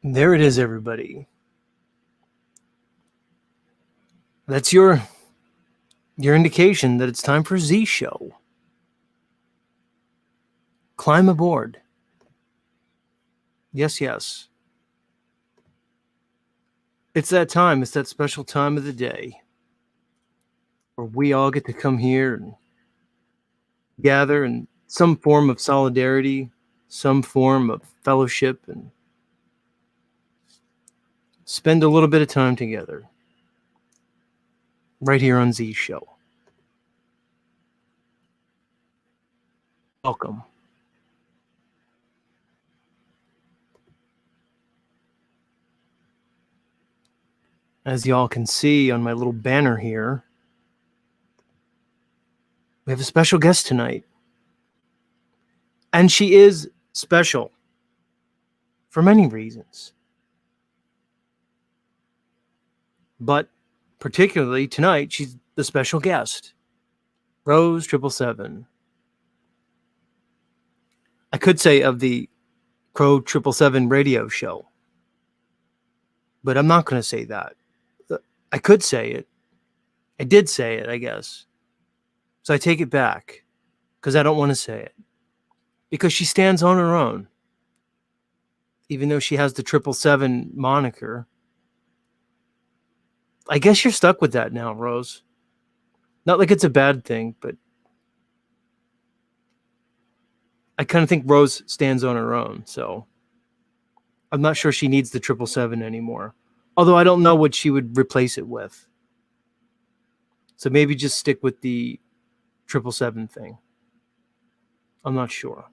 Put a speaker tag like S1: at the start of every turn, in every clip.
S1: There it is, everybody. That's your indication that it's time for Z Show. Climb aboard. Yes, yes. It's that time. It's that special time of the day where we all get to come here and gather in some form of solidarity, some form of fellowship, and spend a little bit of time together right here on Z Show. Welcome. As y'all can see on my little banner here, we have a special guest tonight. And she is special for many reasons. But particularly tonight, she's the special guest, Rose 777. I could say of the Crow 777 radio show, but I'm not going to say that. I could say it. I did say it, I guess. So I take it back because I don't want to say it. Because she stands on her own. Even though she has the 777 moniker. I guess you're stuck with that now, Rose. Not like it's a bad thing, but I kind of think Rose stands on her own, so I'm not sure she needs the 777 anymore. Although I don't know what she would replace it with. So maybe just stick with the 777 thing. I'm not sure.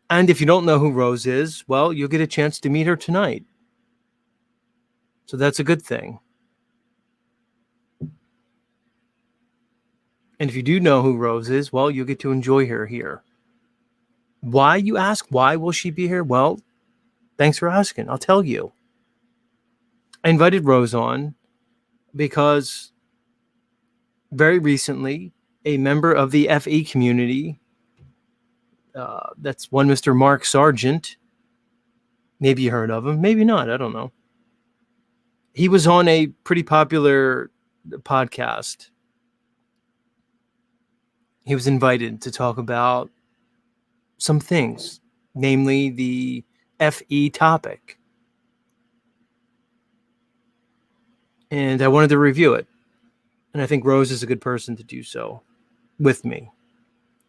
S1: And if you don't know who Rose is, well, you'll get a chance to meet her tonight. So that's a good thing. And if you do know who Rose is, well, you'll get to enjoy her here. Why, you ask? Why will she be here? Well, thanks for asking. I'll tell you. I invited Rose on because very recently, a member of the FE community, that's one Mr. Mark Sargent, maybe you heard of him, maybe not, I don't know. He was on a pretty popular podcast. He was invited to talk about some things, namely the FE topic. And I wanted to review it. And I think Rose is a good person to do so with me.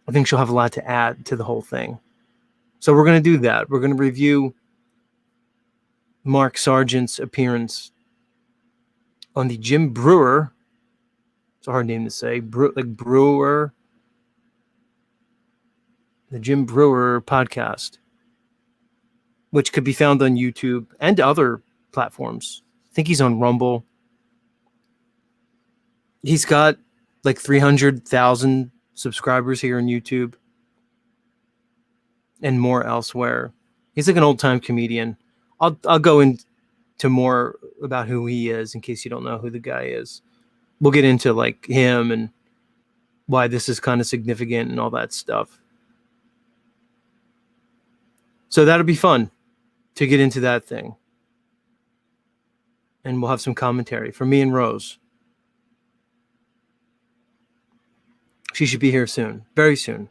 S1: I think she'll have a lot to add to the whole thing. So we're going to do that. We're going to review Mark Sargent's appearance on the Jim Breuer, it's a hard name to say, Breuer, the Jim Breuer podcast, which could be found on YouTube and other platforms. I think he's on Rumble. He's got like 300,000 subscribers here on YouTube and more elsewhere. He's like an old-time comedian. I'll go into more about who he is in case you don't know who the guy is. We'll get into like him and why this is kind of significant and all that stuff. So that'll be fun to get into that thing. And we'll have some commentary from me and Rose. She should be here soon, very soon.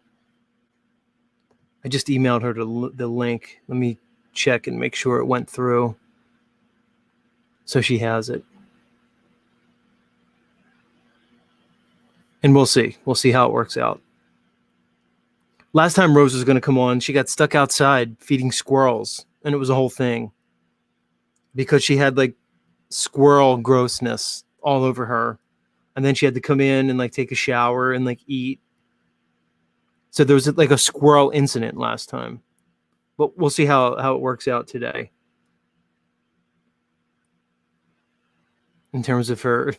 S1: I just emailed her the link. Let me check and make sure it went through. So she has it. And we'll see. We'll see how it works out. Last time Rose was going to come on, she got stuck outside feeding squirrels. And it was a whole thing. Because she had like squirrel grossness all over her. And then she had to come in and like take a shower and like eat. So there was like a squirrel incident last time. But we'll see how it works out today. In terms of her,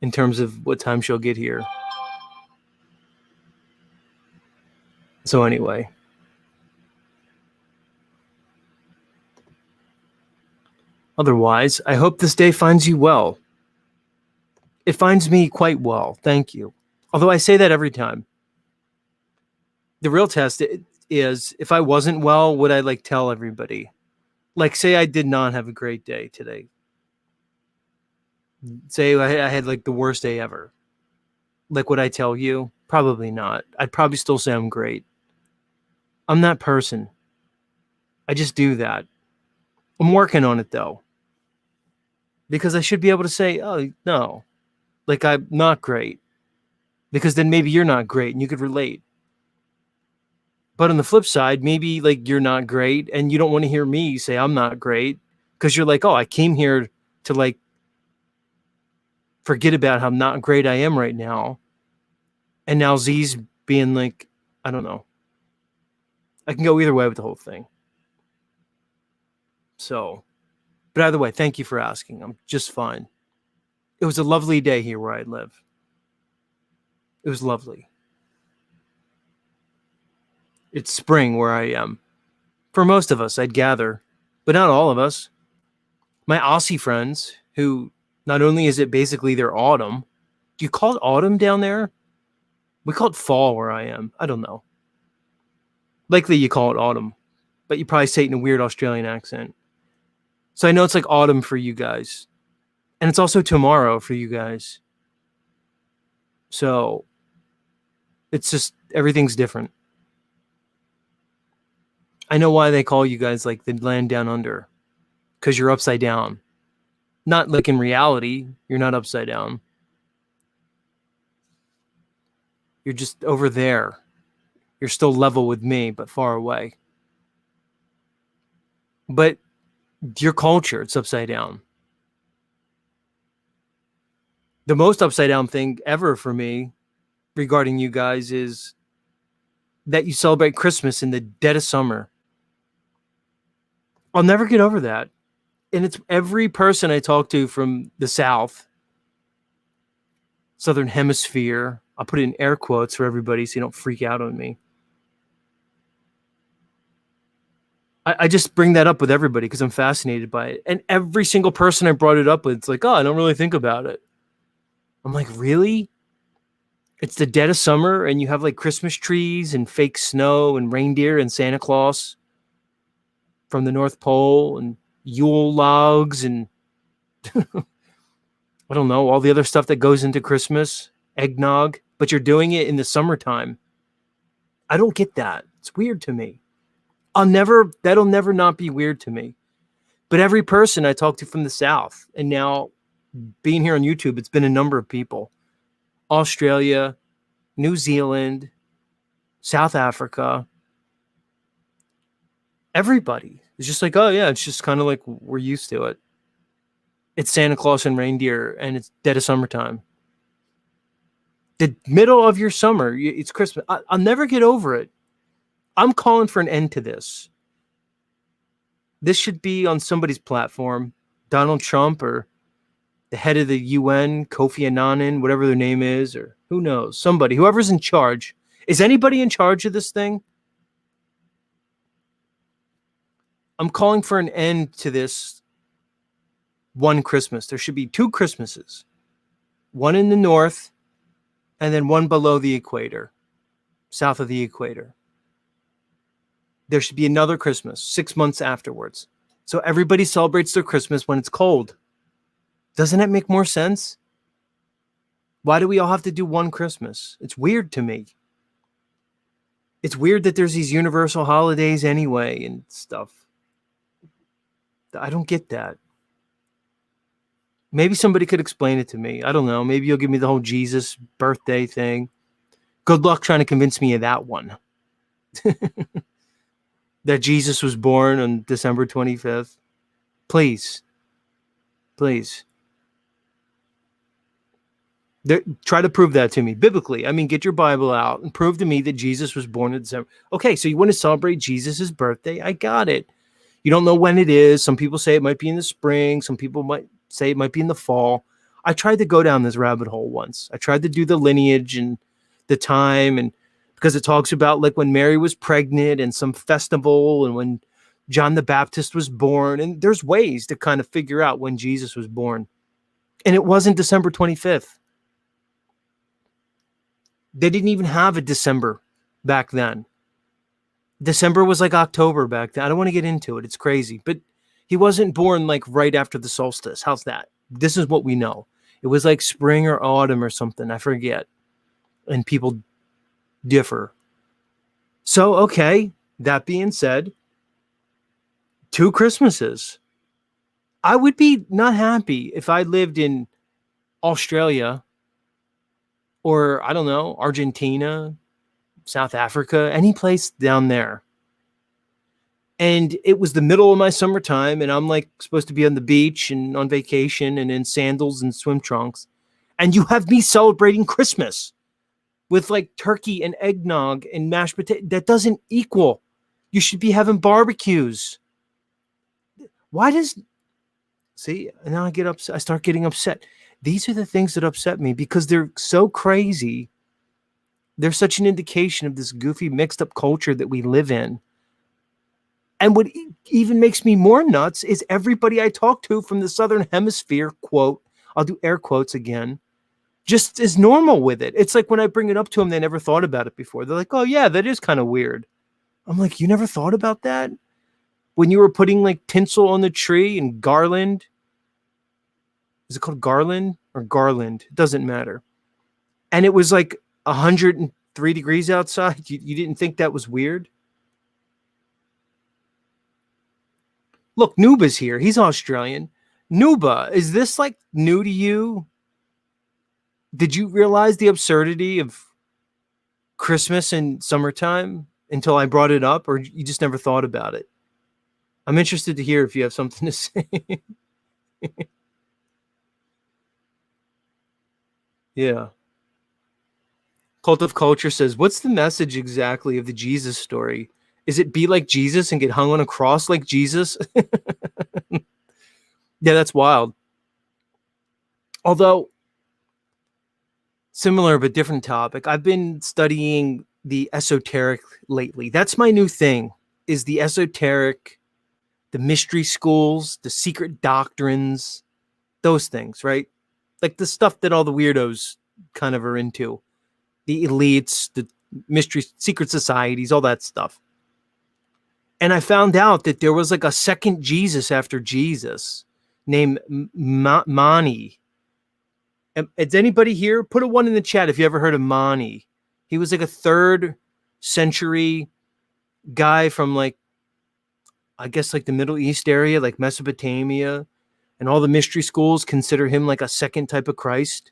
S1: in terms of what time she'll get here. So anyway. Otherwise, I hope this day finds you well. It finds me quite well, thank you. Although I say that every time. The real test, is if I wasn't well, would I like tell everybody? Like, say I did not have a great day today. Say I had like the worst day ever. Like, would I tell you? Probably not. I'd probably still say I'm great. I'm that person. I just do that. I'm working on it though. Because I should be able to say, oh, no, like I'm not great. Because then maybe you're not great and you could relate. But on the flip side, maybe like you're not great and you don't want to hear me say I'm not great because you're like, oh, I came here to like forget about how not great I am right now. And now Z's being like, I don't know. I can go either way with the whole thing. So, but either way, thank you for asking. I'm just fine. It was a lovely day here where I live. It was lovely. It's spring where I am. For most of us, I'd gather, but not all of us. My Aussie friends, who not only is it basically their autumn, do you call it autumn down there? We call it fall where I am. I don't know. Likely you call it autumn, but you probably say it in a weird Australian accent. So I know it's like autumn for you guys. And it's also tomorrow for you guys. So it's just everything's different. I know why they call you guys like the land down under. Because you're upside down. Not like in reality, you're not upside down. You're just over there. You're still level with me, but far away. But your culture, it's upside down. The most upside down thing ever for me regarding you guys is that you celebrate Christmas in the dead of summer. I'll never get over that. And it's every person I talk to from the South, Southern Hemisphere. I'll put it in air quotes for everybody so you don't freak out on me. I just bring that up with everybody because I'm fascinated by it. And every single person I brought it up with, it's like, oh, I don't really think about it. I'm like, really? It's the dead of summer and you have like Christmas trees and fake snow and reindeer and Santa Claus from the North Pole and Yule logs and I don't know, all the other stuff that goes into Christmas, eggnog, but you're doing it in the summertime. I don't get that. It's weird to me. That'll never not be weird to me. But every person I talk to from the South, and now being here on YouTube, it's been a number of people. Australia, New Zealand, South Africa. Everybody is just like, oh yeah, it's just kind of like we're used to it. It's Santa Claus and reindeer, and it's dead of summertime. The middle of your summer, it's Christmas. I'll never get over it. I'm calling for an end to this. This should be on somebody's platform, Donald Trump or the head of the UN, Kofi Annan, whatever their name is, or who knows, somebody, whoever's in charge. Is anybody in charge of this thing? I'm calling for an end to this one Christmas. There should be two Christmases, one in the north and then one below the equator, south of the equator. There should be another Christmas 6 months afterwards. So everybody celebrates their Christmas when it's cold. Doesn't it make more sense? Why do we all have to do one Christmas? It's weird to me. It's weird that there's these universal holidays anyway and stuff. I don't get that. Maybe somebody could explain it to me. I don't know. Maybe you'll give me the whole Jesus birthday thing. Good luck trying to convince me of that one. That Jesus was born on December 25th. Please. Please. Try to prove that to me biblically. I mean, get your Bible out and prove to me that Jesus was born in December. Okay, so you want to celebrate Jesus' birthday? I got it. You don't know when it is. Some people say it might be in the spring. Some people might say it might be in the fall. I tried to go down this rabbit hole once. I tried to do the lineage and the time, and because it talks about like when Mary was pregnant and some festival and when John the Baptist was born. And there's ways to kind of figure out when Jesus was born. And it wasn't December 25th. They didn't even have a December back then. December was like October back then. I don't want to get into it. It's crazy. But he wasn't born like right after the solstice. How's that? This is what we know. It was like spring or autumn or something. I forget. And people differ. So, okay. That being said, 2 Christmases. I would be not happy if I lived in Australia or, I don't know, Argentina, South Africa, any place down there. And it was the middle of my summertime, and I'm like supposed to be on the beach and on vacation and in sandals and swim trunks. And you have me celebrating Christmas with like turkey and eggnog and mashed potato. That doesn't equal. You should be having barbecues. Why does see? And now I get upset. I start getting upset. These are the things that upset me because they're so crazy. They're such an indication of this goofy, mixed up culture that we live in. And what even makes me more nuts is everybody I talk to from the Southern Hemisphere, quote, I'll do air quotes again, just is normal with it. It's like when I bring it up to them, they never thought about it before. They're like, oh, yeah, that is kind of weird. I'm like, you never thought about that? When you were putting like tinsel on the tree and garland? Is it called garland or garland? It doesn't matter. And it was like 103 degrees outside. You didn't think that was weird? Look, Nuba's here. He's Australian. Nuba, is this like new to you? Did you realize the absurdity of Christmas and summertime until I brought it up, or you just never thought about it? I'm interested to hear if you have something to say. Yeah. Cult of Culture says, what's the message exactly of the Jesus story? Is it be like Jesus and get hung on a cross like Jesus? Yeah, that's wild. Although, similar but different topic, I've been studying the esoteric lately. That's my new thing, is the esoteric, the mystery schools, the secret doctrines, those things, right? Like the stuff that all the weirdos kind of are into. The elites, the mystery secret societies, all that stuff. And I found out that there was like a second Jesus after Jesus named Mani. Is anybody here? Put a 1 in the chat if you ever heard of Mani. He was like a 3rd century guy from like, I guess like the Middle East area, like Mesopotamia. And all the mystery schools consider him like a second type of Christ,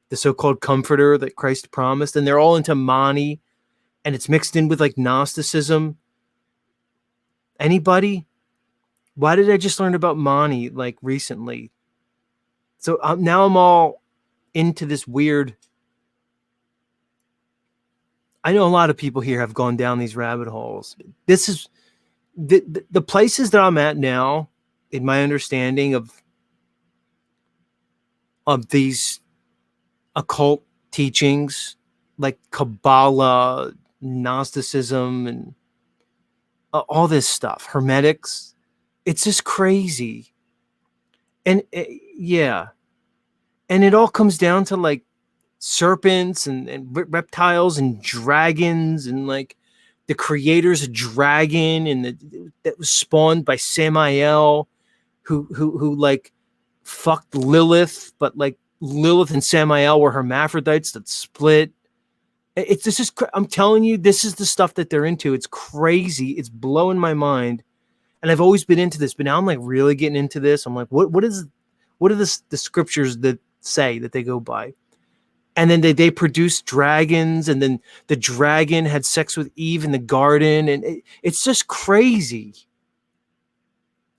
S1: the so-called comforter that Christ promised. And they're all into Mani. And it's mixed in with like Gnosticism. Anybody? Why did I just learn about Mani like recently? So now I'm all into this weird. I know a lot of people here have gone down these rabbit holes. This is the places that I'm at now, in my understanding of these occult teachings like Kabbalah, Gnosticism, and all this stuff, Hermetics. It's just crazy. And yeah. And it all comes down to like serpents and reptiles and dragons and like the creator's a dragon and that was spawned by Samael who like fucked Lilith, but like Lilith and Samael were hermaphrodites that split. This is I'm telling you, this is the stuff that they're into. It's crazy. It's blowing my mind. And I've always been into this, but now I'm like really getting into this. I'm like, what are the scriptures that say that they go by? And then they produced dragons, and then the dragon had sex with Eve in the garden, and it's just crazy.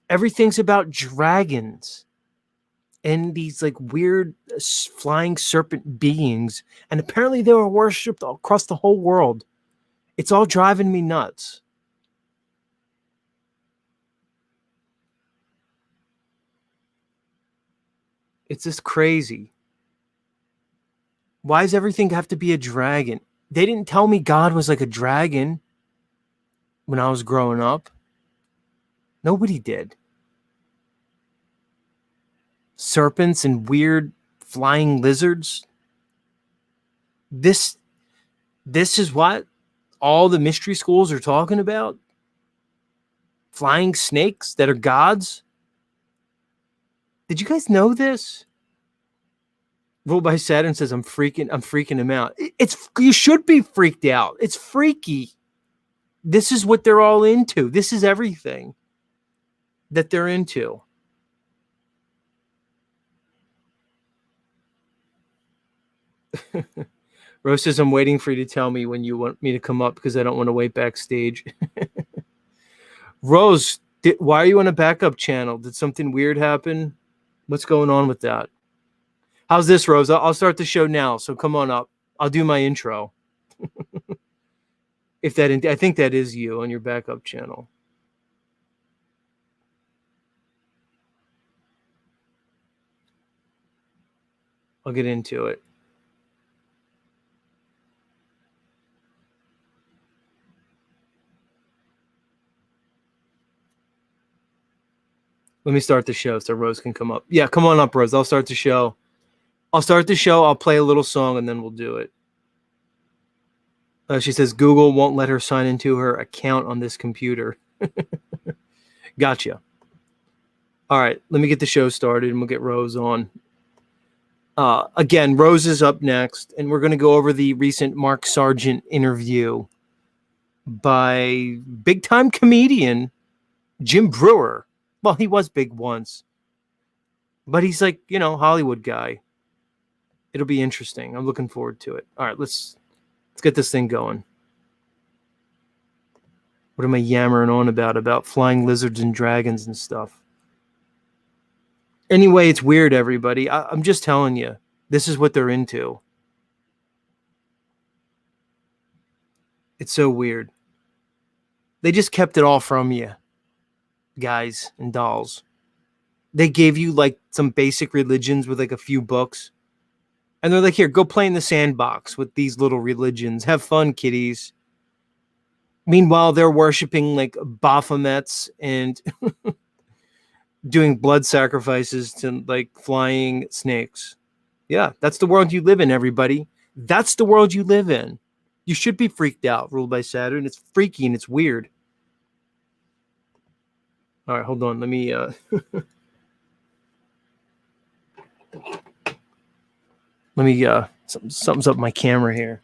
S1: Everything's about dragons and these like weird flying serpent beings, and apparently they were worshipped across the whole world. It's all driving me nuts. It's just crazy. Why does everything have to be a dragon? They didn't tell me God was like a dragon when I was growing up. Nobody did. Serpents and weird flying lizards. This is what all the mystery schools are talking about? Flying snakes that are gods? Did you guys know this? Ruled by Saturn says, I'm freaking him out. You should be freaked out. It's freaky. This is what they're all into. This is everything that they're into. Rose says, I'm waiting for you to tell me when you want me to come up because I don't want to wait backstage. Rose, why are you on a backup channel? Did something weird happen? What's going on with that? How's this, Rose? I'll start the show now, so come on up. I'll do my intro. I think that is you on your backup channel. I'll get into it. Let me start the show so Rose can come up. Yeah, come on up, Rose. I'll start the show. I'll play a little song, and then we'll do it. She says Google won't let her sign into her account on this computer. Gotcha. All right, let me get the show started, and we'll get Rose on. Again, Rose is up next, and we're going to go over the recent Mark Sargent interview by big-time comedian Jim Breuer. Well, he was big once, but he's like, Hollywood guy. It'll be interesting. I'm looking forward to it. All right, let's get this thing going. What am I yammering on about flying lizards and dragons and stuff? Anyway, it's weird, everybody. I'm just telling you, this is what they're into. It's so weird. They just kept it all from you, guys and dolls. They gave you like some basic religions with like a few books. And they're like, here, go play in the sandbox with these little religions. Have fun, kiddies. Meanwhile, they're worshiping like Baphomets and doing blood sacrifices to like flying snakes. Yeah, that's the world you live in, everybody. That's the world you live in. You should be freaked out, ruled by Saturn. It's freaky and it's weird. All right, hold on. Let me... something's up my camera here.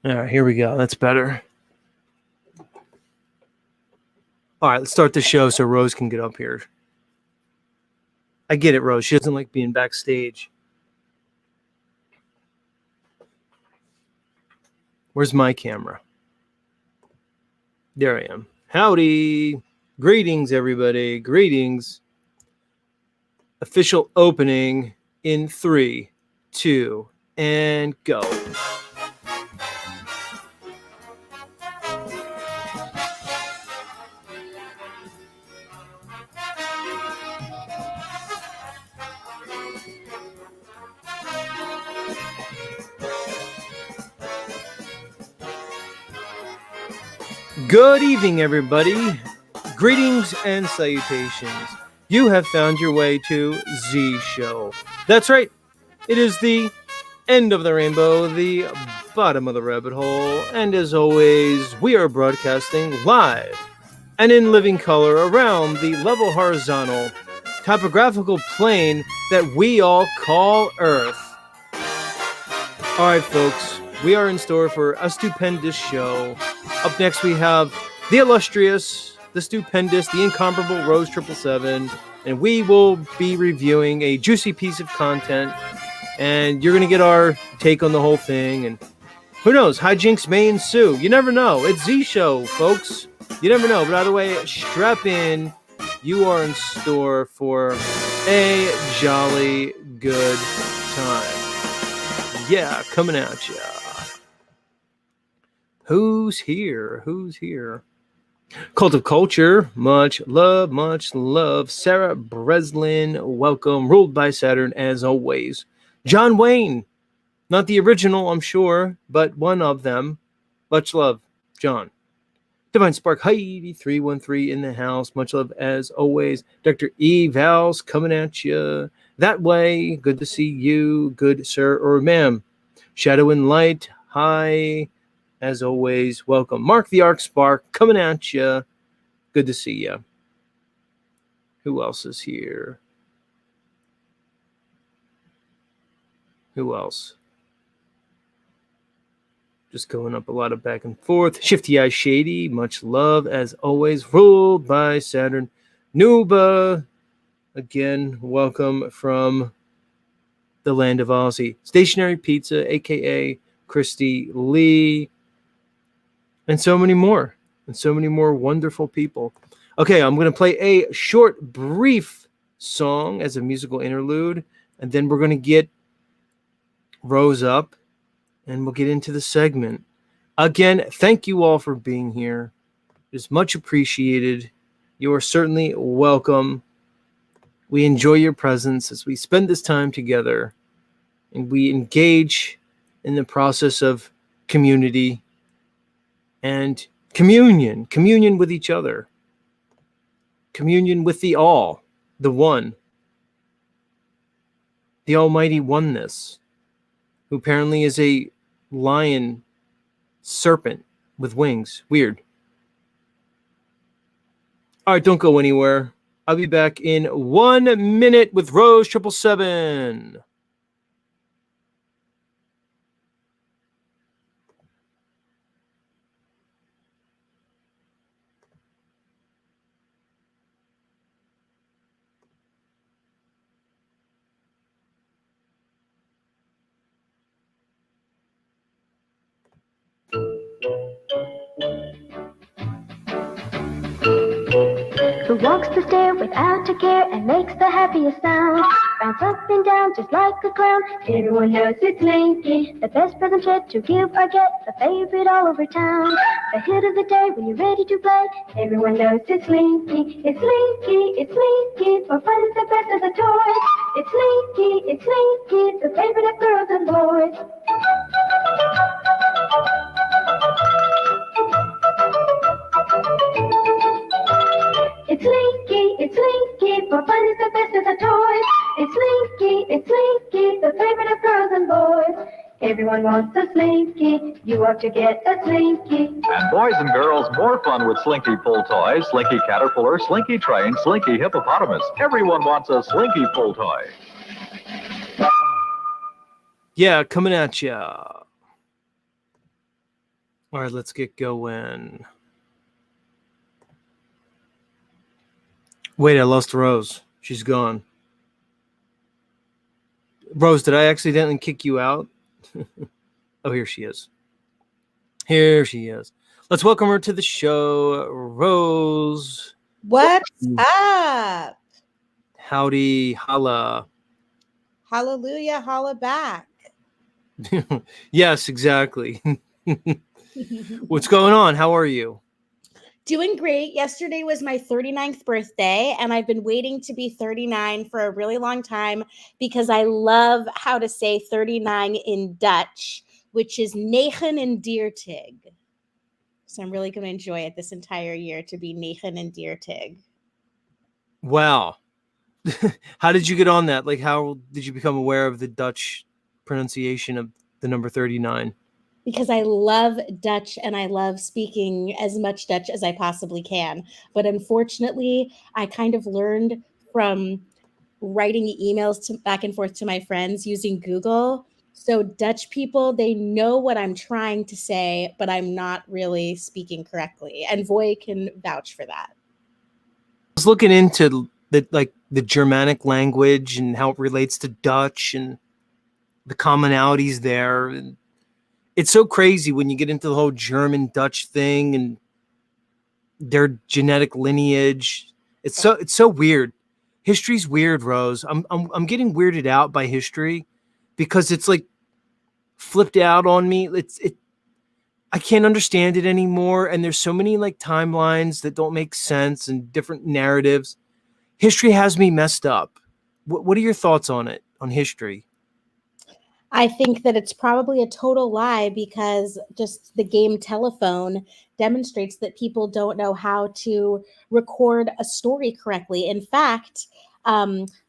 S1: All right, here we go. That's better. All right, let's start the show so Rose can get up here. I get it, Rose. She doesn't like being backstage. Where's my camera? There I am. Howdy. Greetings, everybody. Greetings. Official opening in 3, 2, and go. Good evening, everybody. Greetings and salutations. You have found your way to Z Show. That's right. It is the end of the rainbow, the bottom of the rabbit hole, and as always, we are broadcasting live and in living color around the level horizontal topographical plane that we all call Earth. All right, folks, we are in store for a stupendous show. Up next, we have the illustrious, the stupendous, the incomparable Rose 777, and we will be reviewing a juicy piece of content, and you're going to get our take on the whole thing, and who knows, hijinks may ensue. You never know. It's Z Show, folks. You never know. But either way, strap in. You are in store for a jolly good time. Yeah, coming at ya. Who's here? Who's here? Cult of Culture, much love, much love. Sarah Breslin, welcome. Ruled by Saturn, as always. John Wayne, not the original, I'm sure, but one of them. Much love, John. Divine Spark Heidi 313 in the house. Much love as always. Dr. E. Vals coming at you that way. Good to see you, good sir or ma'am. Shadow and Light, hi. As always, welcome. Mark the Arc Spark coming at you. Good to see you. Who else is here? Who else? Just going up a lot of back and forth. Shifty Eye Shady, much love as always. Ruled by Saturn. Nuba, again, welcome from the land of Aussie. Stationary Pizza, aka Christy Lee, and so many more. And so many more wonderful people. Okay, I'm going to play a short, brief song as a musical interlude, and then we're going to get Rose up, and we'll get into the segment. Again, thank you all for being here. It is much appreciated. You are certainly welcome. We enjoy your presence as we spend this time together, and we engage in the process of community and communion with each other, communion with the all, the one, the almighty oneness, who apparently is a lion serpent with wings. Weird. All right, don't go anywhere. I'll be back in 1 minute with Rose 777.
S2: Who walks the stair without a care and makes the happiest sound? Bounce up and down just like a clown. Everyone knows it's Slinky, the best present yet to give or get, the favorite all over town. The hit of the day when you're ready to play. Everyone knows it's Slinky, it's Slinky, it's Slinky. For fun is the best of the toys. It's Slinky, it's Slinky, the favorite of girls and boys. It's Slinky, for fun is the best of the toys. It's Slinky, the favorite of girls and boys. Everyone wants a Slinky, you ought to get a Slinky.
S3: And boys and girls, more fun with Slinky Pull Toys, Slinky Caterpillar, Slinky Train, Slinky Hippopotamus. Everyone wants a Slinky Pull Toy.
S1: Yeah, coming at ya. All right, let's get going. Wait, I lost Rose. She's gone. Rose, did I accidentally kick you out? Oh, here she is. Here she is. Let's welcome her to the show. Rose.
S4: What's up?
S1: Howdy, holla.
S4: Hallelujah, holla back.
S1: Yes, exactly. What's going on? How are you?
S4: Doing great. Yesterday was my 39th birthday, and I've been waiting to be 39 for a really long time because I love how to say 39 in Dutch, which is 49. So I'm really going to enjoy it this entire year to be 49.
S1: Wow. How did you get on that? Like, how did you become aware of the Dutch pronunciation of the number 39?
S4: Because I love Dutch and I love speaking as much Dutch as I possibly can. But unfortunately, I kind of learned from writing emails back and forth to my friends using Google. So Dutch people, they know what I'm trying to say, but I'm not really speaking correctly. And Voy can vouch for that.
S1: I was looking into the Germanic language and how it relates to Dutch and the commonalities there. And it's so crazy when you get into the whole German Dutch thing and their genetic lineage. It's so weird. History's weird, Rose. I'm getting weirded out by history because it's like flipped out on me. I can't understand it anymore, and there's so many like timelines that don't make sense and different narratives. History has me messed up. What are your thoughts on it, on history?
S4: I think that it's probably a total lie because just the game telephone demonstrates that people don't know how to record a story correctly. In fact,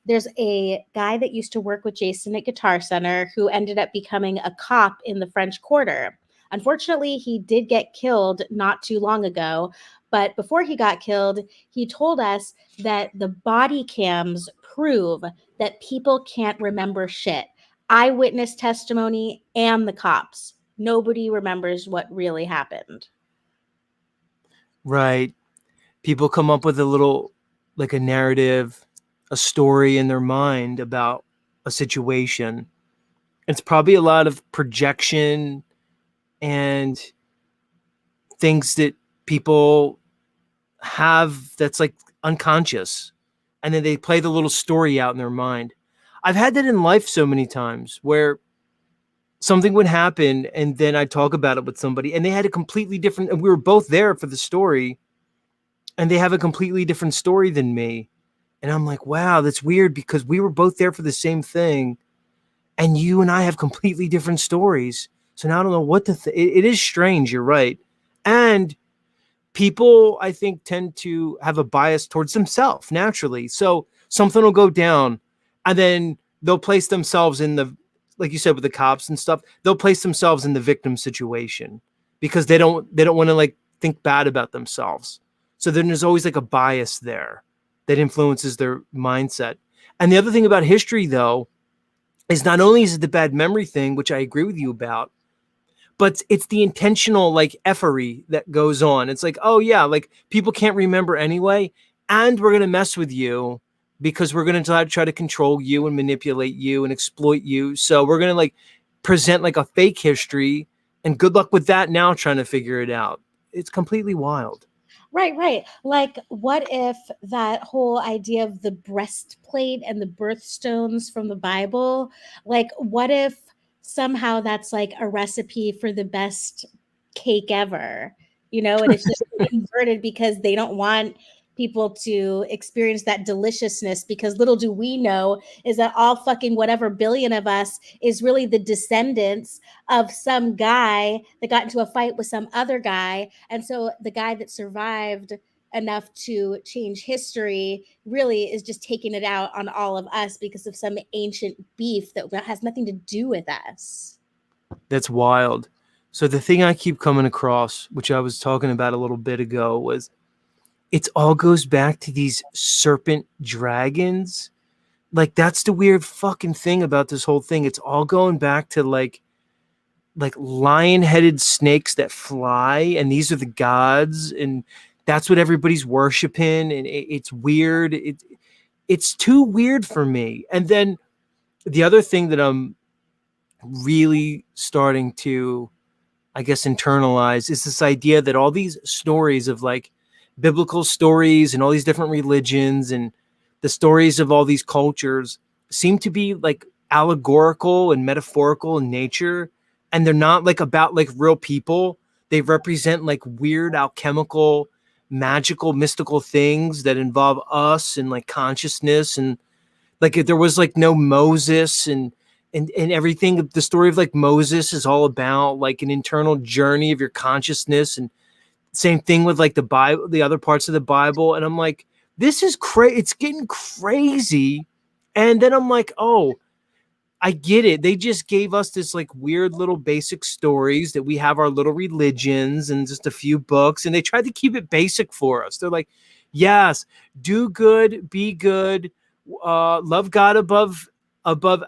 S4: there's a guy that used to work with Jason at Guitar Center who ended up becoming a cop in the French Quarter. Unfortunately, he did get killed not too long ago. But before he got killed, he told us that the body cams prove that people can't remember shit. Eyewitness testimony and the cops. Nobody remembers what really happened.
S1: Right. People come up with a little, like a narrative, a story in their mind about a situation. It's probably a lot of projection and things that people have that's like unconscious. And then they play the little story out in their mind. I've had that in life so many times where something would happen and then I'd talk about it with somebody and they had a completely different, and we were both there for the story and they have a completely different story than me. And I'm like, wow, that's weird because we were both there for the same thing and you and I have completely different stories. So now I don't know what to think. It is strange. You're right. And people, I think, tend to have a bias towards themselves naturally. So something will go down and then they'll place themselves in the, like you said, with the cops and stuff, they'll place themselves in the victim situation because they don't want to like think bad about themselves. So then there's always like a bias there that influences their mindset. And the other thing about history, though, is not only is it the bad memory thing, which I agree with you about, but it's the intentional like effery that goes on. It's like, oh yeah, like people can't remember anyway. And we're going to mess with you because we're going to try to control you and manipulate you and exploit you. So we're going to like present like a fake history and good luck with that now trying to figure it out. It's completely wild.
S4: Right. Like, what if that whole idea of the breastplate and the birthstones from the Bible, like, what if somehow that's like a recipe for the best cake ever, and it's just inverted because they don't want people to experience that deliciousness because little do we know is that all fucking whatever billion of us is really the descendants of some guy that got into a fight with some other guy. And so the guy that survived enough to change history really is just taking it out on all of us because of some ancient beef that has nothing to do with us.
S1: That's wild. So the thing I keep coming across, which I was talking about a little bit ago, was it all goes back to these serpent dragons. Like that's the weird fucking thing about this whole thing. It's all going back to like lion-headed snakes that fly, and these are the gods, and that's what everybody's worshiping, and it's weird. It's too weird for me. And then the other thing that I'm really starting to, I guess, internalize is this idea that all these stories of like biblical stories and all these different religions and the stories of all these cultures seem to be like allegorical and metaphorical in nature. And they're not like about like real people. They represent like weird alchemical, magical, mystical things that involve us and like consciousness. And like if there was like no Moses and everything, the story of like Moses is all about like an internal journey of your consciousness. And same thing with like the Bible, the other parts of the Bible. And I'm like, this is crazy. It's getting crazy. And then I'm like, oh, I get it. They just gave us this like weird little basic stories that we have our little religions and just a few books. And they tried to keep it basic for us. They're like, yes, do good, be good, love God above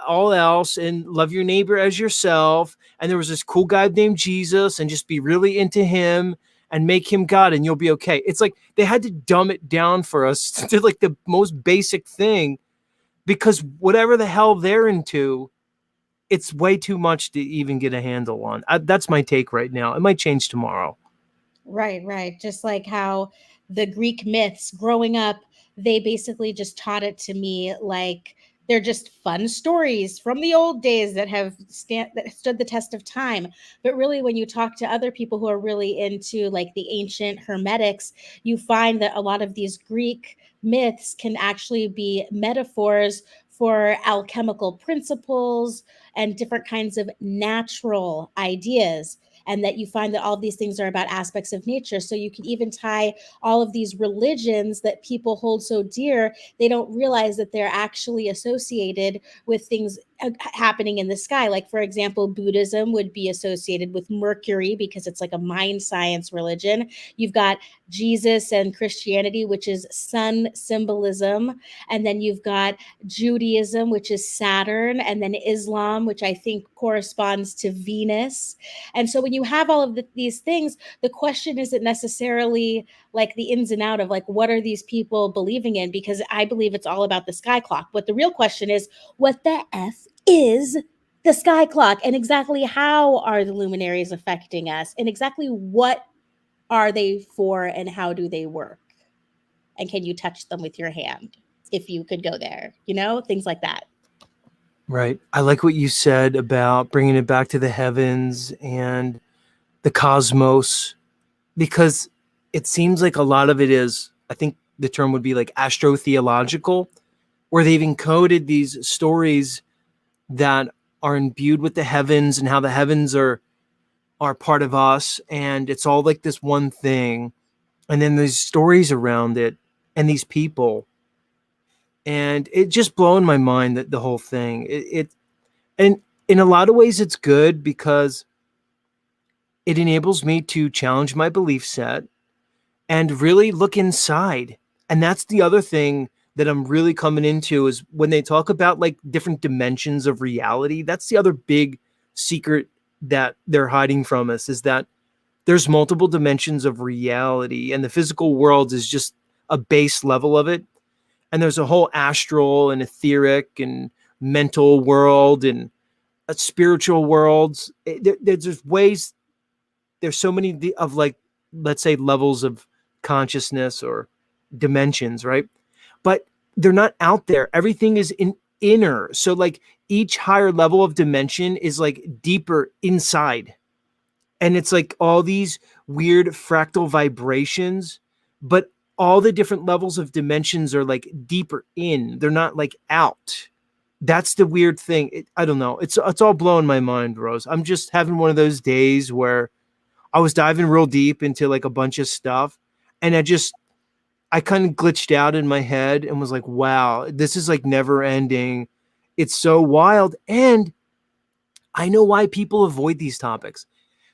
S1: all else, and love your neighbor as yourself. And there was this cool guy named Jesus, and just be really into him and make him God and you'll be okay. It's like they had to dumb it down for us to like the most basic thing because whatever the hell they're into, it's way too much to even get a handle on. That's my take right now. It might change tomorrow.
S4: Right. Just like how the Greek myths growing up, they basically just taught it to me like they're just fun stories from the old days that have that stood the test of time. But really, when you talk to other people who are really into like the ancient Hermetics, you find that a lot of these Greek myths can actually be metaphors for alchemical principles and different kinds of natural ideas, and that you find that all of these things are about aspects of nature. So you can even tie all of these religions that people hold so dear, they don't realize that they're actually associated with things happening in the sky. Like, for example, Buddhism would be associated with Mercury because it's like a mind science religion. You've got Jesus and Christianity, which is sun symbolism. And then you've got Judaism, which is Saturn. And then Islam, which I think corresponds to Venus. And so when you have all of these things, the question isn't necessarily like the ins and out of like, what are these people believing in? Because I believe it's all about the sky clock. But the real question is, what the F is the sky clock? And exactly how are the luminaries affecting us? And exactly what are they for and how do they work? And can you touch them with your hand if you could go there? You know, things like that.
S1: Right. I like what you said about bringing it back to the heavens and the cosmos, because it seems like a lot of it is, I think the term would be like astrotheological, where they've encoded these stories that are imbued with the heavens and how the heavens are part of us. And it's all like this one thing. And then there's stories around it and these people. And it just blowing my mind, that the whole thing, and in a lot of ways it's good because it enables me to challenge my belief set and really look inside. And that's the other thing that I'm really coming into, is when they talk about like different dimensions of reality. That's the other big secret that they're hiding from us, is that there's multiple dimensions of reality, and the physical world is just a base level of it. And there's a whole astral and etheric and mental world and a spiritual worlds. There's just ways. There's so many of, like, let's say, levels of consciousness or dimensions, right? But they're not out there. Everything is inner. So like each higher level of dimension is like deeper inside. And it's like all these weird fractal vibrations, but all the different levels of dimensions are like deeper in. They're not like out. That's the weird thing. I don't know. It's all blowing my mind, Rose. I'm just having one of those days where I was diving real deep into like a bunch of stuff, and I kind of glitched out in my head and was like, wow, this is like never ending. It's so wild. And I know why people avoid these topics.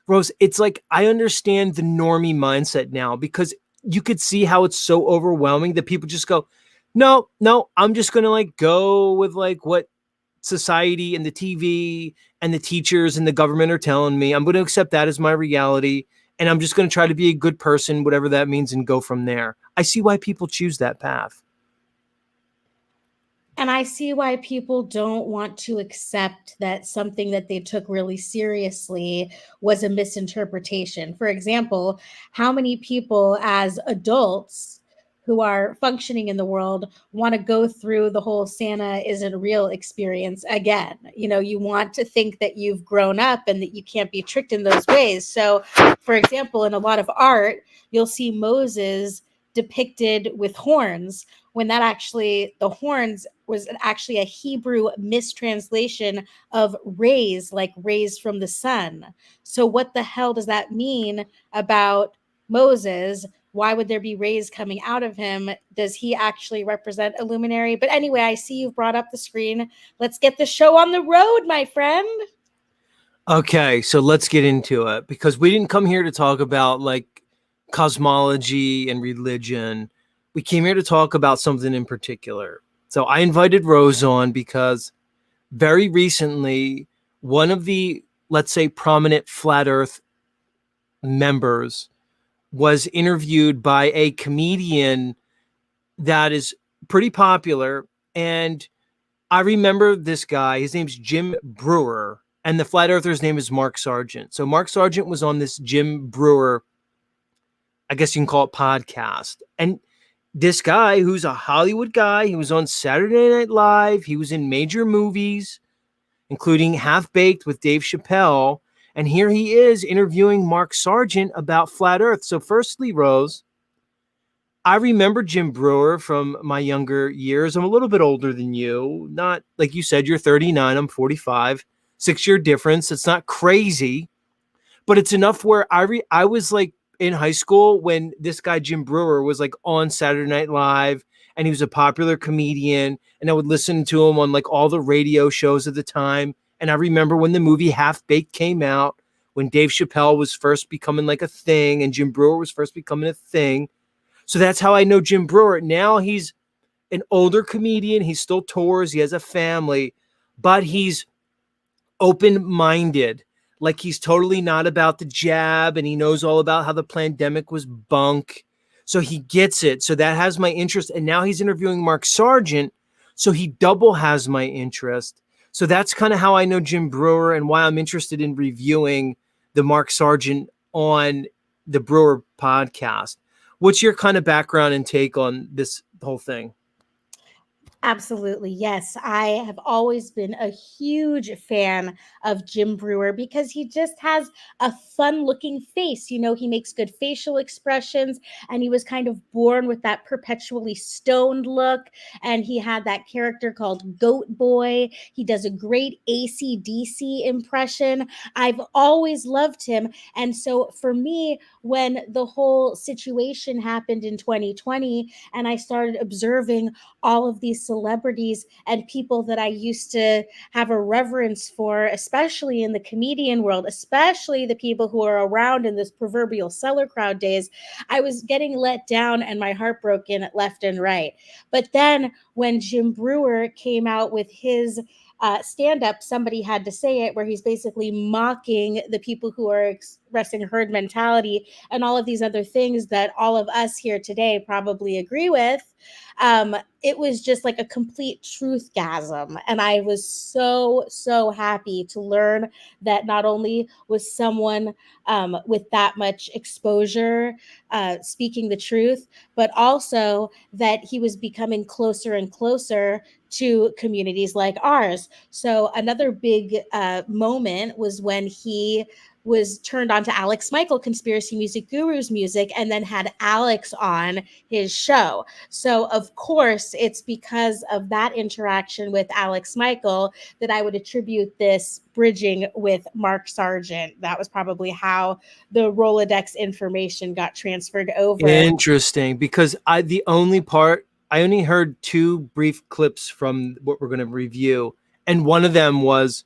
S1: Rose, it's like I understand the normie mindset now, because you could see how it's so overwhelming that people just go, no, I'm just going to like go with like what society and the TV and the teachers and the government are telling me. I'm going to accept that as my reality. And I'm just going to try to be a good person, whatever that means, and go from there. I see why people choose that path.
S4: And I see why people don't want to accept that something that they took really seriously was a misinterpretation. For example, how many people as adults who are functioning in the world want to go through the whole Santa isn't real experience again? You know, you want to think that you've grown up and that you can't be tricked in those ways. So, for example, in a lot of art, you'll see Moses depicted with horns, when that actually, the horns was actually a Hebrew mistranslation of rays, like rays from the sun. So what the hell does that mean about Moses? Why would there be rays coming out of him? Does he actually represent a luminary? But anyway, I see you've brought up the screen. Let's get the show on the road, my friend.
S1: Okay, so let's get into it, because we didn't come here to talk about like cosmology and religion. We came here to talk about something in particular. So I invited Rose on because very recently, one of the, let's say, prominent Flat Earth members was interviewed by a comedian that is pretty popular. And I remember this guy. His name's Jim Breuer, and the Flat Earther's name is Mark Sargent. So Mark Sargent was on this Jim Breuer, I guess you can call it, podcast. And this guy, who's a Hollywood guy, he was on Saturday Night Live. He was in major movies, including Half Baked with Dave Chappelle. And here he is interviewing Mark Sargent about Flat Earth. So firstly, Rose, I remember Jim Brewer from my younger years. I'm a little bit older than you. Not like you said, you're 39, I'm 45. 6-year difference. It's not crazy, but it's enough where I was like in high school when this guy Jim Brewer was like on Saturday Night Live, and he was a popular comedian, and I would listen to him on like all the radio shows at the time. And I remember when the movie Half Baked came out, when Dave Chappelle was first becoming like a thing and Jim Brewer was first becoming a thing. So that's how I know Jim Brewer. Now he's an older comedian. He still tours. He has a family, but he's open-minded. Like he's totally not about the jab, and he knows all about how the pandemic was bunk. So he gets it. So that has my interest. And now he's interviewing Mark Sargent. So he double has my interest. So that's kind of how I know Jim Brewer and why I'm interested in reviewing the Mark Sargent on the Brewer podcast. What's your kind of background and take on this whole thing?
S4: Absolutely. Yes. I have always been a huge fan of Jim Brewer because he just has a fun looking face. You know, he makes good facial expressions, and he was kind of born with that perpetually stoned look. And he had that character called Goat Boy. He does a great AC/DC impression. I've always loved him. And so for me, when the whole situation happened in 2020 and I started observing all of these celebrities and people that I used to have a reverence for, especially in the comedian world, especially the people who are around in this proverbial cellar crowd days, I was getting let down and my heart broken left and right. But then when Jim Brewer came out with his stand-up, Somebody Had to Say It, where he's basically mocking the people who are expressing herd mentality and all of these other things that all of us here today probably agree with, it was just like a complete truthgasm. And I was so happy to learn that not only was someone with that much exposure speaking the truth, but also that he was becoming closer and closer to communities like ours. So another big moment was when he was turned on to Alex Michael, Conspiracy Music Guru's music, and then had Alex on his show. So of course, it's because of that interaction with Alex Michael that I would attribute this bridging with Mark Sargent. That was probably how the Rolodex information got transferred over.
S1: Interesting, because I only heard 2 brief clips from what we're going to review, and one of them was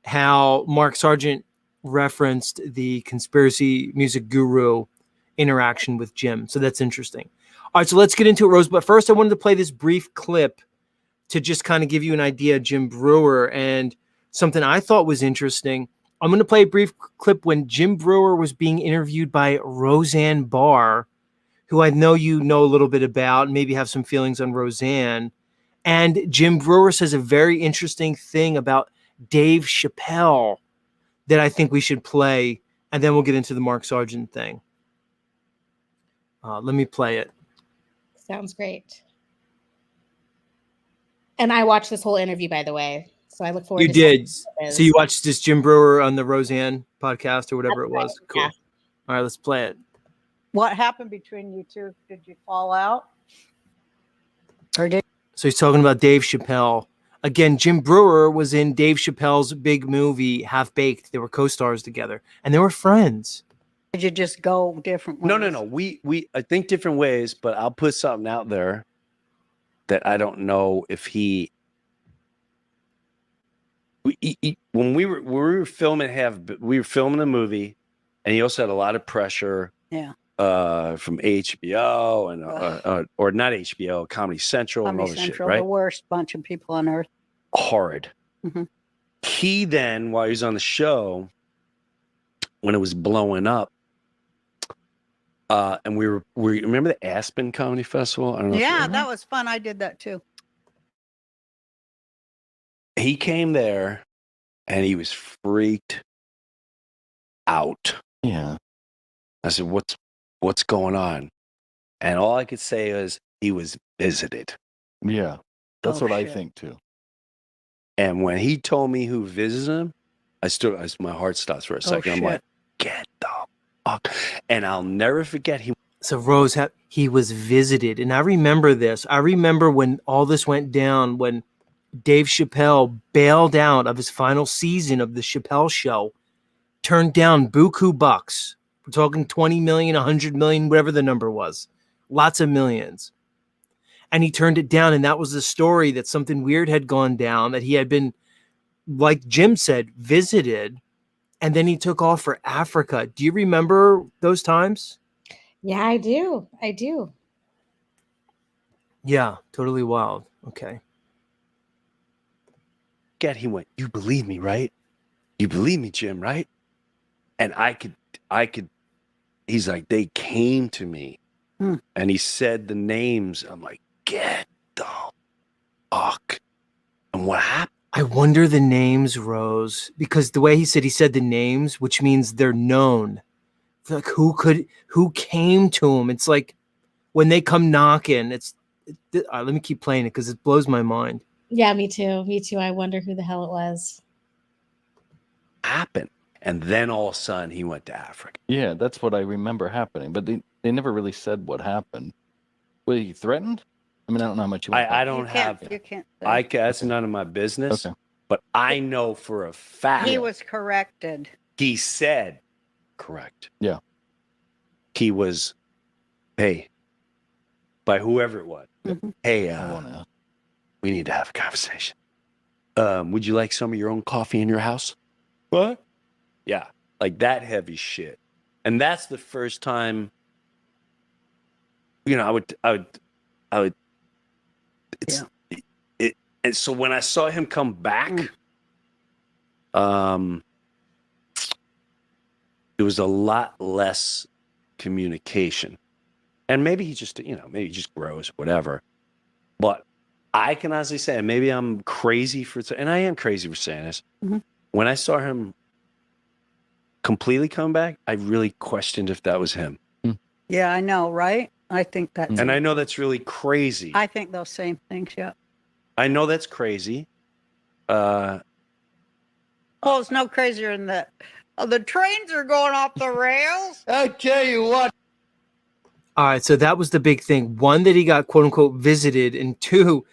S1: how Mark Sargent referenced the Conspiracy Music Guru interaction with Jim. So that's interesting. All right, so let's get into it, Rose. But first, I wanted to play this brief clip to just kind of give you an idea of Jim Brewer and something I thought was interesting. I'm going to play a brief clip when Jim Brewer was being interviewed by Roseanne Barr, who I know you know a little bit about, maybe have some feelings on Roseanne. And Jim Brewer says a very interesting thing about Dave Chappelle that I think we should play, and then we'll get into the Mark Sargent thing. Let me play it.
S4: Sounds great. And I watched this whole interview, by the way, so I look forward
S1: You
S4: to
S1: did.
S4: seeing
S1: So you watched this Jim Brewer on the Roseanne podcast or whatever it was?
S4: Right,
S1: Cool.
S4: yeah.
S1: All right, let's play it.
S5: What happened between you two? Did you fall out? Or did
S1: So he's talking about Dave Chappelle. Again, Jim Brewer was in Dave Chappelle's big movie, Half Baked. They were co-stars together, and they were friends.
S5: you just go different ways?
S6: No. We I think different ways, but I'll put something out there that I don't know if when we were filming the movie, and he also had a lot of pressure.
S5: Yeah.
S6: From HBO and or not HBO, Comedy Central, and all
S5: Comedy
S6: this shit,
S5: Central,
S6: right?
S5: the worst bunch of people on earth.
S6: Horrid.
S5: Mhm.
S6: He then, while he was on the show, when it was blowing up, and we remember the Aspen Comedy Festival? I don't know.
S5: Yeah, that was fun. I did that too.
S6: He came there, and he was freaked out.
S7: Yeah.
S6: I said, "What's going on?" And all I could say is he was visited.
S7: Yeah. That's
S5: Oh,
S7: what I
S5: shit.
S7: think too.
S6: And when he told me who visited him, my heart stops for a second. I'm
S5: shit.
S6: like, get the fuck. And I'll never forget
S1: So Rose, he was visited, and I remember this. I remember when all this went down, when Dave Chappelle bailed out of his final season of the Chappelle Show, turned down buku bucks. We're talking 20 million, 100 million, whatever the number was, lots of millions. And he turned it down, and that was the story that something weird had gone down, that he had been, like Jim said, visited, and then he took off for Africa. Do you remember those times?
S4: Yeah, I do. I do.
S1: Yeah, totally wild. Okay.
S6: He went, "You believe me, right? You believe me, Jim, right?" And I could, he's like, "They came to me." And he said the names. I'm like, get the fuck. And what happened?
S1: I wonder the names, Rose, because the way he said the names, which means they're known. Like who came to him? It's like when they come knocking, let me keep playing it because it blows my mind.
S4: Yeah, me too. Me too. I wonder who the hell it was.
S6: Happened. And then all of a sudden he went to Africa.
S7: Yeah, that's what I remember happening. But they never really said what happened. Was he threatened? I mean, I don't know how much you want.
S6: I don't have.
S5: You can't say.
S6: That's none of my business.
S7: Okay.
S6: But I know for a fact
S5: He was corrected.
S6: he said, correct.
S7: Yeah.
S6: He was, hey, by whoever it was.
S5: Mhm.
S6: Hey,
S7: I wanna-
S6: we need to have a conversation. Would you like some of your own coffee in your house? What? Yeah, like that heavy shit. And that's the first time, I would. It's it, and so when I saw him come back, there was a lot less communication, and maybe he just, maybe he just grows, whatever. But I can honestly say, and maybe I'm crazy and I am crazy for saying this.
S5: Mhm.
S6: When I saw him completely come back, I really questioned if that was him.
S5: Yeah, I know, right? I think that's.
S6: And I know that's really crazy.
S5: I think those same things. Yeah.
S6: I know that's crazy.
S5: Oh, it's no crazier than that. Oh, the trains are going off the rails.
S6: I tell you what.
S1: All right, so that was the big thing. One, that he got quote unquote visited, and two,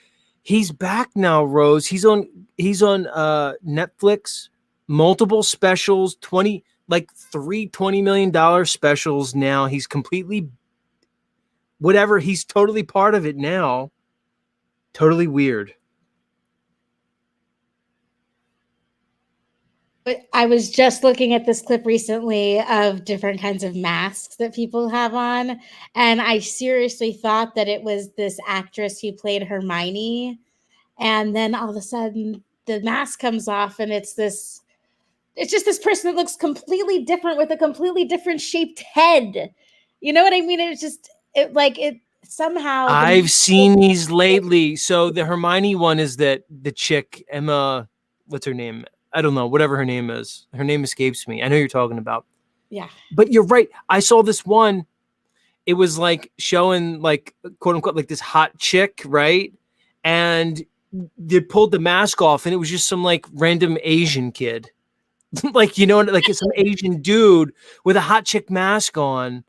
S1: he's back now, Rose. He's on Netflix, multiple specials, 3 $20 million specials now. He's completely whatever, he's totally part of it now. Totally weird.
S4: But I was just looking at this clip recently of different kinds of masks that people have on. And I seriously thought that it was this actress who played Hermione. And then all of a sudden the mask comes off and it's just this person that looks completely different with a completely different shaped head. You know what I mean? It somehow.
S1: I've seen these lately. So the Hermione one is that the chick, Emma, what's her name? I don't know, whatever her name is. Her name escapes me. I know you're talking about.
S4: Yeah.
S1: But you're right. I saw this one. It was like showing like quote unquote like this hot chick, right? And they pulled the mask off and it was just some like random Asian kid. Like, like some Asian dude with a hot chick mask on.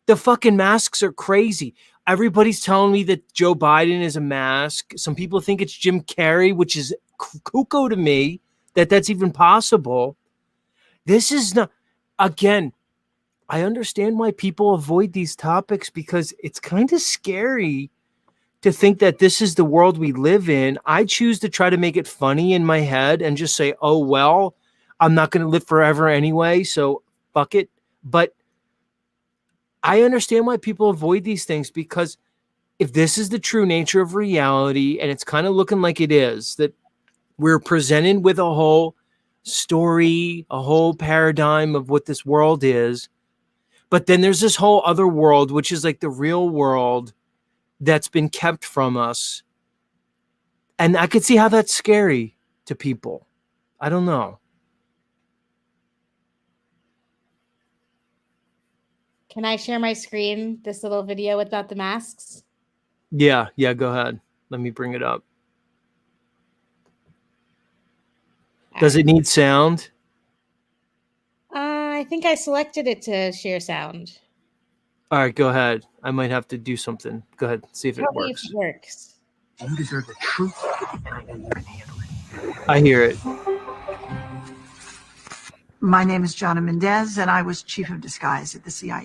S1: The fucking masks are crazy. Everybody's telling me that Joe Biden is a mask. Some people think it's Jim Carrey, which is cuckoo to me that that's even possible. This is not, again, I understand why people avoid these topics because it's kind of scary to think that this is the world we live in. I choose to try to make it funny in my head and just say, oh, well, I'm not going to live forever anyway, so fuck it. But I understand why people avoid these things because if this is the true nature of reality and it's kind of looking like it is, that we're presented with a whole story, a whole paradigm of what this world is. But then there's this whole other world, which is like the real world that's been kept from us. And I could see how that's scary to people. I don't know.
S4: Can I share my screen, this little video without the masks?
S1: Yeah, go ahead. Let me bring it up. Does it need sound?
S4: I think I selected it to share sound.
S1: All right, go ahead. I might have to do something. Go ahead, see if it
S4: Tell me if
S1: works.
S4: it works.
S8: You deserve the truth, and I know you can handle it.
S1: I hear it.
S9: My name is Jonna Mendez, and I was chief of disguise at the CIA.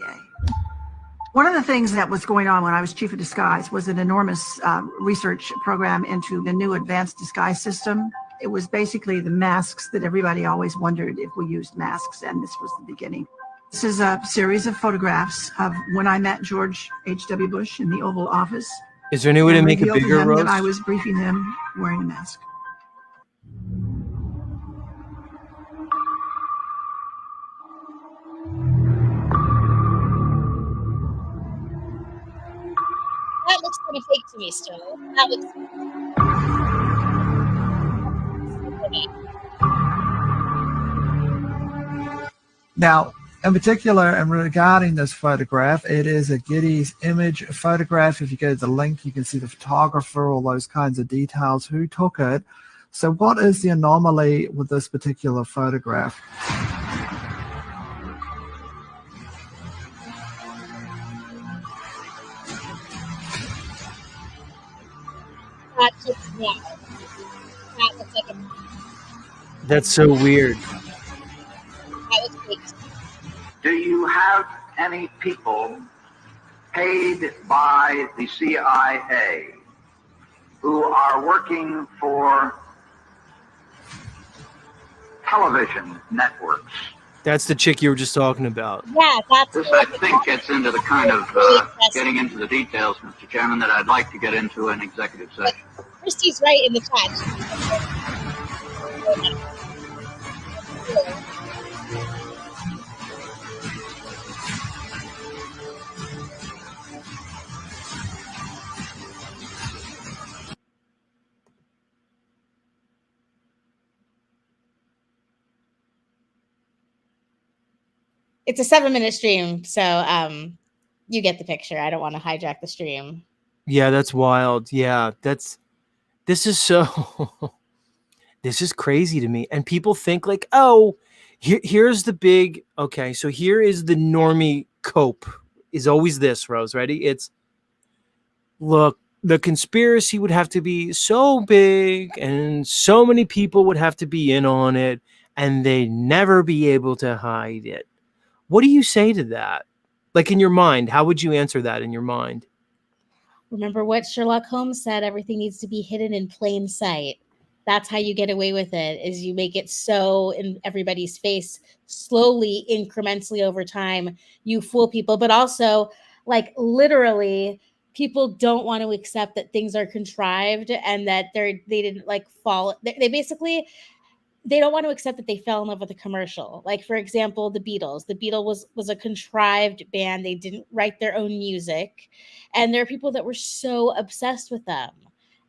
S9: One of the things that was going on when I was chief of disguise was an enormous research program into the new advanced disguise system. It was basically the masks that everybody always wondered if we used masks, and this was the beginning. This is a series of photographs of when I met George H.W. Bush in the Oval Office.
S1: Is there any way to
S9: and
S1: make it
S9: revealed to
S1: bigger,
S9: him
S1: Rose?
S9: that I was briefing him wearing a mask.
S4: That looks kind of fake to me still. That looks.
S10: Now, in particular, and regarding this photograph, it is a Getty's image photograph. If you go to the link, you can see the photographer, all those kinds of details, who took it. So what is the anomaly with this particular photograph?
S4: That looks wrong. That looks like a.
S1: That's so weird.
S4: That looks fake.
S8: Do you have any people paid by the CIA who are working for television networks?
S1: That's the chick you were just talking about.
S4: Yeah, that's.
S8: This, I think, gets into the kind of getting into the details, Mr. Chairman, that I'd like to get into in executive session.
S4: Christy's right in the chat. It's a 7-minute stream, so you get the picture. I don't want to hijack the stream.
S1: Yeah, that's wild. Yeah, this is so this is crazy to me. And people think like, oh, here's the big, okay, so here is the normie cope is always this, Rose, ready? It's, look, the conspiracy would have to be so big and so many people would have to be in on it and they'd never be able to hide it. What do you say to that? Like in your mind, how would you answer that in your mind?
S4: Remember what Sherlock Holmes said, everything needs to be hidden in plain sight. That's how you get away with it, is you make it so in everybody's face, slowly, incrementally over time, you fool people. But also, like, literally, people don't want to accept that things are contrived and that they didn't like fall. They basically, they don't want to accept that they fell in love with a commercial. Like, for example, the Beatles. The Beatles was a contrived band. They didn't write their own music. And there are people that were so obsessed with them.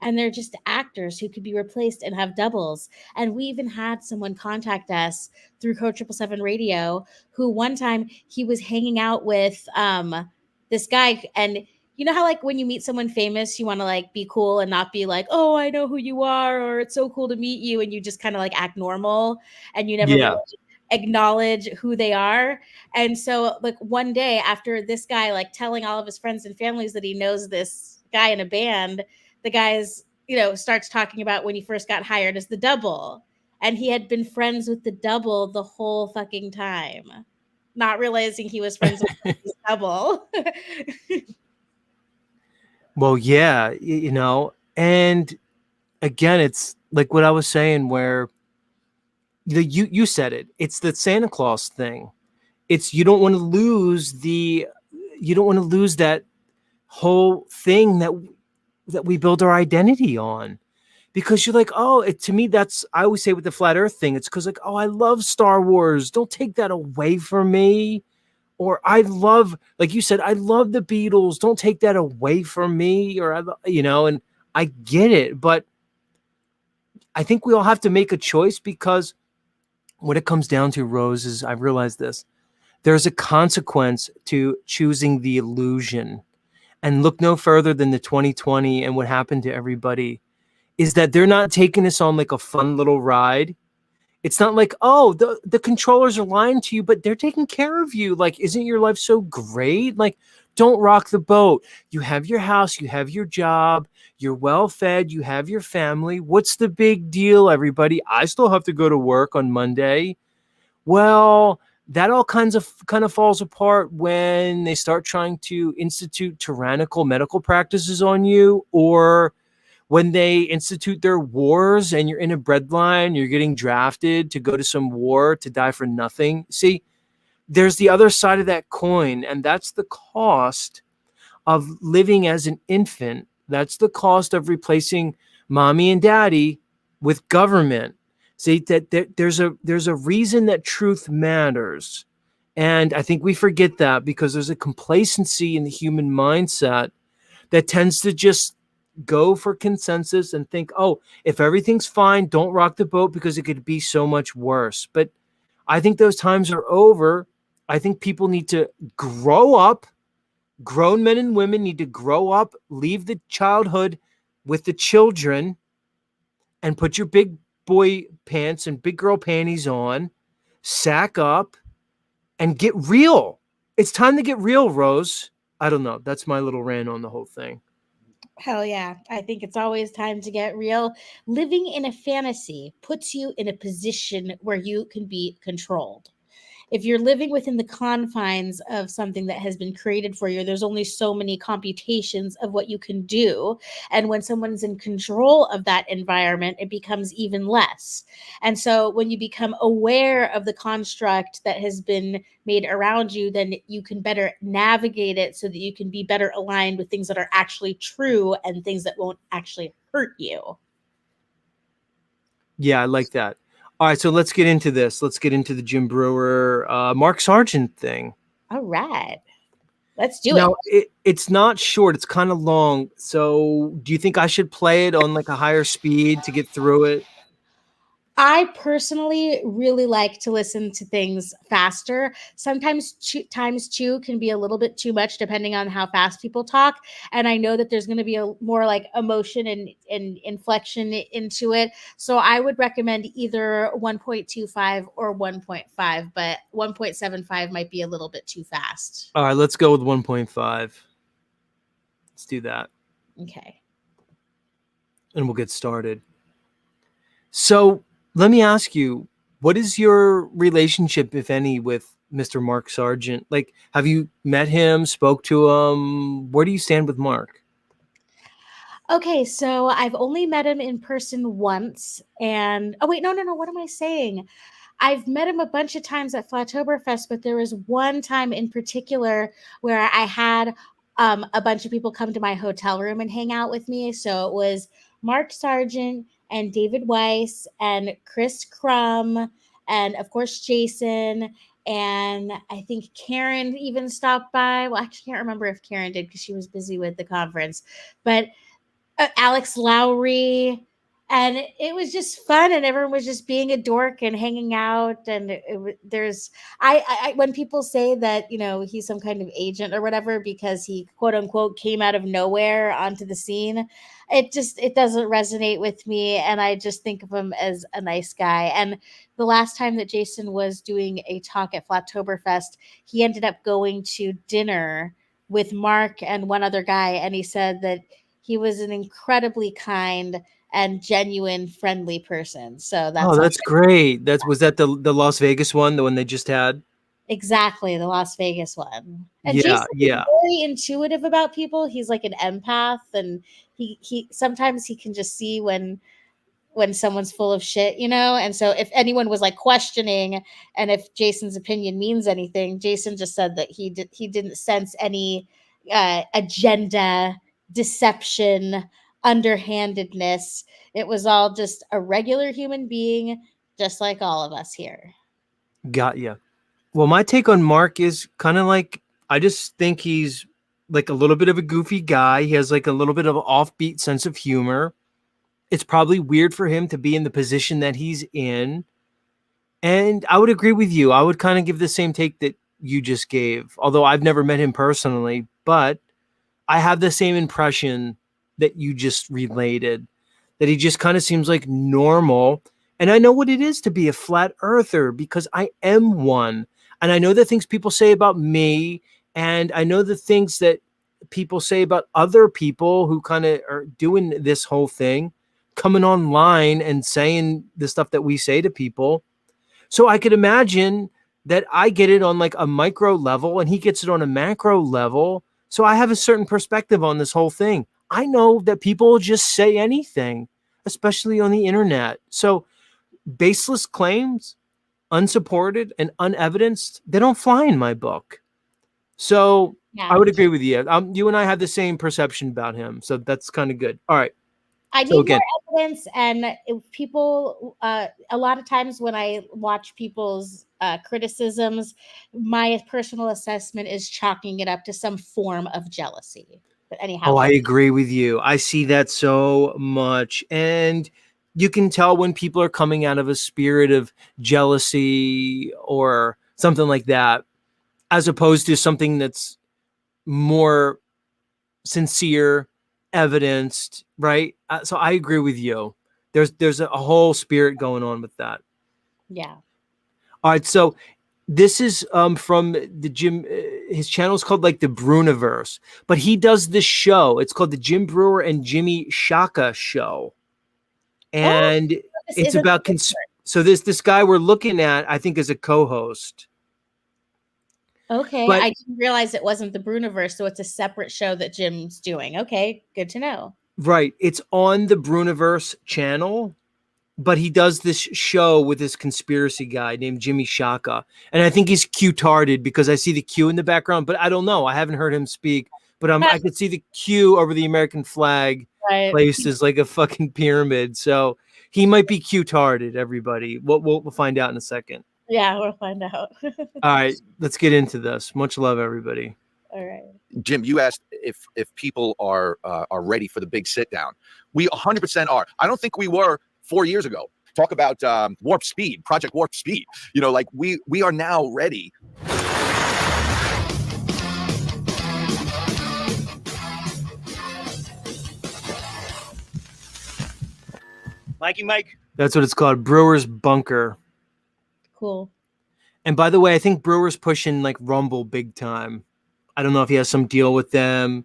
S4: And they're just actors who could be replaced and have doubles. And we even had someone contact us through Code 777 Radio, who one time he was hanging out with this guy. And you know how like when you meet someone famous, you want to like be cool and not be like, oh, I know who you are, or it's so cool to meet you. And you just kind of like act normal and you never really acknowledge who they are. And so like one day after this guy like telling all of his friends and families that he knows this guy in a band, the guy's, starts talking about when he first got hired as the double. And he had been friends with the double the whole fucking time, not realizing he was friends with his double.
S1: Well, yeah, and again, it's like what I was saying where you said it. It's the Santa Claus thing. It's you don't want to lose that whole thing that we build our identity on, because you're like, oh, to me, that's, I always say with the flat earth thing, it's because like, oh, I love Star Wars. Don't take that away from me. Or I love, like you said, I love the Beatles. Don't take that away from me. Or, and I get it. But I think we all have to make a choice, because what it comes down to, Rose, is I've realized this. There's a consequence to choosing the illusion. And look no further than the 2020 and what happened to everybody is that they're not taking us on like a fun little ride. It's not like, oh, the controllers are lying to you, but they're taking care of you. Like, isn't your life so great? Like, Don't rock the boat. You have your house, you have your job, you're well fed, you have your family. What's the big deal, everybody? I still have to go to work on Monday. Well, that all kind of falls apart when they start trying to institute tyrannical medical practices on you, or when they institute their wars and you're in a breadline, you're getting drafted to go to some war to die for nothing. See, there's the other side of that coin, and that's the cost of living as an infant. That's the cost of replacing mommy and daddy with government. See, that there's a reason that truth matters. And I think we forget that because there's a complacency in the human mindset that tends to just go for consensus and think, oh, if everything's fine, don't rock the boat because it could be so much worse. But I think those times are over. I think people need to grow up. Grown men and women need to grow up, leave the childhood with the children, and put your big boy pants and big girl panties on, sack up, and get real. It's time to get real, Rose. I don't know. That's my little rant on the whole thing.
S4: Hell yeah. I think it's always time to get real. Living in a fantasy puts you in a position where you can be controlled. If you're living within the confines of something that has been created for you, there's only so many computations of what you can do. And when someone's in control of that environment, it becomes even less. And so when you become aware of the construct that has been made around you, then you can better navigate it so that you can be better aligned with things that are actually true and things that won't actually hurt you.
S1: Yeah, I like that. All right, so let's get into this. Let's get into the Jim Brewer, Mark Sargent thing.
S4: All right. Let's do
S1: now, it's not short. It's kind of long. So do you think I should play it on like a higher speed to get through it?
S4: I personally really like to listen to things faster. Sometimes times two can be a little bit too much depending on how fast people talk. And I know that there's going to be a more like emotion and inflection into it. So I would recommend either 1.25 or 1.5, but 1.75 might be a little bit too fast.
S1: All right, let's go with 1.5. Let's do that.
S4: Okay.
S1: And we'll get started. So let me ask you, what is your relationship, if any, with Mr. Mark Sargent? Like, have you met him, spoke to him? Where do you stand with Mark?
S4: Okay, so I've only met him in person once. And, oh, wait, no. What am I saying? I've met him a bunch of times at Flattoberfest, but there was one time in particular where I had a bunch of people come to my hotel room and hang out with me. So it was Mark Sargent and David Weiss and Chris Crum and of course Jason, and I think Karen even stopped by. Well, I can't remember if Karen did because she was busy with the conference, but Alex Lowry, and it was just fun, and everyone was just being a dork and hanging out. And I when people say that, you know, he's some kind of agent or whatever because he quote unquote came out of nowhere onto the scene, it doesn't resonate with me. And I just think of him as a nice guy. And the last time that Jason was doing a talk at Flattoberfest, he ended up going to dinner with Mark and one other guy, and he said that he was an incredibly kind and genuine, friendly person. So that's
S1: great. Was that the Las Vegas one, the one they just had?
S4: Exactly, the Las Vegas one. And
S1: yeah,
S4: Jason's
S1: yeah.
S4: very intuitive about people. He's like an empath, and he sometimes he can just see when someone's full of shit, you know? And so if anyone was like questioning and if Jason's opinion means anything, Jason just said that he didn't sense any agenda, deception, underhandedness. It was all just a regular human being, just like all of us here.
S1: Got ya. Well, my take on Mark is kind of like, I just think he's like a little bit of a goofy guy. He has like a little bit of an offbeat sense of humor. It's probably weird for him to be in the position that he's in. And I would agree with you. I would kind of give the same take that you just gave, although I've never met him personally, but I have the same impression that you just related, that he just kind of seems like normal. And I know what it is to be a flat earther because I am one. And I know the things people say about me And I know the things that people say about other people who kind of are doing this whole thing, coming online and saying the stuff that we say to people. So I could imagine that I get it on like a micro level and he gets it on a macro level. So I have a certain perspective on this whole thing. I know that people just say anything, especially on the internet. So baseless claims, unsupported and unevidenced, they don't fly in my book. So I would agree with you. You and I have the same perception about him. So that's kind of good. All right.
S4: I need more evidence, and people. A lot of times when I watch people's criticisms, my personal assessment is chalking it up to some form of jealousy. But anyhow,
S1: oh, I agree with you. I see that so much, and you can tell when people are coming out of a spirit of jealousy or something like that, as opposed to something that's more sincere, evidenced, right? So I agree with you. There's a whole spirit going on with that.
S4: Yeah.
S1: All right. So this is from the Jim. His channel is called like the Bruniverse, but he does this show. It's called the Jim Brewer and Jimmy Shaka Show, and it's about so this guy we're looking at, I think, is a co-host.
S4: Okay,
S1: But-
S4: I didn't realize it wasn't the Bruniverse, so it's a separate show that Jim's doing. Okay, good to know.
S1: Right. It's on the Bruniverse channel, but he does this show with this conspiracy guy named Jimmy Shaka. And I think he's Q-tarded because I see the Q in the background, but I don't know. I haven't heard him speak, but I could see the Q over the American flag placed as like a fucking pyramid. So he might be Q-tarded, everybody. We'll find out in a second.
S4: Yeah, we'll find out.
S1: All right, let's get into this. Much love, everybody.
S4: All right.
S11: Jim, you asked if people are ready for the big sit down. We 100% are. I don't think we were 4 years ago. Talk about Warp Speed, Project Warp Speed. You know, like we are now ready.
S12: Mikey Mike.
S1: That's what it's called, Brewer's Bunker.
S4: Cool.
S1: And by the way, I think Brewer's pushing like Rumble big time. I don't know if he has some deal with them.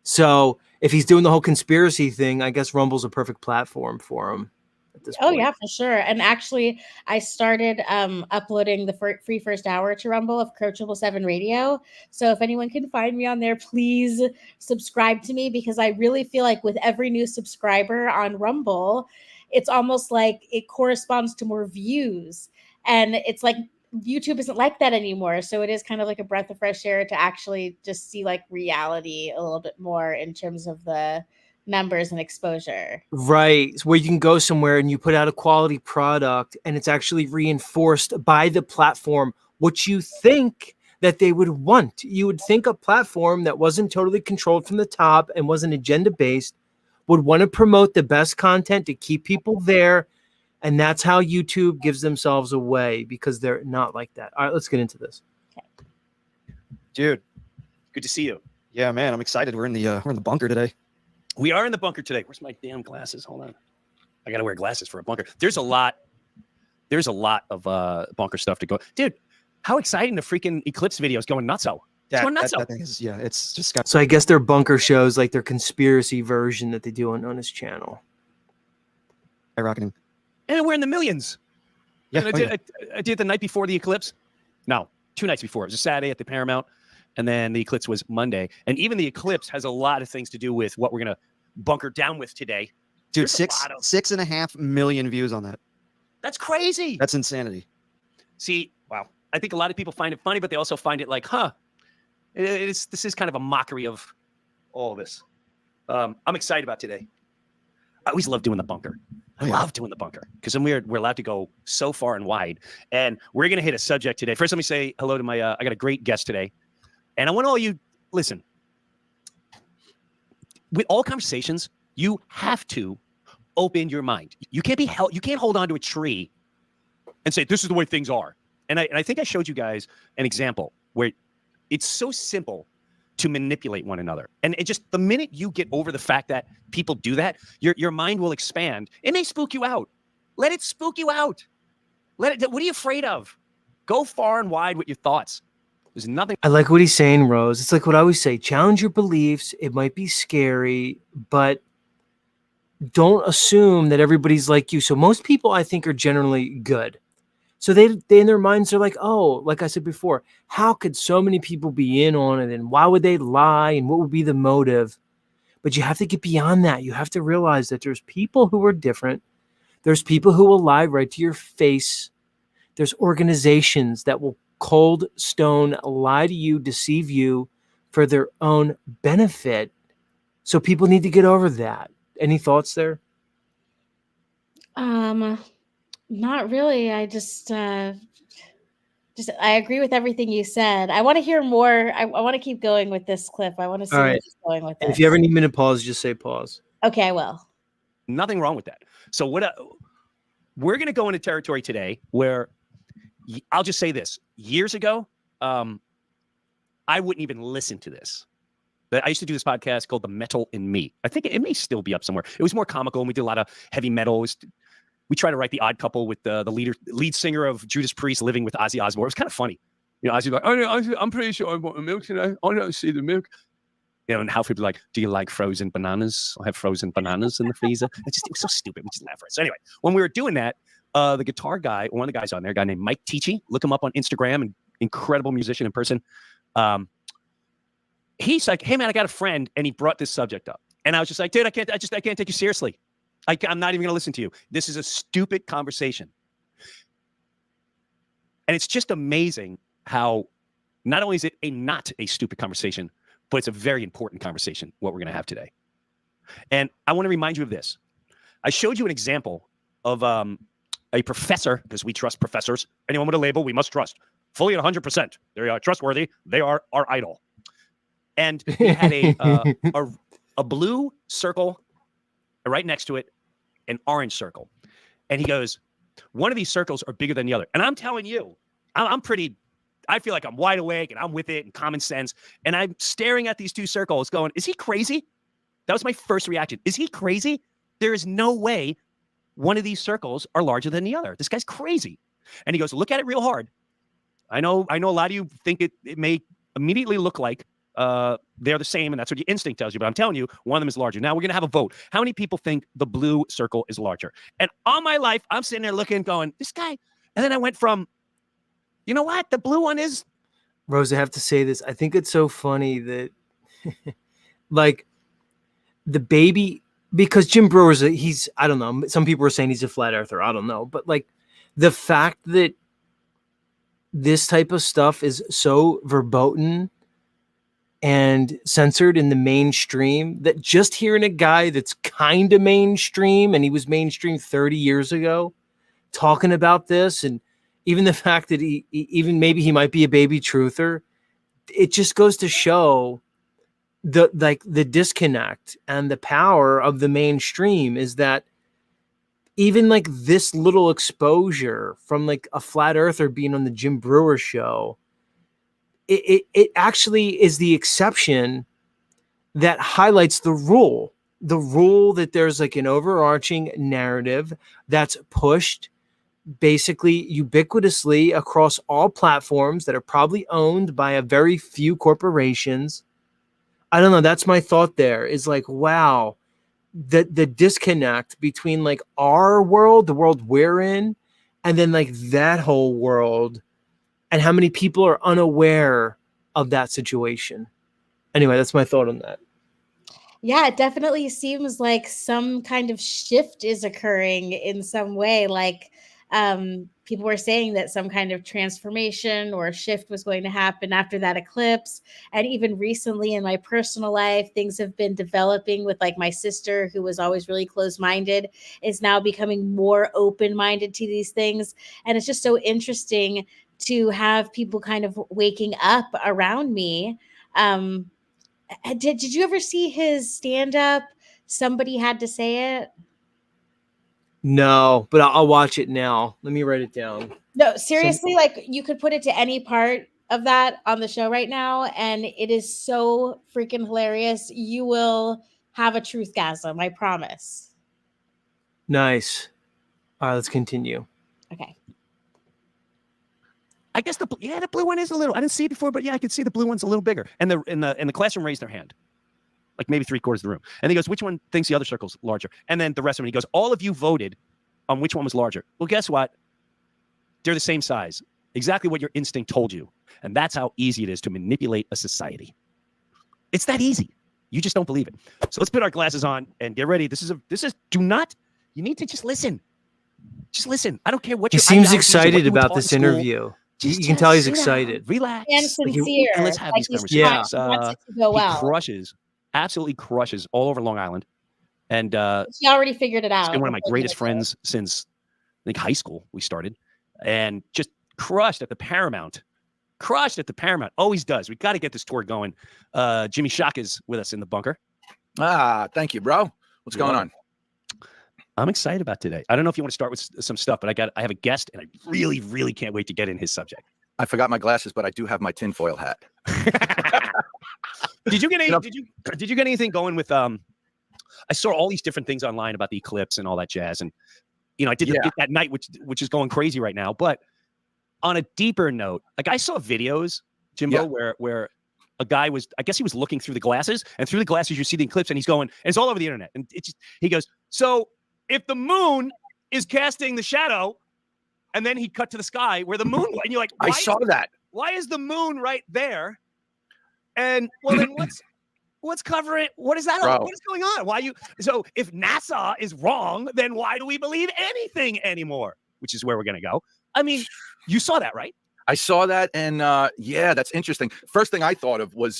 S1: So if he's doing the whole conspiracy thing, I guess Rumble's a perfect platform for him at this point.
S4: Oh yeah, for sure. And actually, I started uploading the free first hour to Rumble of Coachable 7 Radio. So if anyone can find me on there, please subscribe to me, because I really feel like with every new subscriber on Rumble, it's almost like it corresponds to more views. And it's like YouTube isn't like that anymore. So it is kind of like a breath of fresh air to actually just see like reality a little bit more in terms of the numbers and exposure.
S1: Right. Where you can go somewhere and you put out a quality product and it's actually reinforced by the platform what you think that they would want. You would think a platform that wasn't totally controlled from the top and wasn't agenda based would want to promote the best content to keep people there. And that's how YouTube gives themselves away, because they're not like that. All right, let's get into this.
S4: Okay.
S12: Dude, good to see you.
S13: Yeah, man, I'm excited. We're in the bunker today.
S12: We are in the bunker today. Where's my damn glasses? Hold on. I got to wear glasses for a bunker. There's a lot of bunker stuff to go. Dude, how exciting the freaking Eclipse video is going nutso. It's going nutso.
S13: That thing is, yeah, it's just got.
S1: So I guess their bunker shows like their conspiracy version that they do on his channel.
S13: Skyrocketing.
S12: And we're in the millions.
S13: Yeah,
S12: And I did the night before the eclipse. No, 2 nights before. It was a Saturday at the Paramount, and then the eclipse was Monday. And even the eclipse has a lot of things to do with what we're gonna bunker down with today.
S13: Dude, 6.5 million views on that.
S12: That's crazy.
S13: That's insanity.
S12: See, wow. I think a lot of people find it funny, but they also find it like, this is kind of a mockery of all of this. I'm excited about today. I always love doing the bunker. I love doing the bunker because then we're allowed to go so far and wide. And we're going to hit a subject today. First, let me say hello to my, I got a great guest today. And I want all you, listen, with all conversations, you have to open your mind. You can't hold on to a tree and say, this is the way things are. And I think I showed you guys an example where it's so simple to manipulate one another. And it just, the minute you get over the fact that people do that, your mind will expand. It may spook you out. Let it spook you out. What are you afraid of? Go far and wide with your thoughts. There's nothing.
S1: I like what he's saying, Rose. It's like what I always say, challenge your beliefs. It might be scary, but don't assume that everybody's like you. So most people, I think, are generally good. So they in their minds are like, oh, like I said before, how could so many people be in on it? And why would they lie? And what would be the motive? But you have to get beyond that. You have to realize that there's people who are different. There's people who will lie right to your face. There's organizations that will cold stone lie to you, deceive you for their own benefit. So people need to get over that. Any thoughts there?
S4: Not really. I just I agree with everything you said. I want to hear more. I want to keep going with this clip. I want to see
S1: All
S4: where
S1: right.
S4: it's going with
S1: And
S4: this.
S1: if you ever need me to pause, just say pause.
S4: Okay, I will.
S12: Nothing wrong with that. So we're going to go into territory today where I'll just say this. Years ago, I wouldn't even listen to this. I used to do this podcast called The Metal in Me. I think it may still be up somewhere. It was more comical, and we did a lot of heavy metal. We tried to write The Odd Couple with the lead singer of Judas Priest living with Ozzy Osbourne. It was kind of funny. You know, Ozzy's like, I'm pretty sure I want the milk today. I don't see the milk. You know, and Halford would be like, do you like frozen bananas? I have frozen bananas in the freezer. It was so stupid. We just laughed at it. So anyway, when we were doing that, the guitar guy, one of the guys on there, a guy named Mike Ticci, look him up on Instagram, an incredible musician in person. He's like, hey man, I got a friend, and he brought this subject up. And I was just like, dude, I can't take you seriously. I'm not even gonna listen to you. This is a stupid conversation. And it's just amazing how not only is it not a stupid conversation, but it's a very important conversation, what we're gonna have today. And I want to remind you of this. I showed you an example of a professor, because we trust professors. Anyone with a label, we must trust. Fully at 100%. They are trustworthy. They are our idol. And he had a blue circle right next to it, an orange circle. And he goes, one of these circles are bigger than the other. And I'm telling you, I feel like I'm wide awake and I'm with it and common sense. And I'm staring at these two circles going, is he crazy? That was my first reaction. Is he crazy? There is no way one of these circles are larger than the other. This guy's crazy. And he goes, look at it real hard. I know a lot of you think it may immediately look like they're the same, and that's what your instinct tells you. But I'm telling you, one of them is larger. Now we're going to have a vote. How many people think the blue circle is larger? And all my life, I'm sitting there looking, going, this guy. And then I went from, you know what? The blue one is.
S1: Rose, I have to say this. I think it's so funny that, like, the baby, because Jim Brewer's, I don't know. Some people are saying he's a flat earther. I don't know. But, like, the fact that this type of stuff is so verboten and censored in the mainstream, that just hearing a guy that's kind of mainstream, and he was mainstream 30 years ago, talking about this, and even the fact that even maybe he might be a baby truther, it just goes to show the disconnect and the power of the mainstream is that even like this little exposure from like a flat earther being on the Jim Brewer show, it actually is the exception that highlights the rule that there's like an overarching narrative that's pushed basically ubiquitously across all platforms that are probably owned by a very few corporations. I don't know. That's my thought there is like, wow, the disconnect between like our world, the world we're in, and then like that whole world, and how many people are unaware of that situation. Anyway, that's my thought on that.
S4: Yeah, it definitely seems like some kind of shift is occurring in some way. Like people were saying that some kind of transformation or shift was going to happen after that eclipse. And even recently in my personal life, things have been developing with like my sister, who was always really closed-minded, is now becoming more open-minded to these things. And it's just so interesting to have people kind of waking up around me. Did you ever see his stand-up? Somebody Had to Say It.
S1: No, but I'll watch it now. Let me write it down.
S4: No, seriously, like you could put it to any part of that on the show right now, and it is so freaking hilarious. You will have a truthgasm, I promise.
S1: Nice. All right, let's continue.
S4: Okay.
S12: I guess the blue one is a little. I didn't see it before, but yeah, I could see the blue one's a little bigger. And the classroom raised their hand, like maybe 3/4 of the room. And he goes, "Which one thinks the other circle's larger?" And then the rest of them, he goes, "All of you voted on which one was larger." Well, guess what? They're the same size. Exactly what your instinct told you. And that's how easy it is to manipulate a society. It's that easy. You just don't believe it. So let's put our glasses on and get ready. You need to just listen. Just listen. I don't care what
S1: He seems excited about this interview. You can tell he's excited.
S12: Relax.
S4: And sincere.
S12: And let's have
S4: like
S12: these
S4: he's
S12: conversations.
S4: trying- he wants it to go
S12: He
S4: well.
S12: absolutely crushes all over Long Island. And
S4: He already figured it out.
S12: he's been one of my
S4: before he
S12: greatest
S4: did it.
S12: friends since I think high school we started. And just crushed at the Paramount. Always does. We got to get this tour going. Jimmy Shock is with us in the bunker.
S11: Thank you, bro. What's going on?
S12: I'm excited about today. I don't know if you want to start with some stuff, but I have a guest, and I really, really can't wait to get in his subject.
S11: I forgot my glasses, but I do have my tinfoil hat.
S12: Did you get any? Did you get anything going with? I saw all these different things online about the eclipse and all that jazz, and I did that night, which is going crazy right now. But on a deeper note, like I saw videos, Jimbo, where a guy was, I guess he was looking through the glasses, and through the glasses you see the eclipse, and he's going, and it's all over the internet, and he goes, so if the moon is casting the shadow, and then he cut to the sky where the moon, and you're like,
S11: I saw that.
S12: Why is the moon right there? And well, then what's covering? What is that?
S11: Bro.
S12: What is going on? So if NASA is wrong, then why do we believe anything anymore? Which is where we're gonna go. I mean, you saw that, right?
S11: I saw that, and that's interesting. First thing I thought of was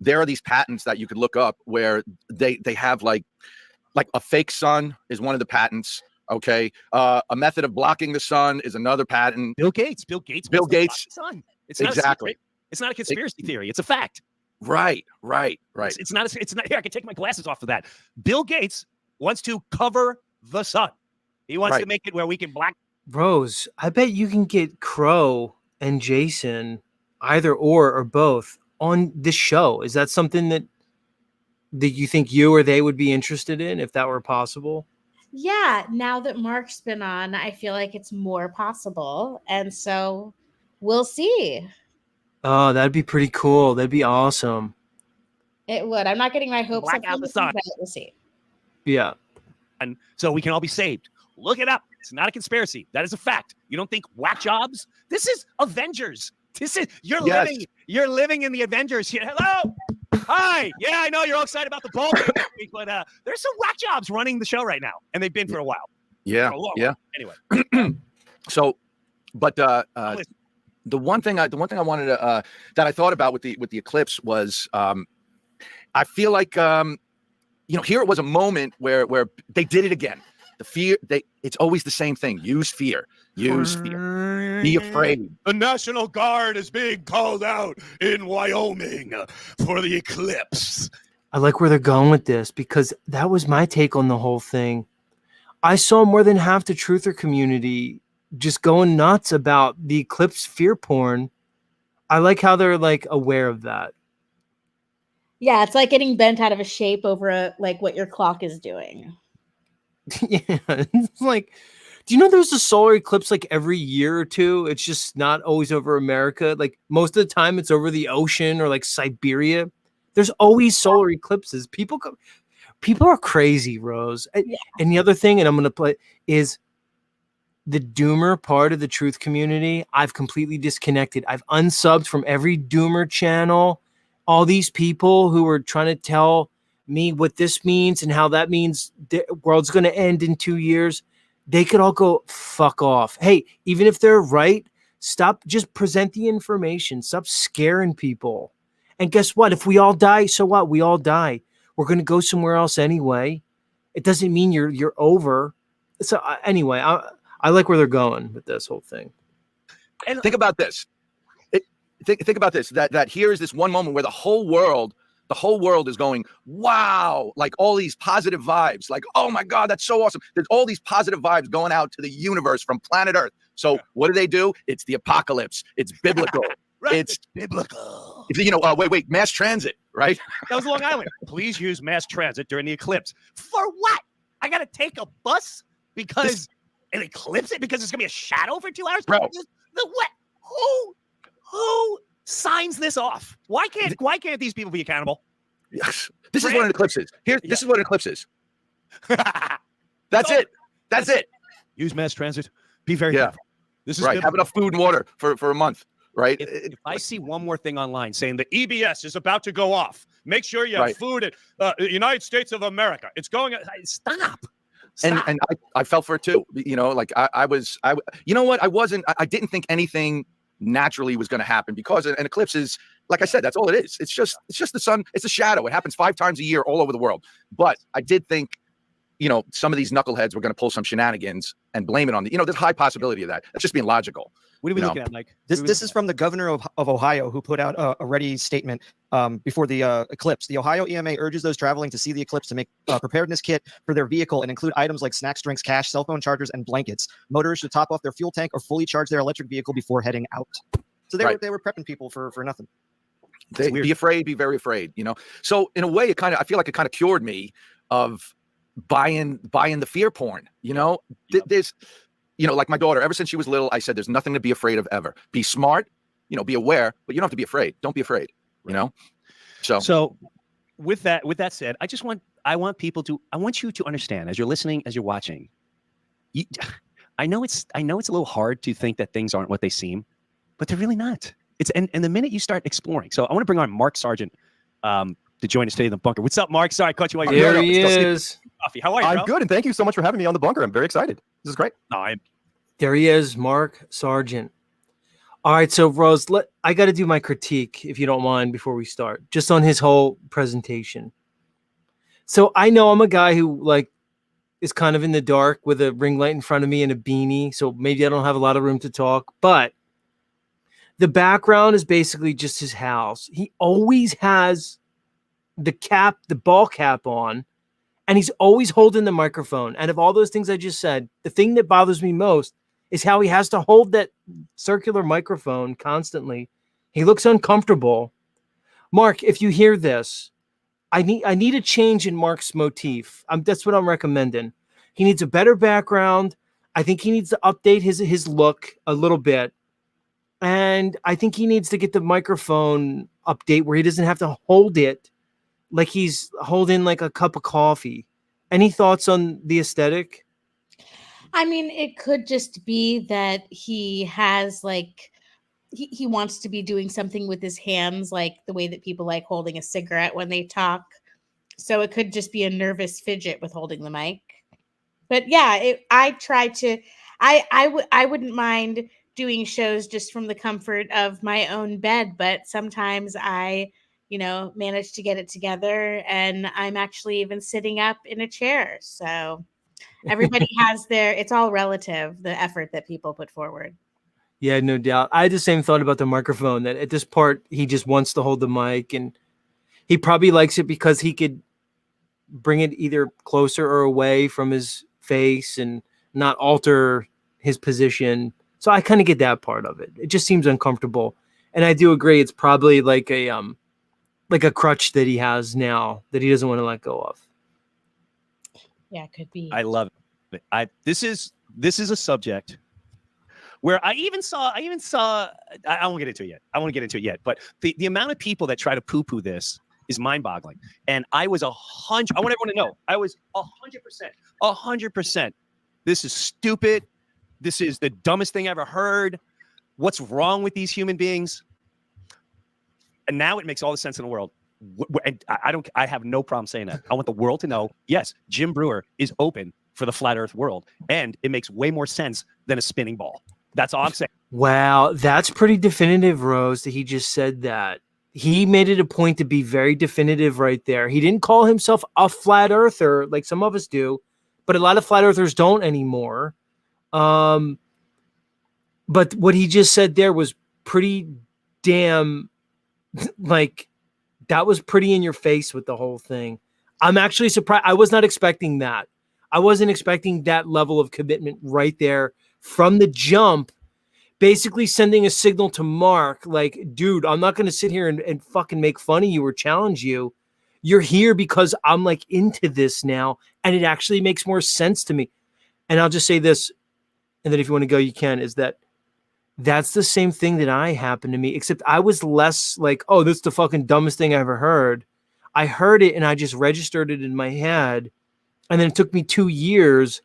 S11: there are these patents that you could look up where they have like a fake sun is one of the patents. Okay, a method of blocking the sun is another patent.
S12: Bill Gates. Sun. It's not
S11: exactly.
S12: It's not a conspiracy theory. It's a fact.
S11: Right.
S12: It's not. Here, I can take my glasses off for that. Bill Gates wants to cover the sun. He wants to make it where we can black.
S1: Rose, I bet you can get Crow and Jason, either or both, on this show. Is that something that you think you or they would be interested in if that were possible?
S4: Yeah, now that Mark's been on, I feel like it's more possible. And so we'll see.
S1: Oh, that'd be pretty cool. That'd be awesome.
S4: It would. I'm not getting my hopes
S12: Black
S4: up,
S12: out the sun.
S4: but we'll see.
S1: Yeah.
S12: And so we can all be saved. Look it up. It's not a conspiracy. That is a fact. You don't think whack jobs? This is Avengers. You're living in the Avengers here. Hello. Hi. Yeah, I know you're all excited about the ball game this week, but there's some whack jobs running the show right now, and they've been for a while.
S11: Yeah.
S12: For a long while. Anyway.
S11: So, but the one thing I wanted to that I thought about with the eclipse was I feel like here it was a moment where they did it again. The fear, it's always the same thing. Use fear. Be afraid.
S14: The National Guard is being called out in Wyoming for the eclipse.
S1: I like where they're going with this because that was my take on the whole thing. I saw more than half the truther community just going nuts about the eclipse fear porn. I like how they're like aware of that.
S4: Yeah, it's like getting bent out of a shape over what your clock is doing.
S1: Yeah, it's like, do you know there's a solar eclipse like every year or two? It's just not always over America. Like most of the time it's over the ocean or like Siberia. There's always solar eclipses. People are crazy, Rose.
S4: Yeah.
S1: And the other thing, and I'm going to play, is the doomer part of the truth community. I've completely disconnected. I've unsubbed from every doomer channel. All these people who are trying to tell me what this means and how that means the world's going to end in 2 years, they could all go fuck off. Hey, even if they're right, stop, just present the information. Stop scaring people. And guess what? If we all die, so what? We all die. We're going to go somewhere else anyway. It doesn't mean you're over. So anyway, I like where they're going with this whole thing.
S11: And think about this. Think about this. That here is this one moment where the whole world is going, wow, like all these positive vibes, like, oh my God, that's so awesome. There's all these positive vibes going out to the universe from planet Earth. So what do? It's the apocalypse. It's biblical.
S12: Right.
S11: It's
S12: biblical.
S11: Wait, mass transit, right?
S12: That was Long Island. Please use mass transit during the eclipse. For what? I got to take a bus because an eclipse it because it's going to be a shadow for 2 hours?
S11: Bro.
S12: The what? signs this off? Why can't these people be accountable?
S11: Yes. This is what an eclipse is. This is what an eclipse is. That's it. That's it.
S12: Use mass transit. Be very careful. This is
S11: right. Have enough food and water for a month. Right.
S12: If I see one more thing online saying the EBS is about to go off, make sure you have food at United States of America. It's going. Stop.
S11: And I felt for it too. You know, like I you know what? I didn't think anything naturally was going to happen because an eclipse is, like I said, that's all it is. It's just the sun. It's a shadow. It happens 5 times a year all over the world. But I did think, you know, some of these knuckleheads were going to pull some shenanigans and blame it on there's a high possibility of that. That's just being logical.
S12: What are we looking at, Mike?
S13: This is from the governor of Ohio, who put out a ready statement before the eclipse. The Ohio EMA urges those traveling to see the eclipse to make a preparedness kit for their vehicle and include items like snacks, drinks, cash, cell phone chargers, and blankets. Motorists should top off their fuel tank or fully charge their electric vehicle before heading out. So they were prepping people for nothing.
S11: Be afraid, be very afraid, you know? So in a way, I feel like it kind of cured me of buying the fear porn, you know? There's, you know, like my daughter, ever since she was little, I said, there's nothing to be afraid of ever. Be smart, you know, be aware, but you don't have to be afraid. Don't be afraid, you know?
S12: So with that said, I want you to understand, as you're listening, as you're watching, I know it's a little hard to think that things aren't what they seem, but they're really not. And the minute you start exploring. So I want to bring on Mark Sargent to join us today in the bunker. What's up, Mark? Sorry, I caught you while you're
S1: there. He is.
S12: How are you, bro?
S15: I'm good, and thank you so much for having me on the bunker. I'm very excited. This is great.
S1: There he is, Mark Sargent. All right, so Rose, I got to do my critique, if you don't mind, before we start, just on his whole presentation. So I know I'm a guy who is kind of in the dark with a ring light in front of me and a beanie, so maybe I don't have a lot of room to talk, but the background is basically just his house. He always has the ball cap on, and he's always holding the microphone. And of all those things I just said, the thing that bothers me most is how he has to hold that circular microphone constantly. He looks uncomfortable. Mark, if you hear this, I need a change in Mark's motif. That's what I'm recommending. He needs a better background. I think he needs to update his look a little bit. And I think he needs to get the microphone update where he doesn't have to hold it like he's holding like a cup of coffee. Any thoughts on the aesthetic?
S4: I mean, it could just be that he has he wants to be doing something with his hands, like the way that people like holding a cigarette when they talk. So it could just be a nervous fidget with holding the mic. But yeah, I wouldn't mind doing shows just from the comfort of my own bed, but sometimes I manage to get it together, and I'm actually even sitting up in a chair. So everybody has it's all relative, the effort that people put forward.
S1: Yeah, no doubt. I had the same thought about the microphone, that at this part, he just wants to hold the mic, and he probably likes it because he could bring it either closer or away from his face and not alter his position. So I kind of get that part of it. It just seems uncomfortable. And I do agree. It's probably like a crutch that he has now that he doesn't want to let go of.
S4: Yeah, it could be.
S12: I love it. This is a subject where I even saw, I won't get into it yet. I won't get into it yet, but the amount of people that try to poo-poo this is mind-boggling. And I was 100, I want everyone to know, I was 100%. This is stupid. This is the dumbest thing I ever heard. What's wrong with these human beings? And now it makes all the sense in the world. And I have no problem saying that. I want the world to know, yes, Jim Breuer is open for the flat earth world. And it makes way more sense than a spinning ball. That's all I'm saying.
S1: Wow, that's pretty definitive, Rose, that he just said that. He made it a point to be very definitive right there. He didn't call himself a flat earther like some of us do, but a lot of flat earthers don't anymore. But what he just said there was pretty damn, that was pretty in your face with the whole thing. I'm actually surprised. I was not expecting that. I wasn't expecting that level of commitment right there from the jump, basically sending a signal to Mark, like, dude, I'm not going to sit here and fucking make fun of you or challenge you. You're here because I'm into this now, and it actually makes more sense to me. And I'll just say this, and then if you want to go, you can, is that That's the same thing that I happened to me, except I was less like, oh, this is the fucking dumbest thing I ever heard. I heard it and I just registered it in my head. And then it took me 2 years.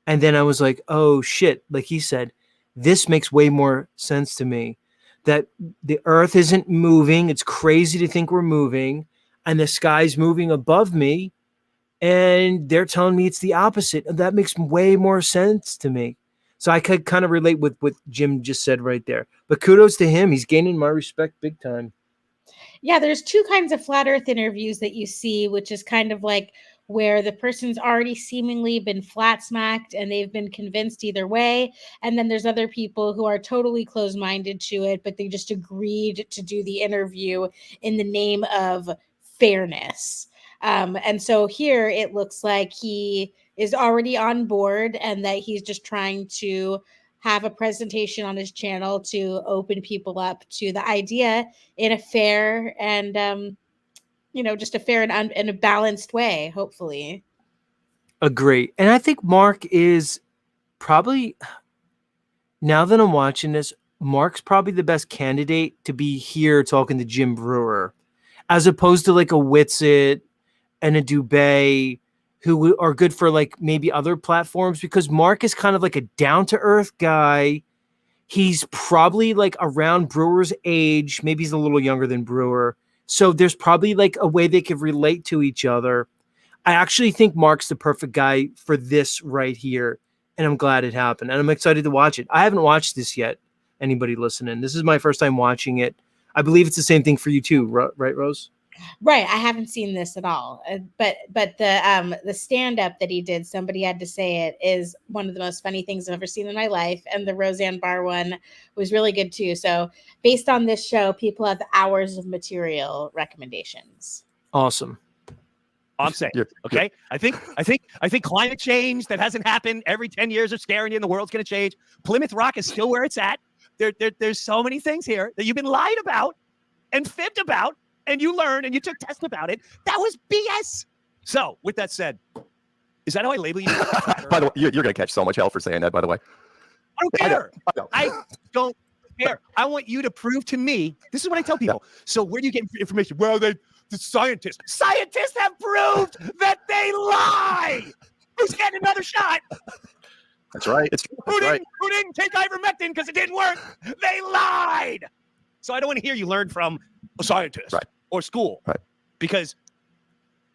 S1: And then I was like, oh shit, like he said, this makes way more sense to me. That the earth isn't moving. It's crazy to think we're moving. And the sky's moving above me. And they're telling me it's the opposite. That makes way more sense to me. So I could kind of relate with what Jim just said right there. But kudos to him. He's gaining my respect big time.
S4: Yeah, there's two kinds of flat earth interviews that you see, which is kind of like where the person's already seemingly been flat smacked and they've been convinced either way. And then there's other people who are totally closed-minded to it, but they just agreed to do the interview in the name of fairness. And so here it looks like he is already on board and that he's just trying to have a presentation on his channel to open people up to the idea in a fair and, just a fair and a balanced way, hopefully.
S1: Agree. And I think Mark is probably, now that I'm watching this, Mark's probably the best candidate to be here talking to Jim Brewer, as opposed to like a Witsit and a Dubé, who are good for like maybe other platforms, because Mark is kind of like a down-to-earth guy. He's probably like around Brewer's age. Maybe he's a little younger than Brewer. So there's probably like a way they could relate to each other. I actually think Mark's the perfect guy for this right here. And I'm glad it happened. And I'm excited to watch it. I haven't watched this yet. Anybody listening? This is my first time watching it. I believe it's the same thing for you too, right, Rose?
S4: Right. I haven't seen this at all. But the stand-up that he did, Somebody Had to Say It, is one of the most funny things I've ever seen in my life. And the Roseanne Barr one was really good too. So based on this show, people have hours of material recommendations.
S1: Awesome.
S12: I'm saying, okay. I think climate change that hasn't happened every 10 years are scaring you, and the world's going to change. Plymouth Rock is still where it's at. There's so many things here that you've been lied about and fibbed about, and you learned and you took tests about it. That was BS. So, with that said, is that how I label you?
S15: By the way, you're going to catch so much hell for saying that, by the way.
S12: I don't care. I don't care. I want you to prove to me. This is what I tell people. So, where do you get information? Well, the scientists have proved that they lie. Who's getting another shot?
S15: That's right.
S12: Who didn't take ivermectin because it didn't work? They lied. So I don't want to hear you learn from a scientist or school, because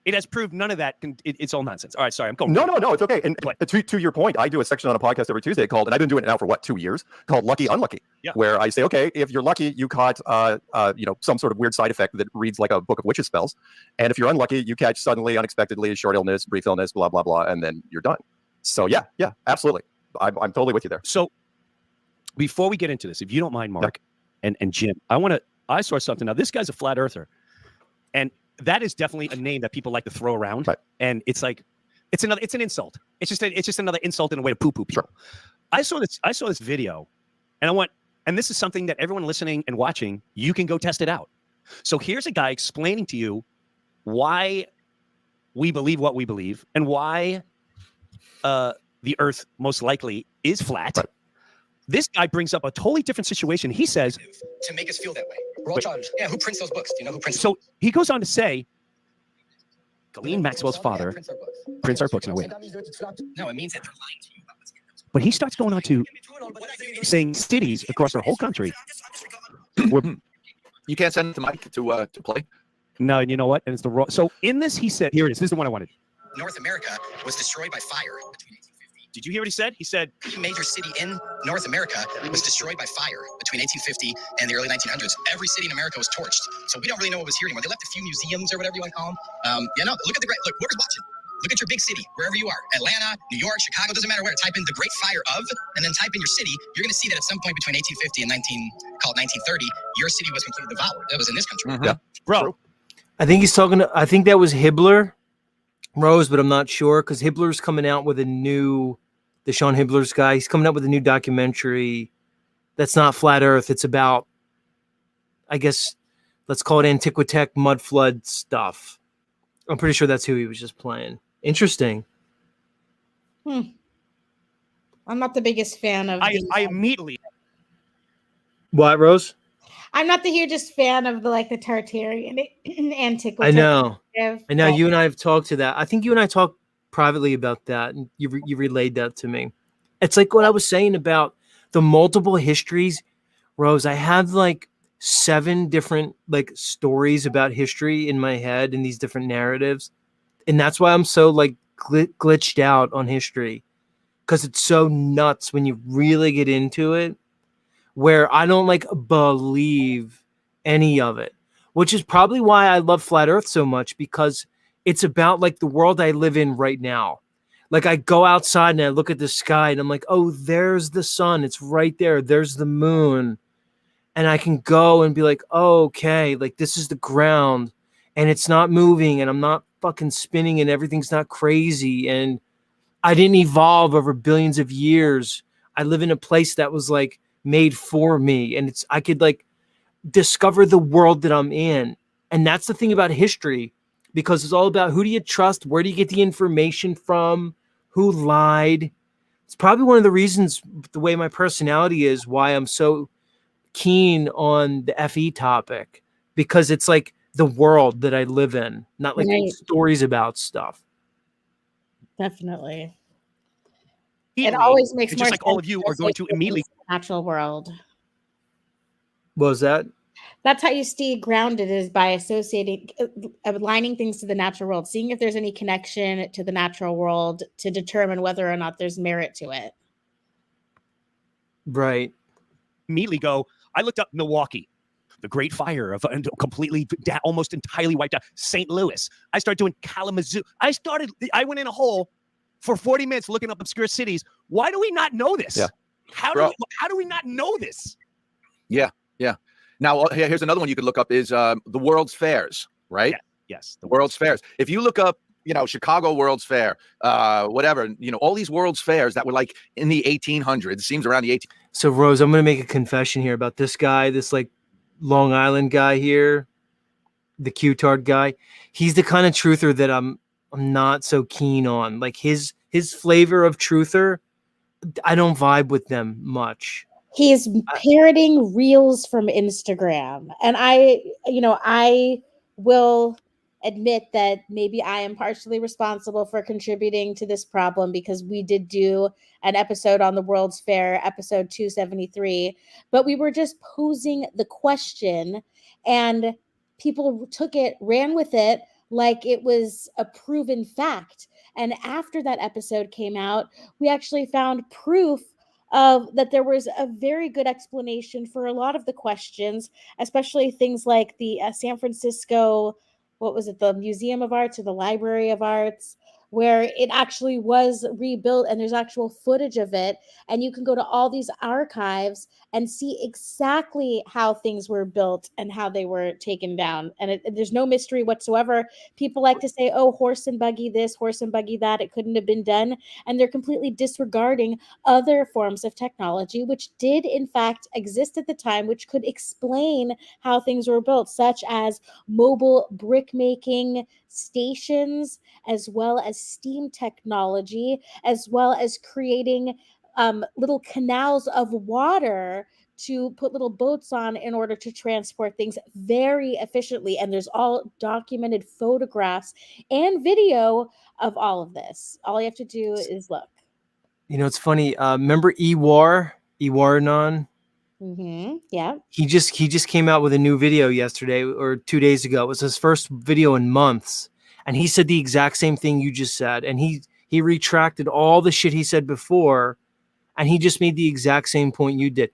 S12: it has proved none of that. It's all nonsense. All right, sorry, I'm going.
S15: No, it's okay. And to your point, I do a section on a podcast every Tuesday called, and I've been doing it now for 2 years, called Lucky Unlucky, where I say, okay, if you're lucky, you caught, some sort of weird side effect that reads like a book of witches spells, and if you're unlucky, you catch suddenly, unexpectedly, short illness, brief illness, blah blah blah, and then you're done. So yeah, absolutely, I'm totally with you there.
S12: So before we get into this, if you don't mind, Mark and Jim, I saw something. Now this guy's a flat earther, and that is definitely a name that people like to throw around, and it's like it's an insult. It's just another insult in a way to poo-poo people. Sure. I saw this video, and this is something that everyone listening and watching, you can go test it out. So here's a guy explaining to you why we believe what we believe and why the Earth most likely is flat. Right. This guy brings up a totally different situation. He says,
S16: to make us feel that way. We're all challenged. Yeah, who prints those books? Do you know who prints?
S12: So he goes on to say, Ghislaine Maxwell's father prints our books. No, wait.
S16: No, it means that they're lying to you about what's in those books.
S12: But he starts going on to saying cities across our whole country.
S11: You can't send it to Mike to play?
S12: No, and you know what? And it's the wrong. So in this, he said, here it is. This is the one I wanted.
S16: North America was destroyed by fire between 1850.
S12: Did you hear what he said? He said,
S16: every major city in North America was destroyed by fire between 1850 and the early 1900s. Every city in America was torched. So we don't really know what was here anymore. They left a few museums or whatever you want to call them. Look at whoever's watching. Look at your big city, wherever you are. Atlanta, New York, Chicago, doesn't matter where. Type in the Great Fire of, and then type in your city. You're going to see that at some point between 1850 and 1930, your city was completely devoured. That was in this country.
S12: Yeah. Bro.
S1: I think he's talking to, I think that was Hibbler, Rose, but I'm not sure, because Hibbler's coming out with the Sean Hibbler's guy. He's coming up with a new documentary that's not flat Earth. It's about, I guess, let's call it Antiquitech mud flood stuff. I'm pretty sure that's who he was just playing. Interesting.
S4: I'm not the biggest fan of.
S12: I immediately.
S1: What, Rose?
S4: I'm not the hugest fan of the Tartarian antiquity.
S1: I know.
S4: but-
S1: You and I have talked to that. I think you and I talked privately about that, and you relayed that to me. It's like what I was saying about the multiple histories, Rose. I have like 7 different like stories about history in my head in these different narratives, and that's why I'm so like glitched out on history, because it's so nuts when you really get into it, where I don't like believe any of it, which is probably why I love Flat Earth so much, because it's about like the world I live in right now. Like I go outside and I look at the sky and I'm like, oh, there's the sun. It's right there. There's the moon. And I can go and be like, oh, okay, like this is the ground and it's not moving and I'm not fucking spinning and everything's not crazy. And I didn't evolve over billions of years. I live in a place that was like made for me. And I could like discover the world that I'm in. And that's the thing about history, because it's all about who do you trust? Where do you get the information from? Who lied? It's probably one of the reasons, the way my personality is, why I'm so keen on the FE topic, because it's like the world that I live in, not like
S4: Right.
S1: stories about stuff.
S4: Definitely.
S12: Immediately,
S4: It always makes
S12: it's
S4: more
S12: just like
S4: sense
S12: all of you are going to
S4: associate
S12: immediately.
S4: things with the natural world.
S1: What was that?
S4: That's how you stay grounded, is by associating, aligning things to the natural world, seeing if there's any connection to the natural world to determine whether or not there's merit to it.
S1: Right.
S12: Immediately go. I looked up Milwaukee, the Great Fire of completely almost entirely wiped out. St. Louis. I started doing Kalamazoo. I went in a hole for 40 minutes looking up obscure cities. Why do we not know this?
S11: Yeah.
S12: How
S11: Bro.
S12: do we not know this?
S11: Yeah. Now, here's another one you could look up is the World's Fairs, right?
S12: Yes.
S11: The World's Fairs. If you look up, Chicago World's Fair, whatever, all these World's Fairs that were like in the 1800s, seems around the 1800s.
S1: So Rose, I'm going to make a confession here about this guy, this like Long Island guy here, the Q-Tard guy. He's the kind of truther that I'm not so keen on. Like his flavor of truther, I don't vibe with them much.
S4: He's parroting reels from Instagram. And I will admit that maybe I am partially responsible for contributing to this problem, because we did do an episode on the World's Fair, episode 273, but we were just posing the question and people took it, ran with it like it was a proven fact. And after that episode came out, we actually found proof of that there was a very good explanation for a lot of the questions, especially things like the San Francisco, what was it, the Museum of Arts or the Library of Arts, where it actually was rebuilt and there's actual footage of it. And you can go to all these archives and see exactly how things were built and how they were taken down. And there's no mystery whatsoever. People like to say, oh, horse and buggy this, horse and buggy that, it couldn't have been done. And they're completely disregarding other forms of technology, which did in fact exist at the time, which could explain how things were built, such as mobile brick making stations, as well as steam technology, as well as creating little canals of water to put little boats on in order to transport things very efficiently. And there's all documented photographs and video of all of this. All you have to do is look.
S1: It's funny. Remember Iwaranon?
S4: Yeah.
S1: He just came out with a new video yesterday or 2 days ago. It was his first video in months. And he said the exact same thing you just said. And he retracted all the shit he said before. And he just made the exact same point you did.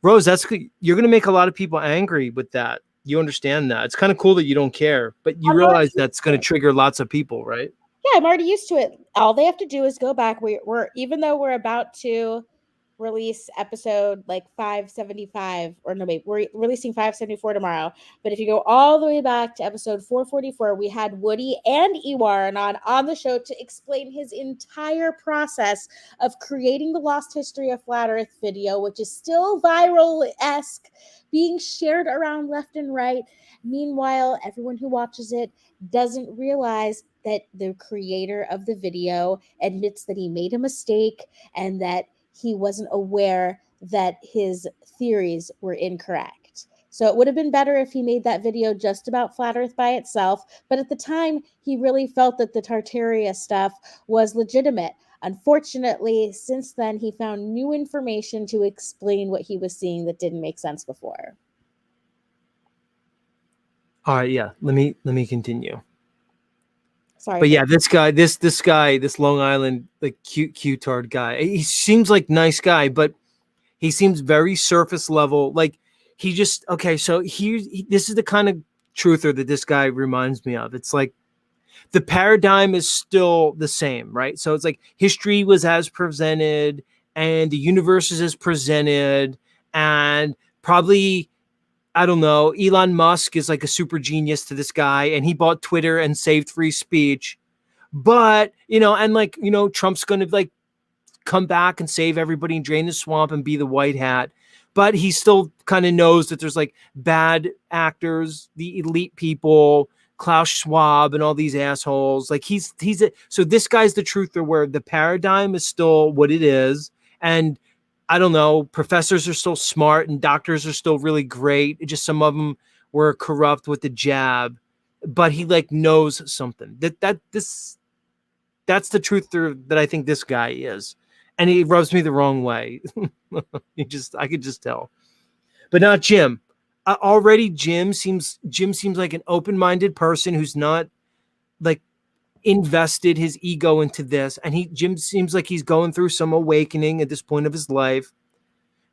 S1: Rose, that's good. You're going to make a lot of people angry with that. You understand that. It's kind of cool that you don't care, but you realize that's going to trigger lots of people, right?
S4: Yeah, I'm already used to it. All they have to do is go back. We're even though we're about to release episode like 575, or no, wait, we're releasing 574 tomorrow. But if you go all the way back to episode 444, we had Woody and Iwaranon on the show to explain his entire process of creating the Lost History of Flat Earth video, which is still viral-esque, being shared around left and right. Meanwhile, everyone who watches it doesn't realize that the creator of the video admits that he made a mistake and that he wasn't aware that his theories were incorrect. So it would have been better if he made that video just about flat Earth by itself. But at the time, he really felt that the Tartaria stuff was legitimate. Unfortunately, since then, he found new information to explain what he was seeing that didn't make sense before.
S1: All right, yeah. Let me continue.
S4: Sorry.
S1: But yeah, this guy, this Long Island, like cute-tard guy, he seems like nice guy, but he seems very surface level. Like he just, okay, so this is the kind of truther that this guy reminds me of. It's like the paradigm is still the same, right? So it's like history was as presented and the universe is as presented, and probably, I don't know, Elon Musk is like a super genius to this guy, and he bought Twitter and saved free speech. But, and like, Trump's going to like come back and save everybody and drain the swamp and be the white hat. But he still kind of knows that there's like bad actors, the elite people, Klaus Schwab and all these assholes. Like so this guy's the truther where the paradigm is still what it is. And I don't know, professors are still smart and doctors are still really great. Just some of them were corrupt with the jab, but he like knows something that's the truther that I think this guy is. And he rubs me the wrong way. I could just tell, but not Jim. Already Jim seems like an open-minded person who's not like invested his ego into this. And Jim seems like he's going through some awakening at this point of his life,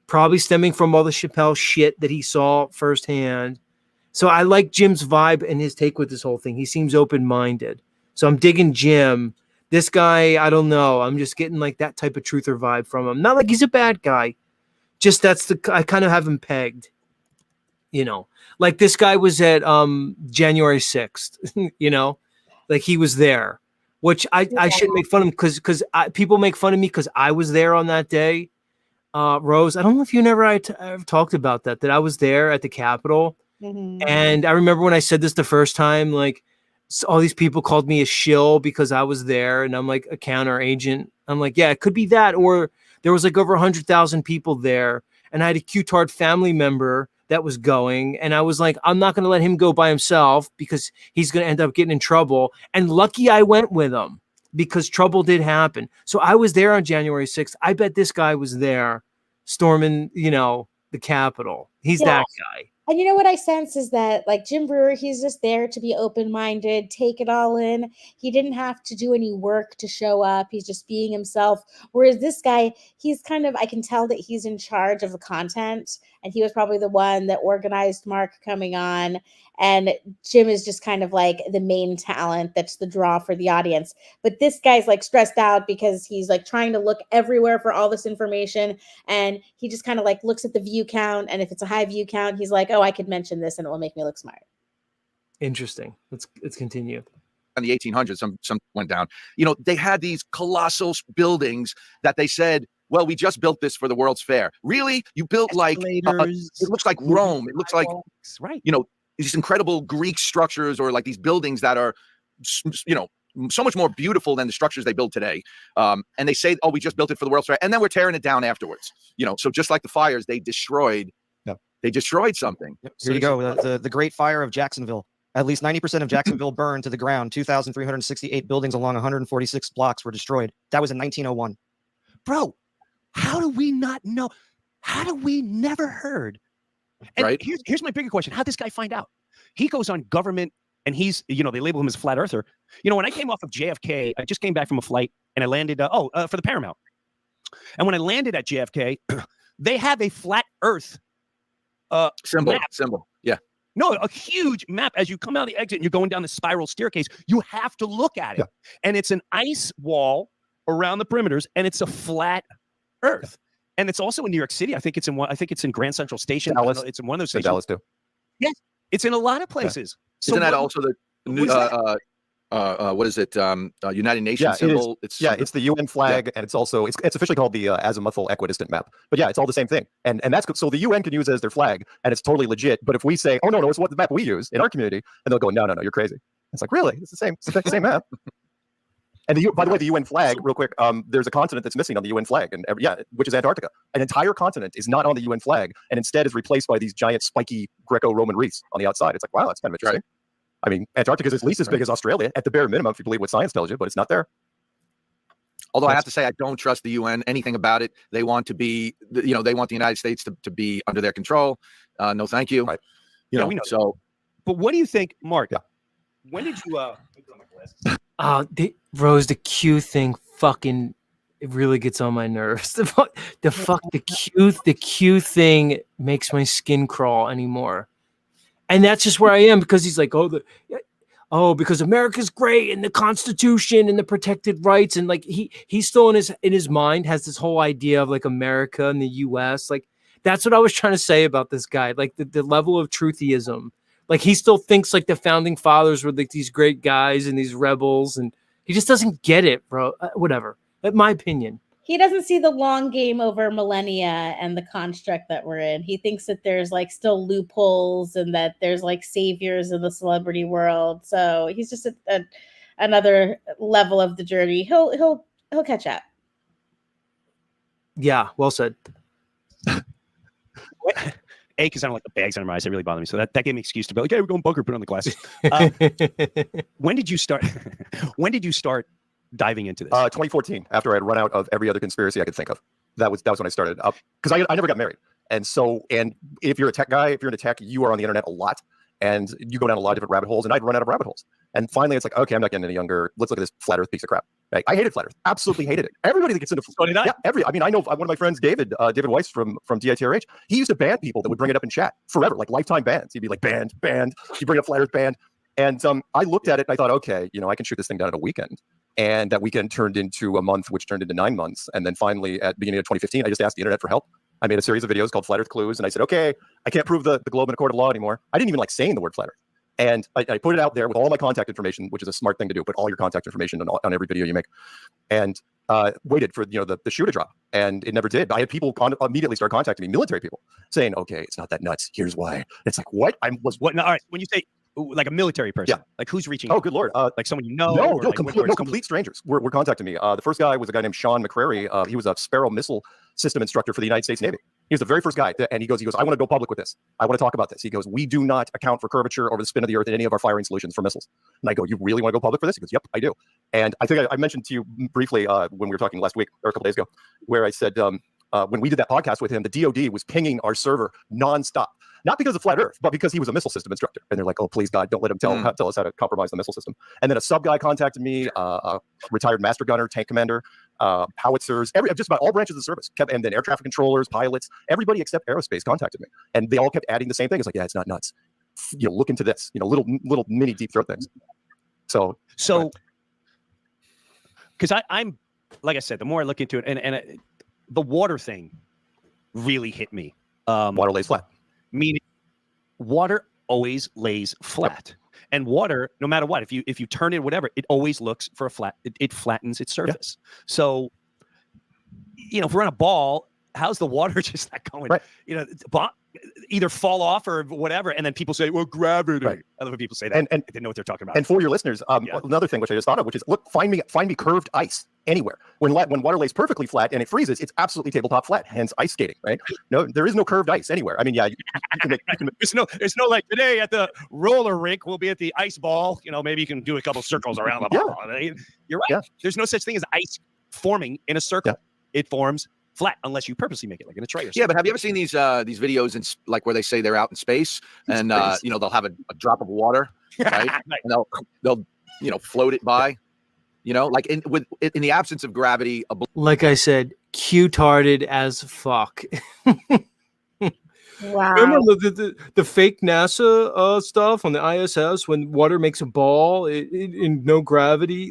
S1: probably stemming from all the Chappelle shit that he saw firsthand. So I like Jim's vibe and his take with this whole thing. He seems open-minded. So I'm digging Jim. This guy, I don't know. I'm just getting like that type of truther vibe from him. Not like he's a bad guy. Just I kind of have him pegged. Like this guy was at January 6th, like he was there, which I shouldn't make fun of him because people make fun of me because I was there on that day. Rose, I don't know if you and I've talked about that I was there at the Capitol. Mm-hmm. And I remember when I said this the first time, like, all these people called me a shill because I was there and I'm like a counter agent. I'm like, yeah, it could be that. Or there was like over 100,000 people there. And I had a Q-Tard family member that was going. And I was like, I'm not going to let him go by himself because he's going to end up getting in trouble. And lucky I went with him because trouble did happen. So I was there on January 6th. I bet this guy was there storming, the Capitol. He's that guy.
S4: And you know what I sense is that, like, Jim Brewer, he's just there to be open-minded, take it all in. He didn't have to do any work to show up. He's just being himself. Whereas this guy, he's kind of, I can tell that he's in charge of the content. And he was probably the one that organized Mark coming on. And Jim is just kind of like the main talent that's the draw for the audience. But this guy's like stressed out because he's like trying to look everywhere for all this information. And he just kind of like looks at the view count. And if it's a high view count, he's like, oh, I could mention this and it will make me look smart.
S1: Interesting. Let's continue.
S11: In the 1800s, some went down. They had these colossal buildings that they said, well, we just built this for the World's Fair. Really? You built like, it looks like Rome. It looks like,
S12: right.
S11: These incredible Greek structures or like these buildings that are, so much more beautiful than the structures they build today. And they say, oh, we just built it for the World's Fair. And then we're tearing it down afterwards. So just like the fires, they destroyed something.
S13: Yep. Here you go. The Great Fire of Jacksonville. At least 90% of Jacksonville burned to the ground. 2,368 buildings along 146 blocks were destroyed. That was in 1901.
S12: Bro, how do we not know? How do we never heard? And
S11: right.
S12: Here's my bigger question. How'd this guy find out? He goes on government and he's, they label him as a flat earther. When I came off of JFK, I just came back from a flight and I landed, for the Paramount. And when I landed at JFK, they have a flat earth
S11: symbol. Yeah.
S12: No, a huge map as you come out the exit and you're going down the spiral staircase. You have to look at it. Yeah. And it's an ice wall around the perimeters and it's a flat earth. And it's also in New York City. I think it's in Grand Central Station.
S15: Dallas.
S12: It's in one of those stations.
S15: Dallas too.
S12: Yes, it's in a lot of places.
S11: Yeah. So isn't that also the new, what is it? United Nations symbol.
S15: It's the UN flag, and it's also it's officially called the azimuthal equidistant map. But yeah, it's all the same thing, and that's so the UN can use it as their flag, and it's totally legit. But if we say, oh no, it's what the map we use in our community, and they'll go, no, you're crazy. It's like, really? It's the same map. And by the way, the UN flag, real quick, there's a continent that's missing on the UN flag, and which is Antarctica. An entire continent is not on the UN flag, and instead is replaced by these giant spiky Greco-Roman wreaths on the outside. It's like, wow, that's kind of interesting. I mean, Antarctica is at least as big as Australia, at the bare minimum, if you believe what science tells you, but it's not there.
S11: Although I have to say, I don't trust the UN, anything about it. They want to be, they want the United States to be under their control. No, thank you.
S15: Right.
S12: We know.
S11: So.
S12: But what do you think, Mark? Yeah. When did you?
S1: Rose, the Q thing, fucking, it really gets on my nerves. The Q thing makes my skin crawl anymore, and that's just where I am because he's like, because America's great and the Constitution and the protected rights, and like he's still in his mind has this whole idea of like America and the U.S. Like that's what I was trying to say about this guy, like the level of trutheism. Like he still thinks like the founding fathers were like these great guys and these rebels, and he just doesn't get it, bro. Whatever. That's my opinion.
S4: He doesn't see the long game over millennia and the construct that we're in. He thinks that there's like still loopholes and that there's like saviors in the celebrity world. So he's just another level of the journey. He'll catch up.
S1: Yeah, well said.
S12: Because I don't like the bags on my eyes. They really bother me. So that gave me an excuse to be like, hey, we're going bunker, put on the glasses. When did you start? When did you start diving into this?
S15: 2014, after I had run out of every other conspiracy I could think of. That was when I started. Because I never got married. And if you're a tech guy, if you're into tech, you are on the internet a lot. And you go down a lot of different rabbit holes. And I'd run out of rabbit holes. And finally, it's like, okay, I'm not getting any younger. Let's look at this flat Earth piece of crap. Right? I hated flat Earth. Absolutely hated it. Everybody that gets into
S12: so did I.
S15: Yeah, I know one of my friends, David Weiss from DITRH. He used to ban people that would bring it up in chat forever, like lifetime bans. He'd be like, banned. You bring up flat Earth, banned. And I looked at it and I thought, okay, I can shoot this thing down in a weekend. And that weekend turned into a month, which turned into 9 months. And then finally, at the beginning of 2015, I just asked the internet for help. I made a series of videos called Flat Earth Clues, and I said, okay, I can't prove the globe in a court of law anymore. I didn't even like saying the word flat Earth. And I put it out there with all my contact information, which is a smart thing to do. Put all your contact information on every video you make, and waited for the shoe to drop, and it never did. I had people immediately start contacting me, military people, saying, "Okay, it's not that nuts. Here's why." It's like, what?
S12: What? No, all right. When you say like a military person, like who's reaching?
S15: Oh, good lord!
S12: Like someone you know?
S15: No, complete strangers. Were contacting me. The first guy was a guy named Sean McCrary. He was a Sparrow missile system instructor for the United States Navy. He was the very first guy, and he goes, I want to go public with this. I want to talk about this. He goes, we do not account for curvature or the spin of the Earth in any of our firing solutions for missiles. And I go, you really want to go public for this? He goes, yep, I do. And I think I mentioned to you briefly when we were talking last week or a couple days ago, where I said when we did that podcast with him, the DoD was pinging our server nonstop. Not because of flat Earth, but because he was a missile system instructor. And they're like, oh, please, God, don't let him tell us how to compromise the missile system. And then a sub guy contacted me, a retired master gunner, tank commander, howitzers, just about all branches of the service. And then air traffic controllers, pilots, everybody except aerospace contacted me. And they all kept adding the same thing. It's like, yeah, it's not nuts. Look into this, little mini deep throat things. So
S12: because I'm, like I said, the more I look into it, and the water thing really hit me.
S15: Water lays flat.
S12: Meaning water always lays flat. And water, no matter what, if you turn it, whatever, it always looks for a flat, it flattens its surface. Yeah. So, if we're on a ball, how's the water just not going, either fall off or whatever. And then people say, well, gravity. Right. Other people say that. And they didn't know what they're talking about.
S15: And for your listeners, another thing which I just thought of, which is, look, find me curved ice anywhere. When water lays perfectly flat and it freezes, it's absolutely tabletop flat, hence ice skating, right? No, there is no curved ice anywhere. I mean, yeah, you can
S12: there's no like today at the roller rink, we'll be at the ice ball. Maybe you can do a couple circles around the ball. Yeah. You're right. Yeah. There's no such thing as ice forming in a circle. Yeah. It forms flat unless you purposely make it like in a tray or something.
S11: Yeah, but have you ever seen these videos in like where they say they're out in space and they'll have a drop of water, right? And they'll float it by. Like in the absence of gravity.
S1: Like I said, Q-tarded as fuck.
S4: Wow.
S1: Remember the fake NASA stuff on the ISS when water makes a ball in no gravity?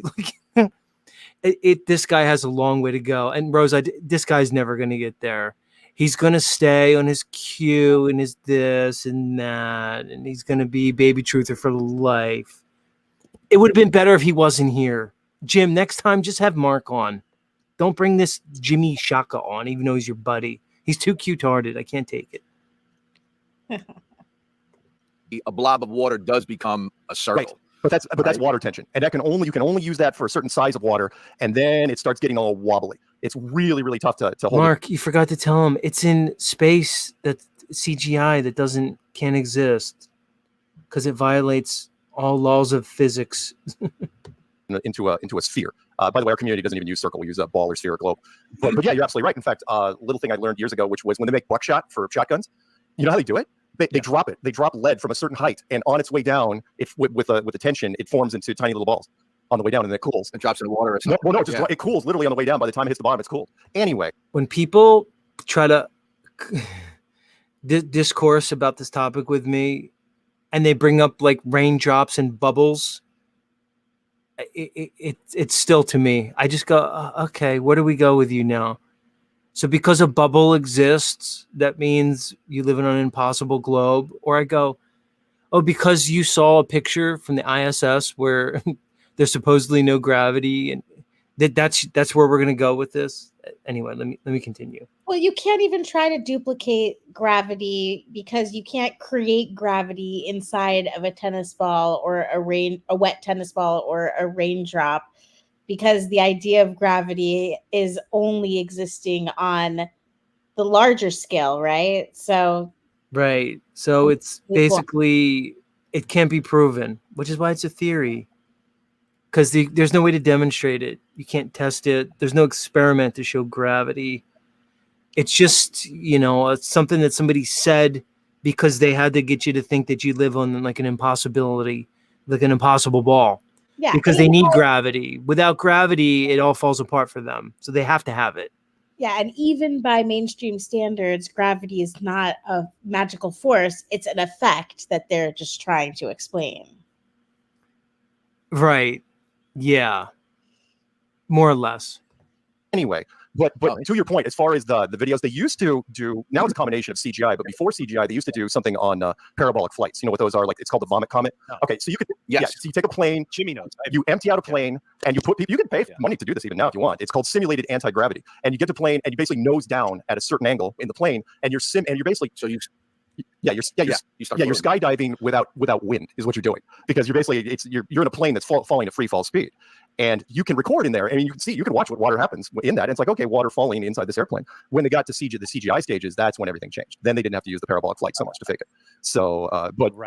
S1: This guy has a long way to go. And Rose, this guy's never going to get there. He's going to stay on his Q and his this and that, and he's going to be baby truther for life. It would have been better if he wasn't here. Jim, next time, just have Mark on. Don't bring this Jimmy Shaka on, even though he's your buddy. He's too cute-hearted. I can't take it.
S11: A blob of water does become a circle.
S15: But that's water tension, and you can only use that for a certain size of water, and then it starts getting all wobbly. It's really, really tough to hold.
S1: Mark, you forgot to tell him it's in space that CGI that can't exist because it violates all laws of physics.
S15: into a sphere. By the way, our community doesn't even use circle; we use a ball or sphere or globe. But yeah, you're absolutely right. In fact, little thing I learned years ago, which was when they make buckshot for shotguns, you know how they do it? They drop it. They drop lead from a certain height, and on its way down, with the tension, it forms into tiny little balls on the way down, and then it cools.
S11: It drops in the water.
S15: It cools literally on the way down. By the time it hits the bottom, it's cooled. Anyway,
S1: when people try to discourse about this topic with me, and they bring up like raindrops and bubbles, it's still to me. I just go, okay, where do we go with you now? So because a bubble exists, that means you live in an impossible globe. Or I go, oh, because you saw a picture from the ISS where there's supposedly no gravity, and that's where we're gonna go with this. Anyway, let me continue.
S4: Well, you can't even try to duplicate gravity because you can't create gravity inside of a tennis ball or a wet tennis ball or a raindrop, because the idea of gravity is only existing on the larger scale, right? So
S1: it's basically, it can't be proven, which is why it's a theory. Because there's no way to demonstrate it. You can't test it. There's no experiment to show gravity. It's just, it's something that somebody said because they had to get you to think that you live on like an impossibility, like an impossible ball.
S4: Yeah.
S1: Because they need gravity. Without gravity, it all falls apart for them. So they have to have it.
S4: Yeah, and even by mainstream standards, gravity is not a magical force. It's an effect that they're just trying to explain.
S1: Right. Yeah. More or less.
S15: Anyway, but to your point, as far as the videos, they used to do, now it's a combination of CGI, but before CGI, they used to do something on parabolic flights. You know what those are? Like, it's called the vomit comet.
S12: No.
S15: Okay, so you could, so you take a plane,
S12: Jimmy knows.
S15: you empty out a plane, and you put people, you can pay money to do this even now if you want. It's called simulated anti-gravity. And you get the plane, and you basically nose down at a certain angle in the plane, and you're basically, you're skydiving without wind is what you're doing, because you're basically you're in a plane that's falling at free fall speed, and you can record in there, and you can watch what water happens in that. And it's like, okay, water falling inside this airplane. When they got to the CGI stages, that's when everything changed. Then they didn't have to use the parabolic flight so much to fake it. So,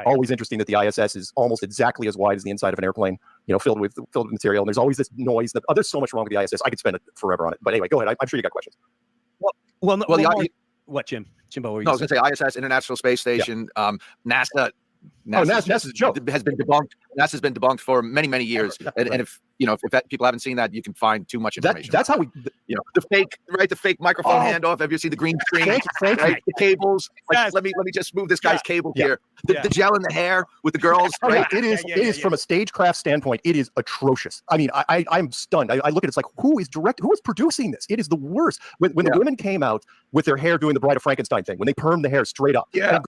S15: always interesting that the ISS is almost exactly as wide as the inside of an airplane, filled with material. And there's always this noise. There's so much wrong with the ISS. I could spend forever on it. But anyway, go ahead. I'm sure you got questions.
S12: What, Jimbo? What were you
S11: No, I was going to say ISS, International Space Station, NASA.
S15: NASA's a joke.
S11: Has been debunked. NASA's been debunked for many, many years. And if people haven't seen that, you can find too much information.
S15: That's how we,
S11: the fake microphone handoff. Have you seen the green screen?
S15: Thank you.
S11: The cables. Like, let me just move this guy's cable here. The gel in the hair with the girls.
S15: Right? It is from a stagecraft standpoint, it is atrocious. I mean, I'm stunned. I look at it, it's like, who is producing this? It is the worst. When the women came out with their hair doing the Bride of Frankenstein thing, when they permed the hair straight up, I'm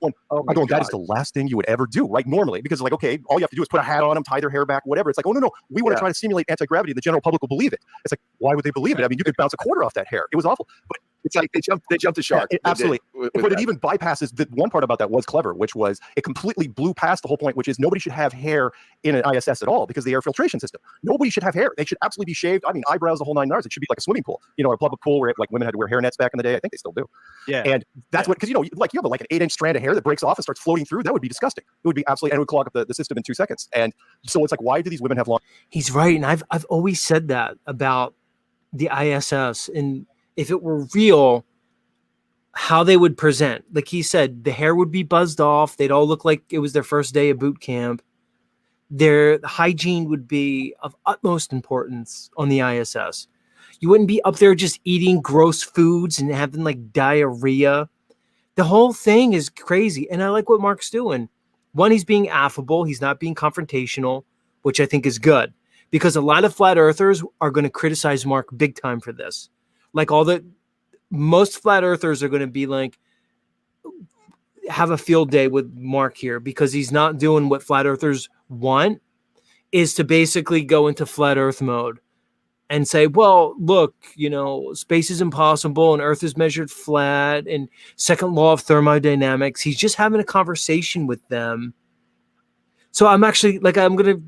S15: going, that is the last thing you would ever do, right? Normally, because like, okay, all you have to do is put a hat on them, tie their hair back, whatever. It's like, oh no, we want to try to simulate anti-gravity. The general public will believe it. It's like, why would they believe it? I mean, you could bounce a quarter off that hair. It was awful. But
S11: it's like they jumped the shark.
S15: Absolutely. But it even bypasses the one part about that was clever, which was it completely blew past the whole point, which is nobody should have hair in an ISS at all because of the air filtration system. Nobody should have hair. They should absolutely be shaved. I mean, eyebrows, the whole 9 yards. It should be like a swimming pool, a public pool where like women had to wear hair nets back in the day. I think they still do.
S12: Yeah.
S15: And that's what, because like you have like an 8-inch strand of hair that breaks off and starts floating through. That would be disgusting. It would be absolutely, and it would clog up the system in 2 seconds. And so it's like, why do these women have long?
S1: He's right, and I've always said that about the ISS, and if it were real, how they would present. Like he said, the hair would be buzzed off. They'd all look like it was their first day of boot camp. Their hygiene would be of utmost importance on the ISS. You wouldn't be up there just eating gross foods and having like diarrhea. The whole thing is crazy. And I like what Mark's doing. One, he's being affable. He's not being confrontational, which I think is good, because a lot of flat earthers are going to criticize Mark big time for this. Like most flat earthers are going to be like, have a field day with Mark here, because he's not doing what flat earthers want, is to basically go into flat earth mode and say, well, look, space is impossible and earth is measured flat and second law of thermodynamics. He's just having a conversation with them. So I'm actually like, I'm going to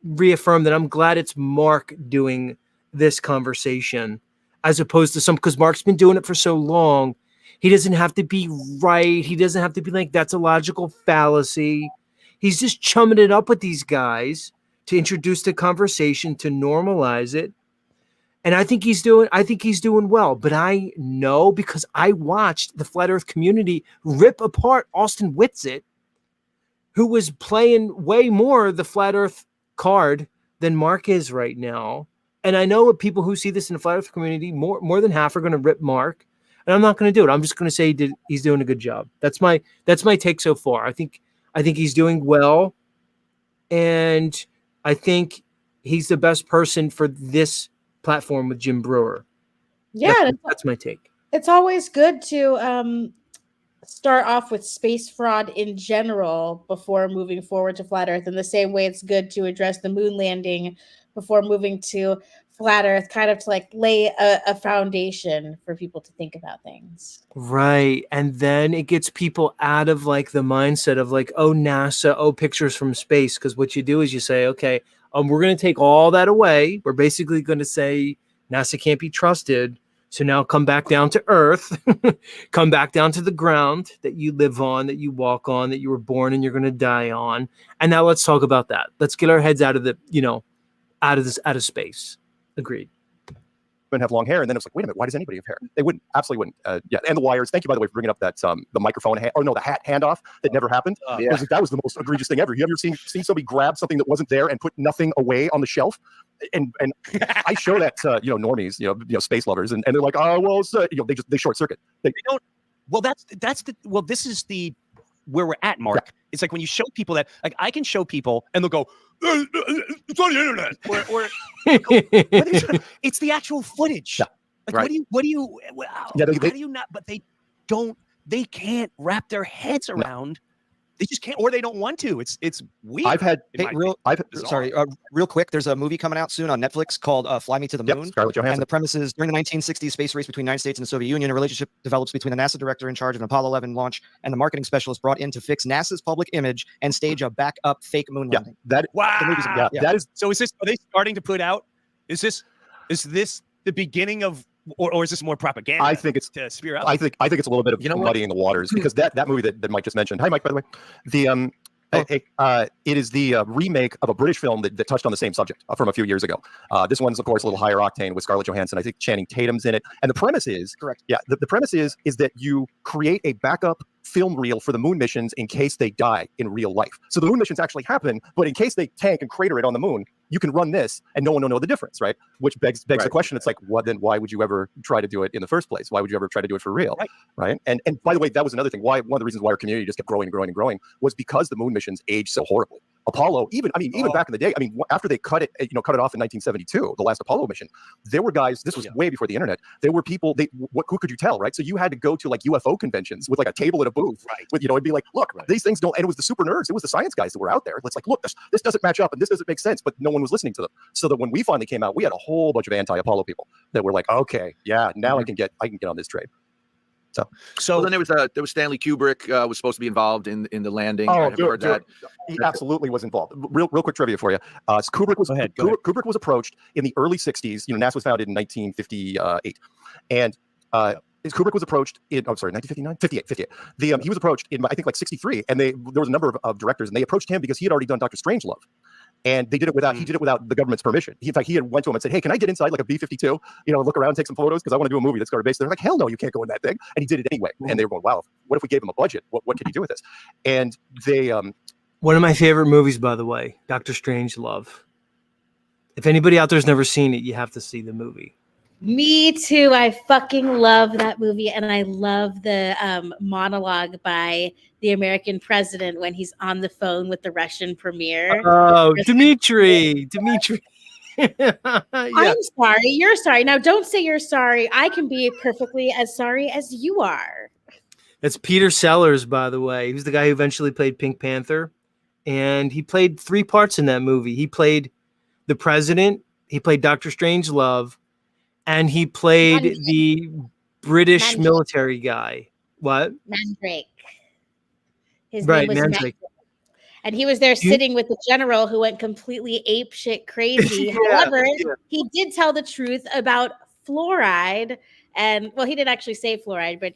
S1: reaffirm that I'm glad it's Mark doing this conversation as opposed to because Mark's been doing it for so long. He doesn't have to be right. He doesn't have to be like, that's a logical fallacy. He's just chumming it up with these guys to introduce the conversation, to normalize it. And I think he's doing well. But I know, because I watched the Flat Earth community rip apart Austin Whitsitt, who was playing way more the Flat Earth card than Mark is right now. And I know people who see this in the Flat Earth community, more than half are going to rip Mark. And I'm not going to do it. I'm just going to say he's doing a good job. That's my take so far. I think he's doing well, and I think he's the best person for this platform with Jim Brewer.
S4: Yeah,
S1: that's my take.
S4: It's always good to start off with space fraud in general before moving forward to Flat Earth. In the same way, it's good to address the moon landing before moving to Flat Earth, kind of to like lay a foundation for people to think about things.
S1: Right. And then it gets people out of like the mindset of like, oh, NASA, oh, pictures from space. Because what you do is you say, okay, we're going to take all that away. We're basically going to say NASA can't be trusted. So now come back down to Earth, come back down to the ground that you live on, that you walk on, that you were born and you're going to die on. And now let's talk about that. Let's get our heads out of out of space. Agreed.
S15: And have long hair, and then it's like, wait a minute, why does anybody have hair? They wouldn't, absolutely wouldn't. Yeah, and the wires. Thank you, by the way, for bringing up that the microphone the hat handoff that never happened.
S11: Yeah.
S15: That was the most egregious thing ever. You ever seen somebody grab something that wasn't there and put nothing away on the shelf? And I show that to normies, space lovers, and they're like, oh well, they short circuit. They
S12: don't. Well, this is the where we're at, Mark. Yeah. It's like when you show people that, like, I can show people and they'll go, it's on the internet, or it's the actual footage.
S15: Yeah.
S12: Like,
S15: right.
S12: How do you not? But they can't wrap their heads around. They just can't, or they don't want to. It's weird.
S15: I've had
S13: real quick. There's a movie coming out soon on Netflix called "Fly Me to the Moon."
S15: Scarlett Johansson.
S13: And the premise is during the 1960s space race between the United States and the Soviet Union, a relationship develops between the NASA director in charge of an Apollo 11 launch and the marketing specialist brought in to fix NASA's public image and stage a backup fake moon landing.
S12: Wow.
S13: The movie's
S12: That is. So is this? Are they starting to put out? Is this the beginning of? Or is this more propaganda?
S15: I think it's
S12: to spear up.
S15: I think it's a little bit of muddying the waters, because that movie that Mike just mentioned. Hi, Mike, by the way. It is the remake of a British film that touched on the same subject from a few years ago. This one's, of course, a little higher octane with Scarlett Johansson. I think Channing Tatum's in it. And the premise is
S13: correct.
S15: Yeah, the premise is that you create a backup film reel for the moon missions in case they die in real life. So the moon missions actually happen, but in case they tank and crater it on the moon, you can run this and no one will know the difference, right? Which begs the question. It's like, why would you ever try to do it in the first place? Why would you ever try to do it for real? Right? And by the way, that was another thing. One of the reasons why our community just kept growing and growing and growing was because the moon missions aged so horribly. Apollo, even back in the day, after they cut it off in 1972, the last Apollo mission, there were guys, this was way before the internet, there were people, who could you tell, right? So you had to go to like UFO conventions with like a table at a booth, with, it'd be like, look, these things don't, and it was the super nerds, it was the science guys that were out there. It's like, look, this doesn't match up and this doesn't make sense, but no one was listening to them. So that when we finally came out, we had a whole bunch of anti-Apollo people that were like, okay, yeah, now I can get on this trade.
S11: So then there was Stanley Kubrick was supposed to be involved in the landing.
S15: Oh, heard that. He absolutely was involved. Real quick trivia for you. Kubrick was Kubrick was approached in the early 60s. NASA was founded in 1958, and Kubrick was approached in 58. He was approached in I think like 63, and there was a number of directors, and they approached him because he had already done Dr. Strangelove. And they did it without. He did it without the government's permission. In fact, he had went to him and said, "Hey, can I get inside like a B-52? Look around, take some photos because I want to do a movie that's got a base." They're like, "Hell no, you can't go in that thing." And he did it anyway. And they were going, "Wow, what if we gave him a budget? What could he do with this?" And they.
S1: One of my favorite movies, by the way, Dr. Strangelove. If anybody out there's never seen it, you have to see the movie.
S4: Me too. I fucking love that movie, and I love the monologue by the American president when he's on the phone with the Russian premier.
S1: Oh, Dmitry.
S4: Yeah. I'm sorry. You're sorry. Now, don't say you're sorry. I can be perfectly as sorry as you are.
S1: That's Peter Sellers, by the way. He was the guy who eventually played Pink Panther, and he played 3 parts in that movie. He played the president, he played Dr. Strangelove, and he played the British military guy. What?
S4: Mandrake. His
S1: name
S4: was
S1: Mandrake.
S4: And he was there sitting with the general who went completely apeshit crazy. However, he did tell the truth about fluoride. And well, he didn't actually say fluoride, but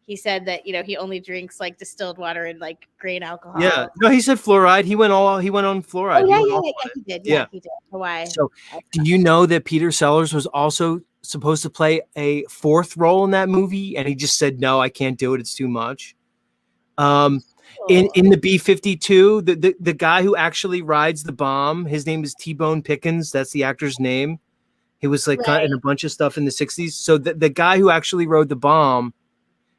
S4: he said that, you know, he only drinks like distilled water and like grain alcohol.
S1: Yeah. No, he said fluoride. He went on fluoride.
S4: Oh, yeah,
S1: He
S4: he did.
S1: Yeah.
S4: He did. Hawaii.
S1: So, do you know that Peter Sellers was also supposed to play a fourth role in that movie, and he just said, "No, I can't do it. It's too much." In the B-52, the guy who actually rides the bomb, his name is T-Bone Pickens. That's the actor's name. He was like in a bunch of stuff in the 60s. So the guy who actually rode the bomb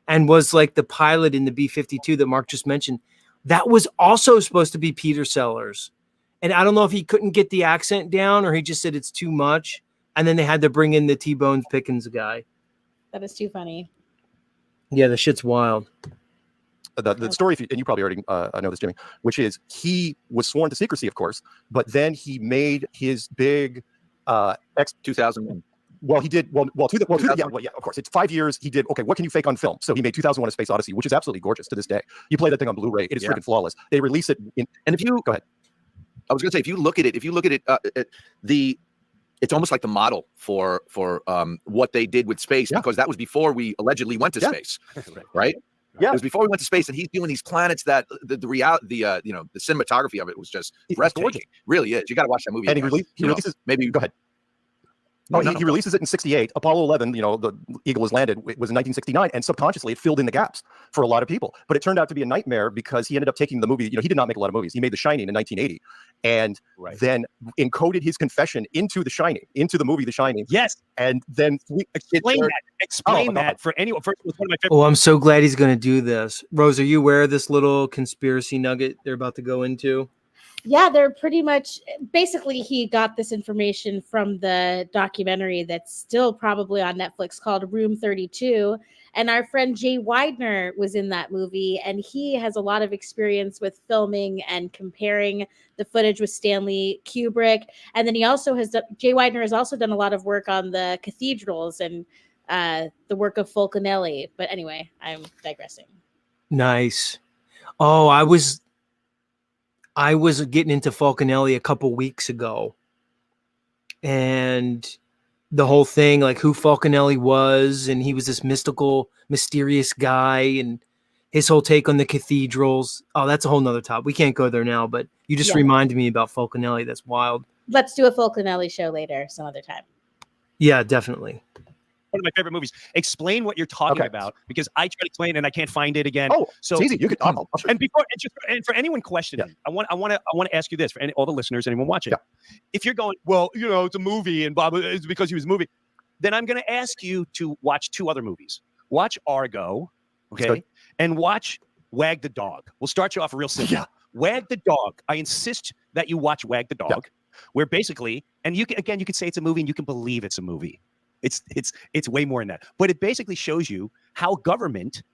S1: and was like the pilot in the B-52 that Mark just mentioned, that was also supposed to be Peter Sellers. And I don't know if he couldn't get the accent down or he just said it's too much. And then they had to bring in the T-Bone Pickens guy.
S4: That is too funny.
S1: Yeah, the shit's wild.
S15: The story, and you probably already know this, Jimmy, which is he was sworn to secrecy, of course, but then he made his big
S11: 2001.
S15: Well, he did yeah, of course. It's 5 years. He did okay. What can you fake on film? So he made 2001: A Space Odyssey, which is absolutely gorgeous to this day. You play that thing on Blu-ray; it is freaking flawless. They release it in.
S11: And if you
S15: go ahead,
S11: I was going to say, if you look at it, it's almost like the model for what they did with space, because that was before we allegedly went to space, right?
S15: Yeah,
S11: it was before we went to space, and he's doing these planets that the cinematography of it was just breathtaking. Really is. You got to watch that movie.
S15: And he releases.
S11: Maybe
S15: go ahead. He releases it in 68. Apollo 11, the Eagle was landed, it was in 1969, and subconsciously it filled in the gaps for a lot of people. But it turned out to be a nightmare because he ended up taking the movie. He did not make a lot of movies. He made The Shining in 1980, and then encoded his confession into The Shining, into the movie The Shining.
S12: Yes,
S15: and then
S12: explain that for anyone. First, it was one of my favorite.
S1: Oh, I'm so glad he's going to do this. Rose, are you aware of this little conspiracy nugget they're about to go into?
S4: Yeah, they're pretty much basically he got this information from the documentary that's still probably on Netflix called Room 32. And our friend Jay Weidner was in that movie, and he has a lot of experience with filming and comparing the footage with Stanley Kubrick. And then Jay Weidner has also done a lot of work on the cathedrals and the work of Fulcanelli. But anyway, I'm digressing.
S1: Nice. Oh, I was getting into Fulcanelli a couple weeks ago, and the whole thing, like who Fulcanelli was, and he was this mystical, mysterious guy, and his whole take on the cathedrals. Oh, that's a whole nother topic. We can't go there now, but you just reminded me about Fulcanelli. That's wild.
S4: Let's do a Fulcanelli show later, some other time.
S1: Yeah, definitely.
S12: One of my favorite movies. Explain what you're talking about, because I try to explain and I can't find it again.
S15: Oh,
S12: so
S15: it's easy. You can.
S12: And for anyone questioning, I want to ask you this, for all the listeners, anyone watching. If you're going, well, it's a movie and Bob, it's because he was a movie, then I'm going to ask you to watch two other movies. Watch Argo, okay, and watch Wag the Dog. We'll start you off real simple.
S15: Yeah.
S12: Wag the Dog. I insist that you watch Wag the Dog, where basically, and you can say it's a movie and you can believe it's a movie. It's way more than that. But it basically shows you how government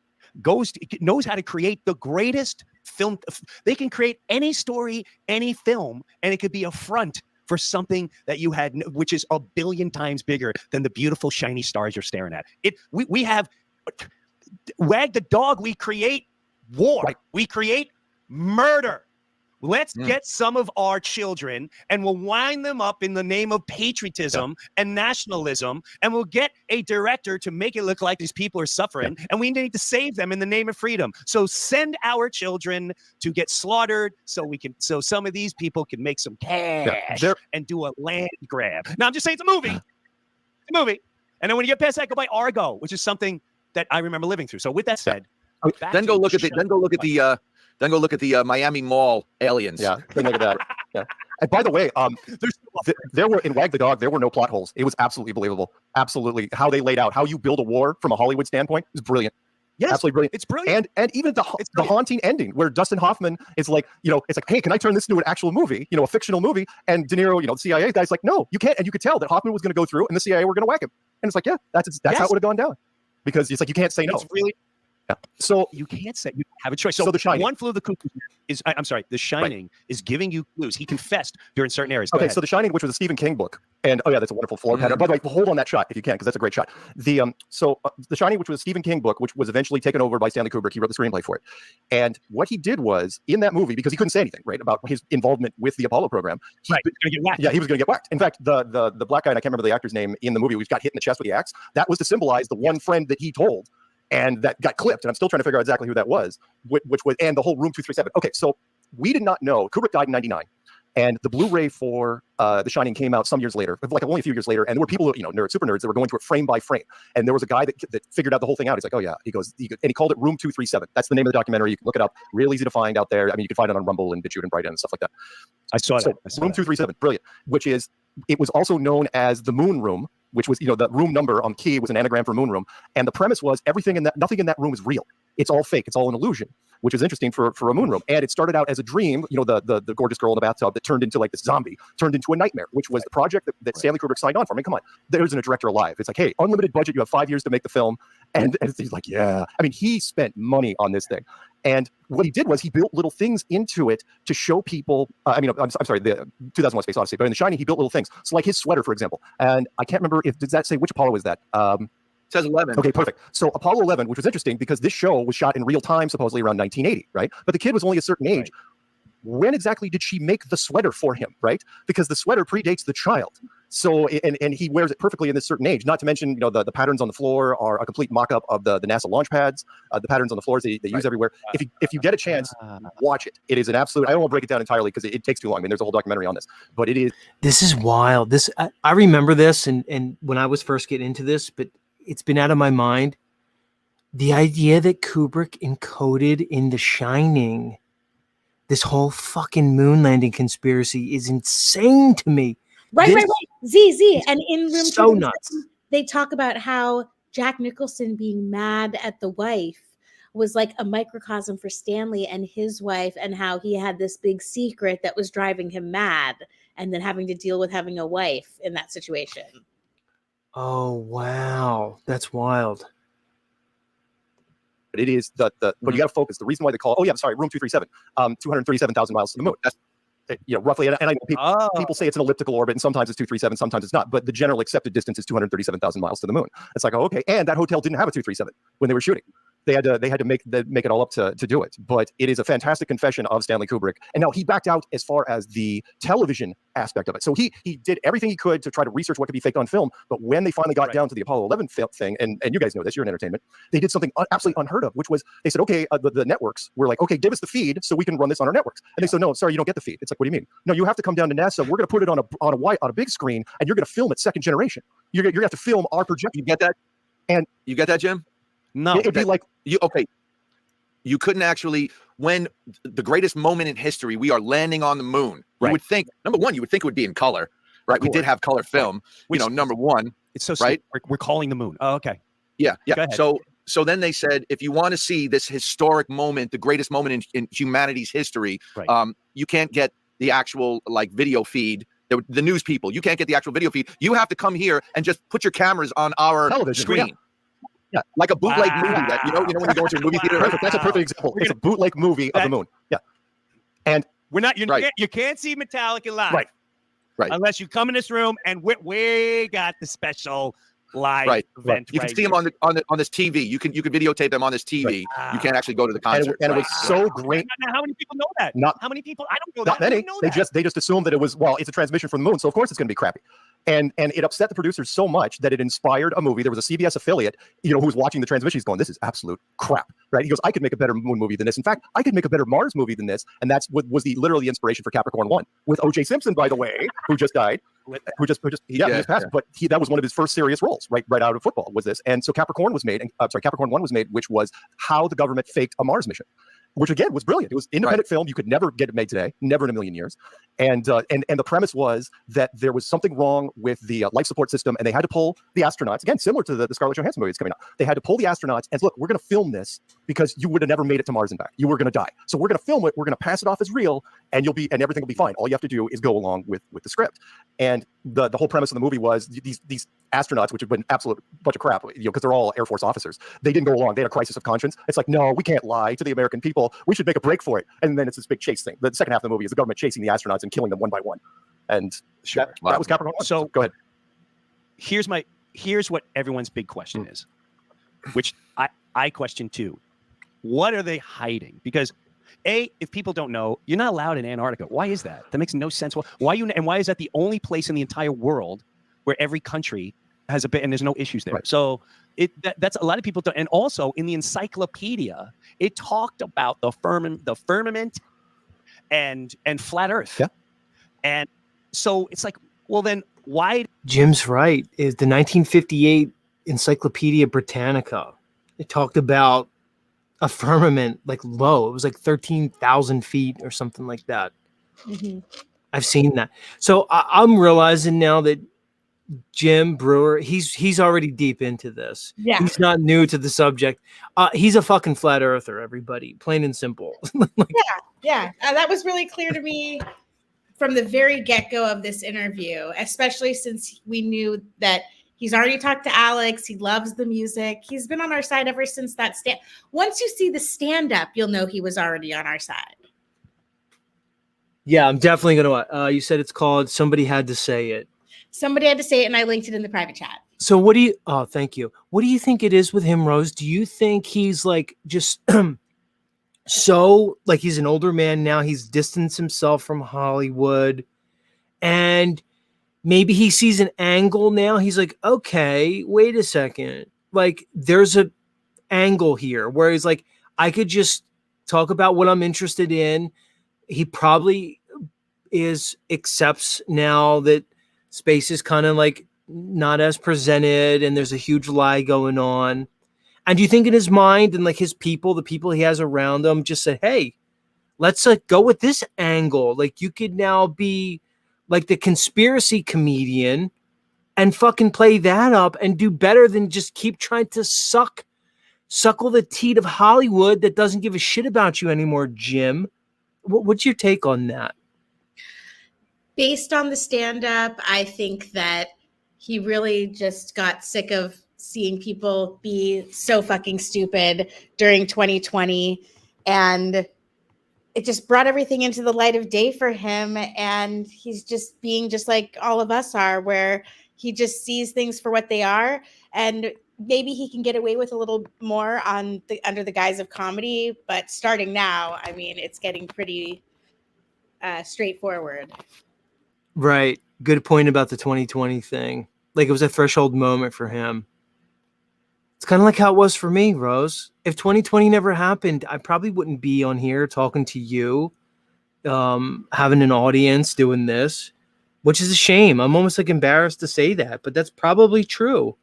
S12: knows how to create the greatest film. They can create any story, any film, and it could be a front for something that you had, which is 1 billion times bigger than the beautiful shiny stars you're staring at. We have Wag the Dog. We create war. We create murder. Let's get some of our children and we'll wind them up in the name of patriotism and nationalism, and we'll get a director to make it look like these people are suffering, and we need to save them in the name of freedom. So send our children to get slaughtered so some of these people can make some cash and do a land grab. Now I'm just saying it's a movie. It's a movie. And then when you get past that, go by Argo, which is something that I remember living through. So with that said,
S11: then go look at the Miami Mall aliens.
S15: Yeah, look at that. Yeah. And by the way, there were in Wag the Dog, there were no plot holes. It was absolutely believable. Absolutely, how they laid out how you build a war from a Hollywood standpoint is brilliant.
S12: Yes,
S15: absolutely brilliant.
S12: It's brilliant.
S15: And even the haunting ending where Dustin Hoffman is like, it's like, hey, can I turn this into an actual movie? A fictional movie. And De Niro, the CIA guy's like, no, you can't. And you could tell that Hoffman was going to go through, and the CIA were going to whack him. And it's like, yeah, that's how it would have gone down, because it's like you can't say no. So
S12: you can't say you have a choice. So,
S15: So The Shining.
S12: One Flew of the Cuckoo's Nest is I'm sorry, The Shining is giving you clues. He confessed during certain areas. Go
S15: Okay,
S12: ahead.
S15: so The Shining, which was a Stephen King book, and oh yeah, that's a wonderful floor pattern. By the way, hold on that shot if you can, because that's a great shot. The The Shining, which was a Stephen King book, which was eventually taken over by Stanley Kubrick. He wrote the screenplay for it, and what he did was in that movie, because he couldn't say anything right about his involvement with the Apollo program. He was
S12: gonna get whacked.
S15: Yeah, he was going to get whacked. In fact, the black guy, and I can't remember the actor's name in the movie, who got hit in the chest with the axe. That was to symbolize the one friend that he told. And that got clipped, and I'm still trying to figure out exactly who that was, which was, and the whole Room 237. Okay, so we did not know. Kubrick died in '99, and the Blu-ray for The Shining came out some years later, like only a few years later. And there were people, super nerds that were going to it frame by frame. And there was a guy that figured out the whole thing out. He's like, oh yeah, and he called it Room 237. That's the name of the documentary. You can look it up. Real easy to find out there. I mean, you can find it on Rumble and BitChute and Brighton and stuff like that.
S12: I saw that.
S15: Room 237, brilliant. It was also known as the Moon Room, which was, the room number on the key was an anagram for Moon Room. And the premise was nothing in that room is real. It's all fake. It's all an illusion, which is interesting for a moon room. And it started out as a dream, the gorgeous girl in the bathtub that turned into like this zombie, turned into a nightmare, which was the project that Stanley Kubrick signed on for. I mean, come on, there isn't a director alive. It's like, hey, unlimited budget. You have 5 years to make the film. And he's like, yeah. I mean, he spent money on this thing. And what he did was he built little things into it to show people. I'm sorry, the 2001: Space Odyssey. But in The Shining, he built little things. So like his sweater, for example. And I can't remember did that say which Apollo is that? It
S11: says 11.
S15: Okay, perfect. So Apollo 11, which was interesting because this show was shot in real time, supposedly around 1980, right? But the kid was only a certain age. When exactly did she make the sweater for him, right? Because the sweater predates the child. So, and he wears it perfectly in this certain age. Not to mention, the patterns on the floor are a complete mock-up of the NASA launch pads. The patterns on the floors they use everywhere. If you get a chance, watch it. It is an absolute. I don't want to break it down entirely because it takes too long. I mean, there's a whole documentary on this, but it is.
S1: This is wild. I remember this, and when I was first getting into this, but it's been out of my mind. The idea that Kubrick encoded in The Shining this whole fucking moon landing conspiracy is insane to me.
S4: Right. Z. And in Room
S1: so
S4: 237,
S1: nuts.
S4: they talk about how Jack Nicholson being mad at the wife was like a microcosm for Stanley and his wife, and how he had this big secret that was driving him mad, and then having to deal with having a wife in that situation.
S1: Oh wow, that's wild.
S15: But it is but you got to focus. The reason why they call Room 237, 237,000 miles to the moon. That's roughly. And I know people say it's an elliptical orbit, and sometimes it's 237, sometimes it's not. But the general accepted distance is 237,000 miles to the moon. It's like, oh, okay. And that hotel didn't have a 237 when they were shooting. They had to make it all up to do it. But it is a fantastic confession of Stanley Kubrick. And now he backed out as far as the television aspect of it. So he did everything he could to try to research what could be faked on film. But when they finally got down to the Apollo 11 thing, and you guys know this, you're in entertainment, they did something absolutely unheard of, which was they said, okay, the networks were like, okay, give us the feed so we can run this on our networks. And they said, no, sorry, you don't get the feed. It's like, what do you mean? No, you have to come down to NASA. We're going to put it on a big screen, and you're going to film it second generation. You're going to have to film our projection.
S11: You get that?
S15: And
S11: you get that, Jim?
S12: No.
S15: It'd be like
S11: you couldn't actually, when the greatest moment in history, we are landing on the moon. You would think, number one, you would think it would be in color, right? We did have color film, number one.
S12: It's so
S11: right.
S12: We're calling the moon. Oh, okay.
S11: Yeah.
S12: Go ahead.
S11: So then they said, if you want to see this historic moment, the greatest moment in humanity's history, you can't get the actual video feed. The news people, you can't get the actual video feed. You have to come here and just put your cameras on our
S15: television
S11: screen.
S15: Yeah,
S11: like a bootleg movie that when you go into a movie theater.
S15: Perfect. That's a perfect example. It's a bootleg movie of the moon. Yeah, and
S12: we're not. You can't see Metallica live,
S11: right?
S12: Unless you come in this room and we got the special live event.
S11: You can see them on this TV. You can videotape them on this TV. You can't actually go to the concert.
S15: And it was so great.
S12: Now, how many people know that? How many people? I don't know
S15: not
S12: that.
S15: Many. They just assumed that it was it's a transmission from the moon, so of course it's going to be crappy. And it upset the producers so much that it inspired a movie. There was a CBS affiliate, who was watching the transmission. He's going, "This is absolute crap," right? He goes, "I could make a better moon movie than this. In fact, I could make a better Mars movie than this." And that's what was literally the inspiration for Capricorn 1 with O.J. Simpson, by the way, who just died, who just passed. But that was one of his first serious roles, right out of football was this. And so Capricorn was made. Capricorn 1 was made, which was how the government faked a Mars mission, which again was brilliant. It was independent film. You could never get it made today, never in a million years. And the premise was that there was something wrong with the life support system, and they had to pull the astronauts, again, similar to the Scarlett Johansson movie that's coming out. They had to pull the astronauts and look, we're going to film this because you would have never made it to Mars and back. You were going to die. So we're going to film it. We're going to pass it off as real, and everything will be fine. All you have to do is go along with the script. And the whole premise of the movie was these astronauts, which have been absolute bunch of crap, because they're all Air Force officers. They didn't go along. They had a crisis of conscience. It's like, no, we can't lie to the American people. We should make a break for it. And then it's this big chase thing. The second half of the movie is the government chasing the astronauts and killing them one by one. And that was Capricorn 1.
S12: So
S15: go ahead.
S12: Here's what everyone's big question is, which I question too. What are they hiding? Because if people don't know, you're not allowed in Antarctica. Why is that? That makes no sense. Why is that the only place in the entire world where every country has a bit and there's no issues there? Right. So that's a lot of people don't. And also in the encyclopedia, it talked about the firmament and flat Earth. Yeah. And so it's like, well, then why?
S1: Jim's right. Is the 1958 Encyclopedia Britannica? It talked about a firmament like low. It was like 13,000 feet or something like that. Mm-hmm. I've seen that. So I'm realizing now that Jim Brewer, he's already deep into this.
S4: Yeah.
S1: He's not new to the subject. He's a fucking flat earther, everybody. Plain and simple.
S4: Yeah. That was really clear to me from the very get-go of this interview, especially since we knew that he's already talked to Alex. He loves the music. He's been on our side ever since that Once you see the stand-up, you'll know he was already on our side.
S1: Yeah, I'm definitely going to. You said it's called Somebody Had to Say It.
S4: Somebody had to say it, and I linked it in the private chat.
S1: So thank you. What do you think it is with him, Rose? Do you think he's like just so like he's an older man now, he's distanced himself from Hollywood, and maybe he sees an angle now. He's like, okay, wait a second. Like there's an angle here where he's like, I could just talk about what I'm interested in. He probably accepts now that space is kind of like not as presented and there's a huge lie going on. And do you think in his mind and like his people, the people he has around him just said, hey, let's go with this angle. Like you could now be like the conspiracy comedian and fucking play that up and do better than just keep trying to suckle the teat of Hollywood that doesn't give a shit about you anymore, Jim. What's your take on that?
S4: Based on the stand-up, I think that he really just got sick of seeing people be so fucking stupid during 2020. And it just brought everything into the light of day for him. And he's just being just like all of us are, where he just sees things for what they are. And maybe he can get away with a little more under the guise of comedy. But starting now, I mean, it's getting pretty straightforward.
S1: Right. Good point about the 2020 thing. Like it was a threshold moment for him. It's kind of like how it was for me, Rose. If 2020 never happened, I probably wouldn't be on here talking to you, having an audience doing this, which is a shame. I'm almost like embarrassed to say that, but that's probably true.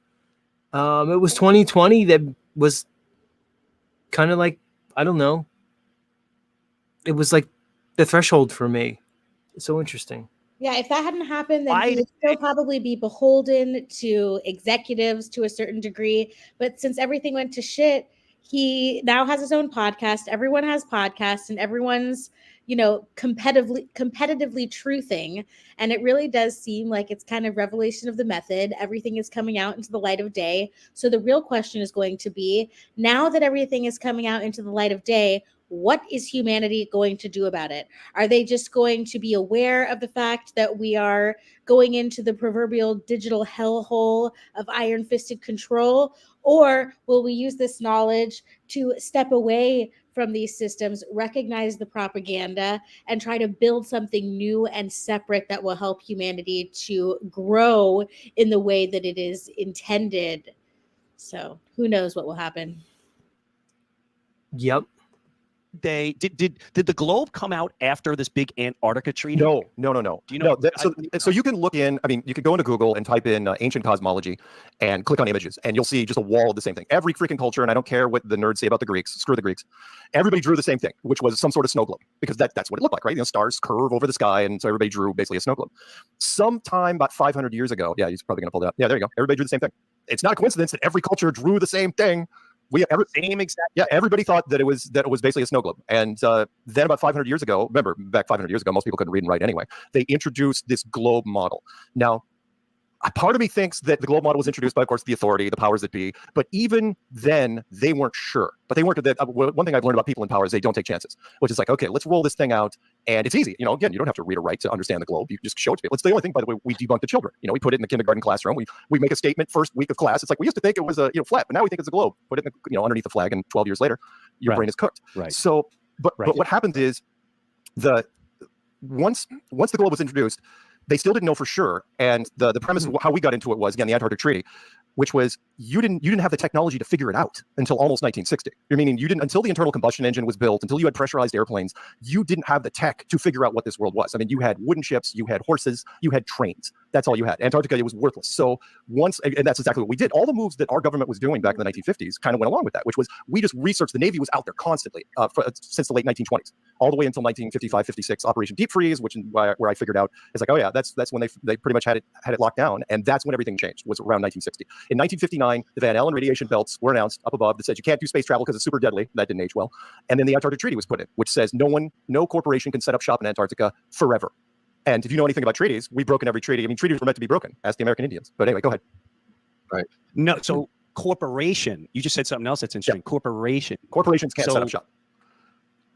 S1: It was 2020 that was kind of like, I don't know. It was like the threshold for me. It's so interesting.
S4: Yeah, if that hadn't happened, then he would still probably be beholden to executives to a certain degree. But since everything went to shit, he now has his own podcast. Everyone has podcasts, and everyone's, competitively truthing. And it really does seem like it's kind of revelation of the method. Everything is coming out into the light of day. So the real question is going to be, now that everything is coming out into the light of day, what is humanity going to do about it? Are they just going to be aware of the fact that we are going into the proverbial digital hellhole of iron-fisted control? Or will we use this knowledge to step away from these systems, recognize the propaganda, and try to build something new and separate that will help humanity to grow in the way that it is intended? So who knows what will happen?
S1: Yep.
S12: They did the Globe come out after this big Antarctica treaty?
S15: No.
S12: Do you know?
S15: So you can look in. I mean, you could go into Google and type in ancient cosmology, and click on images, and you'll see just a wall of the same thing. Every freaking culture, and I don't care what the nerds say about the Greeks. Screw the Greeks. Everybody drew the same thing, which was some sort of snow globe, because that's what it looked like, right? Stars curve over the sky, and so everybody drew basically a snow globe. Sometime about 500 years ago, yeah, he's probably going to pull that up. Yeah, there you go. Everybody drew the same thing. It's not a coincidence that every culture drew the same thing. Everybody thought that it was basically a snow globe. And then about 500 years ago, remember back 500 years ago, most people couldn't read and write anyway. They introduced this globe model. Now, part of me thinks that the globe model was introduced by, of course, the authority, the powers that be. But even then, they weren't sure. But they weren't. One thing I've learned about people in power is they don't take chances, which is like, okay, let's roll this thing out. And it's easy. Again, you don't have to read or write to understand the globe. You just show it to people. It's the only thing, by the way, we debunk the children. We put it in the kindergarten classroom. We make a statement first week of class. It's like, we used to think it was a flat, but now we think it's a globe. Put it in underneath the flag, and 12 years later, your brain is cooked.
S12: Right.
S15: So, but what happens is once the globe was introduced, they still didn't know for sure. And the premise of how we got into it was, again, the Antarctic Treaty, which was you didn't have the technology to figure it out until almost 1960. Meaning you didn't, until the internal combustion engine was built, until you had pressurized airplanes, you didn't have the tech to figure out what this world was. I mean, you had wooden ships, you had horses, you had trains. That's all you had. Antarctica, it was worthless. So and that's exactly what we did. All the moves that our government was doing back in the 1950s kind of went along with that, which was we just researched. The Navy was out there constantly since the late 1920s, all the way until 1955, 56, Operation Deep Freeze, which is where I figured out, it's like, oh yeah, that's when they pretty much had it locked down. And that's when everything changed, was around 1960. In 1959, the Van Allen radiation belts were announced up above that said you can't do space travel because it's super deadly. That didn't age well. And then the Antarctic Treaty was put in, which says no corporation can set up shop in Antarctica forever. And if you know anything about treaties, we've broken every treaty. I mean, treaties were meant to be broken. Ask the American Indians. But anyway, go ahead.
S11: Right.
S12: No, so corporation. You just said something else that's interesting. Corporations
S15: can't set up shop.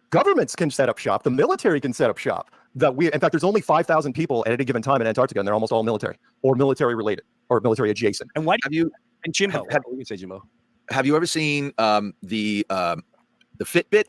S15: Governments can set up shop. The military can set up shop. In fact, there's only 5,000 people at any given time in Antarctica, and they're almost all military or military related or military adjacent.
S12: And why
S11: have you?
S12: And Jimbo, you say Jimbo.
S11: Have you ever seen the Fitbit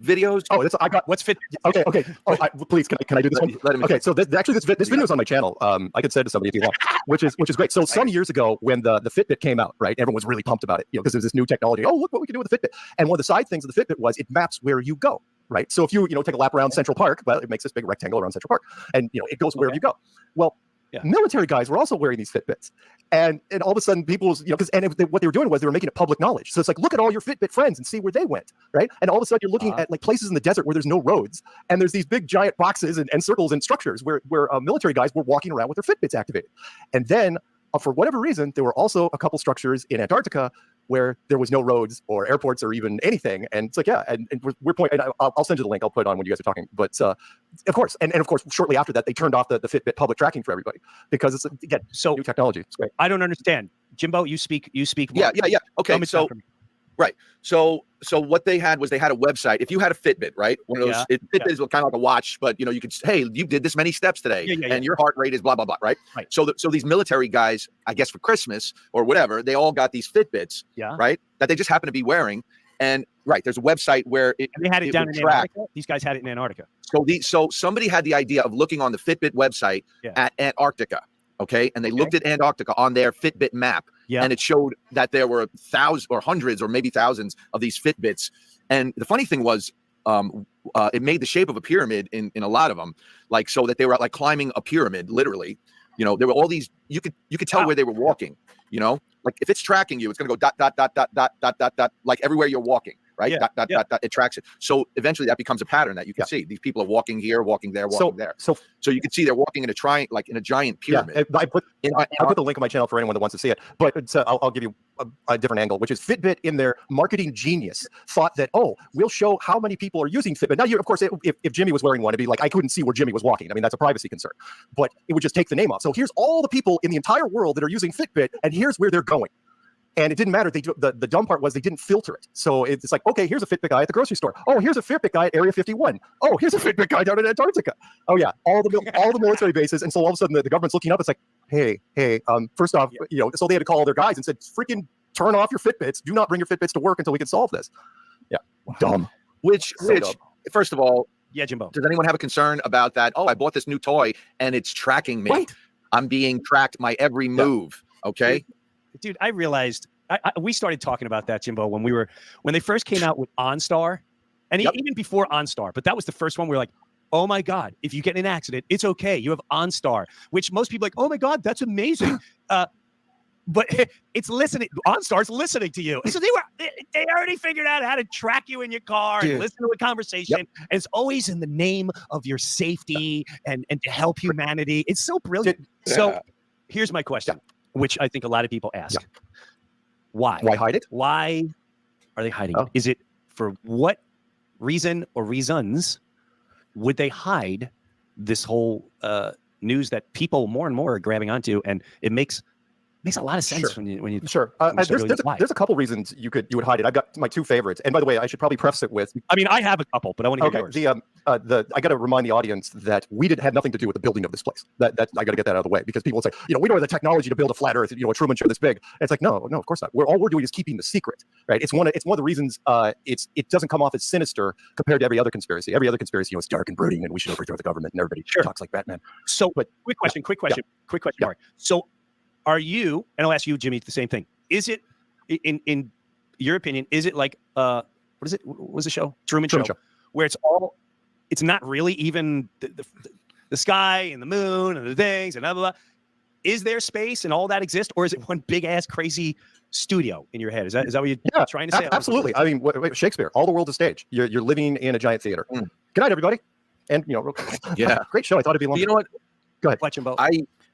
S11: videos?
S15: Oh, I got
S12: what's Fitbit?
S15: Okay. Oh, please, can I do this one? Okay, so actually, this video is on my channel. I could send it to somebody if you want, which is great. So some years ago, when the Fitbit came out, right, everyone was really pumped about it, because there's this new technology. Oh, look what we can do with the Fitbit. And one of the side things of the Fitbit was it maps where you go. Right. So if you take a lap around Central Park, well, it makes this big rectangle around Central Park, and it goes wherever you go. Well, military guys were also wearing these Fitbits, and all of a sudden people, what they were doing was they were making it public knowledge. So it's like, look at all your Fitbit friends and see where they went, right? And all of a sudden you're looking at like places in the desert where there's no roads, and there's these big giant boxes and circles and structures where military guys were walking around with their Fitbits activated. And then for whatever reason, there were also a couple structures in Antarctica where there was no roads or airports or even anything. And it's like, yeah, and we're pointing, I'll send you the link. I'll put it on when you guys are talking. But of course, and of course, shortly after that, they turned off the Fitbit public tracking for everybody because it's, again, new technology. It's great.
S12: I don't understand. Jimbo, you speak.
S11: Yeah. Okay, so right. So what they had was they had a website. If you had a Fitbit, right? One of those Fitbit is kind of like a watch, but you could say, hey, you did this many steps today, and your heart rate is blah blah blah, right?
S12: Right.
S11: So these military guys, I guess for Christmas or whatever, they all got these Fitbits, right? That they just happen to be wearing. And there's a website where
S12: they had it down in Antarctica. These guys had it in Antarctica.
S11: So somebody had the idea of looking on the Fitbit website at Antarctica. Okay. And they looked at Antarctica on their Fitbit map. And it showed that there were thousands or hundreds or maybe thousands of these Fitbits. And the funny thing was, it made the shape of a pyramid in a lot of them, like so that they were like climbing a pyramid, literally. There were all these. You could tell where they were walking. Like if it's tracking you, it's gonna go dot dot dot dot dot dot dot dot, like everywhere you're walking. Right? Dot, dot, dot, dot, it tracks it. So eventually that becomes a pattern that you can see. These people are walking here, walking there, walking there. So you can see they're walking in a triangle, like in a giant pyramid.
S15: Yeah, I put the link on my channel for anyone that wants to see it. But I'll give you a different angle, which is Fitbit in their marketing genius thought that, we'll show how many people are using Fitbit. Now, of course, if Jimmy was wearing one, it'd be like, I couldn't see where Jimmy was walking. I mean, that's a privacy concern. But it would just take the name off. So here's all the people in the entire world that are using Fitbit, and here's where they're going. And it didn't matter. The dumb part was they didn't filter it. So it's like, okay, here's a Fitbit guy at the grocery store. Oh, here's a Fitbit guy at Area 51. Oh, here's a Fitbit guy down in Antarctica. Oh yeah, all the military bases. And so all of a sudden the government's looking up. It's like, hey, first off, so they had to call their guys and said, freaking turn off your Fitbits. Do not bring your Fitbits to work until we can solve this. Yeah, dumb.
S11: Which first of all,
S12: Jimbo,
S11: does anyone have a concern about that? Oh, I bought this new toy and it's tracking me.
S15: Right.
S11: I'm being tracked my every move. Okay.
S12: Dude, I realized we started talking about that, Jimbo, when they first came out with OnStar, and even before OnStar, but that was the first one. We were like, oh my God, if you get in an accident, it's okay. You have OnStar, which most people are like, oh my God, that's amazing. But it's listening. OnStar's listening to you. So they already figured out how to track you in your car and listen to a conversation. And it's always in the name of your safety and to help humanity. It's so brilliant. So here's my question, which I think a lot of people ask. Why?
S15: Why hide it?
S12: Why are they hiding it? Is it for what reason or reasons would they hide this whole news that people more and more are grabbing onto, and it makes a lot of sense
S15: Sure.
S12: when you
S15: Sure.
S12: when you start
S15: There's,
S12: really
S15: there's, a,
S12: why.
S15: there's a couple reasons you would hide it. I've got my two favorites. And by the way, I should probably preface it with.
S12: I mean, I have a couple, but I want to hear
S15: Okay.
S12: yours.
S15: I got to remind the audience that we had nothing to do with the building of this place. That I got to get that out of the way, because people would say, we don't have the technology to build a flat Earth, a Truman Show this big. And it's like, no, of course not. All we're doing is keeping the secret, right? It's one of the reasons it doesn't come off as sinister compared to every other conspiracy. Every other conspiracy, is dark and brooding, and we should overthrow the government, and everybody talks like Batman.
S12: So, quick question, Mark. So, are you? And I'll ask you, Jimmy, the same thing. Is it, in your opinion, is it like what is it? What was the show? Truman Show, where it's not really even the sky and the moon and the things and blah, blah, blah. Is there space and all that exists, or is it one big ass crazy studio in your head? Is that what you're trying to say?
S15: Absolutely. I mean, Shakespeare, all the world's a stage. You're living in a giant theater. Good night, everybody. And real quick.
S11: Yeah,
S15: great show. I thought it'd be long.
S11: You know what?
S15: Go ahead.
S12: Watching both.